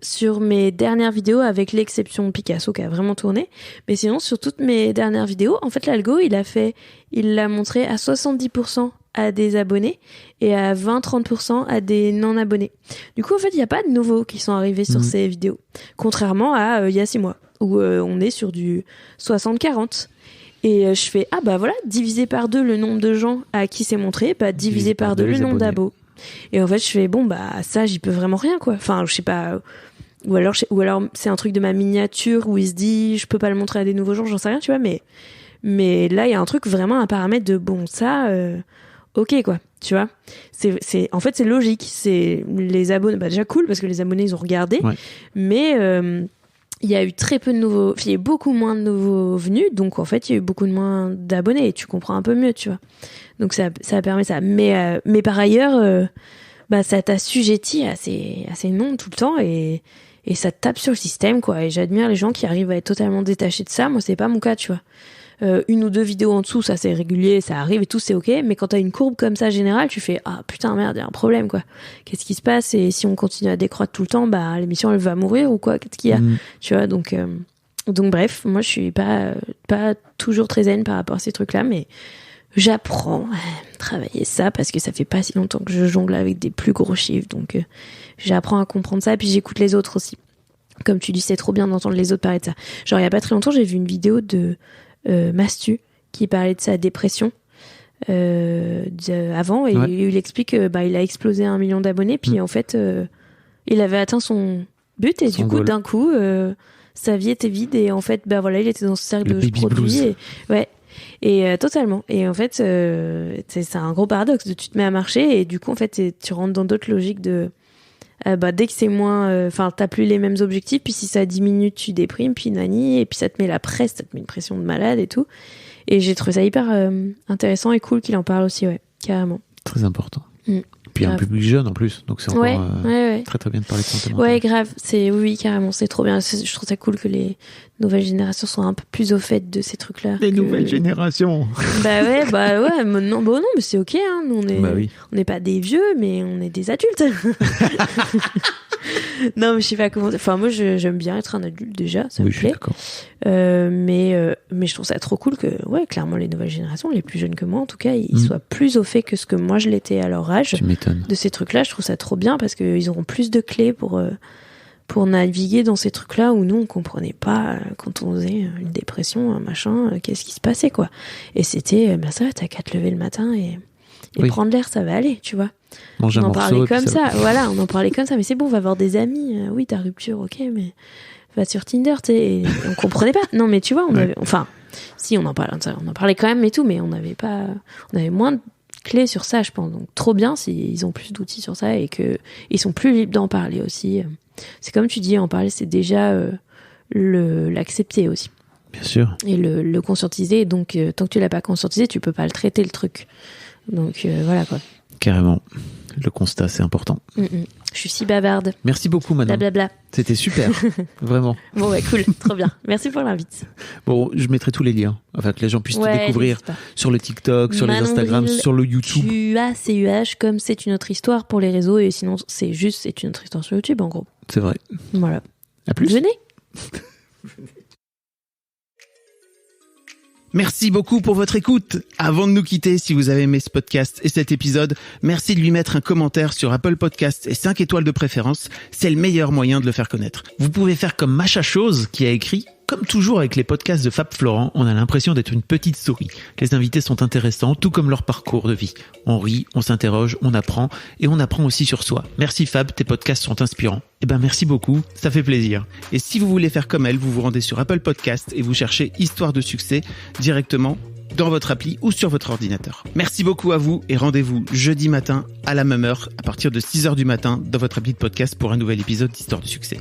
sur mes dernières vidéos, avec l'exception de Picasso qui a vraiment tourné, mais sinon sur toutes mes dernières vidéos, en fait l'algo il l'a montré à 70% à des abonnés et à 20-30% à des non-abonnés. Du coup en fait il n'y a pas de nouveaux qui sont arrivés sur ces vidéos, contrairement à il y a 6 mois où on est sur du 60-40. Et je fais voilà, divisé par 2 le nombre de gens à qui c'est montré, divisé par 2 le nombre d'abos. Et en fait, je fais ça, j'y peux vraiment rien, quoi. Enfin, je sais pas. Ou alors c'est un truc de ma miniature où il se dit, je peux pas le montrer à des nouveaux gens, j'en sais rien, tu vois. Mais là, il y a un truc vraiment, un paramètre de ok, quoi. Tu vois. En fait, c'est logique. C'est les abonnés, déjà cool parce que les abonnés, ils ont regardé. Ouais. Mais, il y a eu très peu de nouveaux, il y a eu beaucoup moins de nouveaux venus, donc en fait il y a eu beaucoup moins d'abonnés et tu comprends un peu mieux, tu vois. Donc ça permet ça. Mais par ailleurs, ça t'assujettit à ces noms tout le temps et ça te tape sur le système, quoi. Et j'admire les gens qui arrivent à être totalement détachés de ça. Moi c'est pas mon cas, tu vois. 1 ou 2 vidéos en dessous, ça c'est régulier, ça arrive et tout, c'est ok. Mais quand t'as une courbe comme ça générale, tu fais putain merde, il y a un problème, quoi. Qu'est-ce qui se passe? Et si on continue à décroître tout le temps, l'émission elle va mourir ou quoi? Qu'est-ce qu'il y a? Tu vois, donc bref, moi je suis pas toujours très zen par rapport à ces trucs-là, mais j'apprends à travailler ça parce que ça fait pas si longtemps que je jongle avec des plus gros chiffres, donc j'apprends à comprendre ça et puis j'écoute les autres aussi. Comme tu dis, c'est trop bien d'entendre les autres parler de ça. Genre il y a pas très longtemps, j'ai vu une vidéo de Mastu qui parlait de sa dépression avant et il explique que il a explosé 1 million d'abonnés puis en fait il avait atteint son but et du coup d'un coup sa vie était vide et en fait il était dans ce cercle de produits et totalement et en fait c'est un gros paradoxe de tu te mets à marcher et du coup en fait tu rentres dans d'autres logiques de dès que c'est moins, enfin t'as plus les mêmes objectifs, puis si ça diminue tu déprimes, puis nani, et puis ça te met la presse, ça te met une pression de malade et tout. Et j'ai trouvé ça hyper intéressant et cool qu'il en parle aussi, ouais, carrément. Très important. Puis un public jeune en plus, donc c'est encore très très bien de parler de santé mentale. Ouais, grave, oui, carrément, c'est trop bien. Je trouve ça cool que les nouvelles générations soient un peu plus au fait de ces trucs-là. Les nouvelles générations. Bah ouais, non, mais c'est ok, hein. Nous, on n'est pas des vieux, mais on est des adultes. Non, mais je sais pas comment. Enfin, moi, j'aime bien être un adulte déjà, ça me plaît. D'accord. Mais je trouve ça trop cool que, ouais, clairement, les nouvelles générations, les plus jeunes que moi, en tout cas, ils soient plus au fait que ce que moi je l'étais à leur âge. Tu m'étonnes. De ces trucs-là, je trouve ça trop bien parce qu'ils auront plus de clés pour naviguer dans ces trucs-là où nous, on comprenait pas quand on faisait une dépression, un machin, qu'est-ce qui se passait, quoi. Et c'était, ça va, t'as qu'à te lever le matin et prendre l'air, ça va aller, tu vois. Manger on en parlait comme ça, voilà. on en parlait comme ça, mais c'est bon, on va avoir des amis. Oui, ta rupture, ok, mais va sur Tinder, tu sais. Et on comprenait pas. Non, mais tu vois, si on en parlait quand même et tout, mais on avait moins de clés sur ça, je pense. Donc trop bien s'ils ont plus d'outils sur ça et que ils sont plus libres d'en parler aussi. C'est comme tu dis, en parler, c'est déjà l'accepter aussi. Bien sûr. Et le conscientiser. Donc tant que tu l'as pas conscientisé, tu peux pas le traiter, le truc. Donc voilà, quoi. Carrément. Le constat, c'est important. Je suis si bavarde. Merci beaucoup, Manon. Blablabla. C'était super. Vraiment. Bon, ouais, cool. Trop bien. Merci pour l'invite. Bon, je mettrai tous les liens. Afin que les gens puissent te découvrir sur le TikTok, sur Manon les Instagram, Bril, sur le YouTube. QACUH, comme c'est une autre histoire pour les réseaux. Et sinon, c'est une autre histoire sur YouTube, en gros. C'est vrai. Voilà. À plus. Venez. Merci beaucoup pour votre écoute. Avant de nous quitter, si vous avez aimé ce podcast et cet épisode, merci de lui mettre un commentaire sur Apple Podcasts et 5 étoiles de préférence. C'est le meilleur moyen de le faire connaître. Vous pouvez faire comme Macha Chose qui a écrit: comme toujours avec les podcasts de Fab Florent, on a l'impression d'être une petite souris. Les invités sont intéressants, tout comme leur parcours de vie. On rit, on s'interroge, on apprend et on apprend aussi sur soi. Merci Fab, tes podcasts sont inspirants. Merci beaucoup, ça fait plaisir. Et si vous voulez faire comme elle, vous vous rendez sur Apple Podcasts et vous cherchez Histoire de succès directement dans votre appli ou sur votre ordinateur. Merci beaucoup à vous et rendez-vous jeudi matin à la même heure à partir de 6h du matin dans votre appli de podcast pour un nouvel épisode d'Histoire de succès.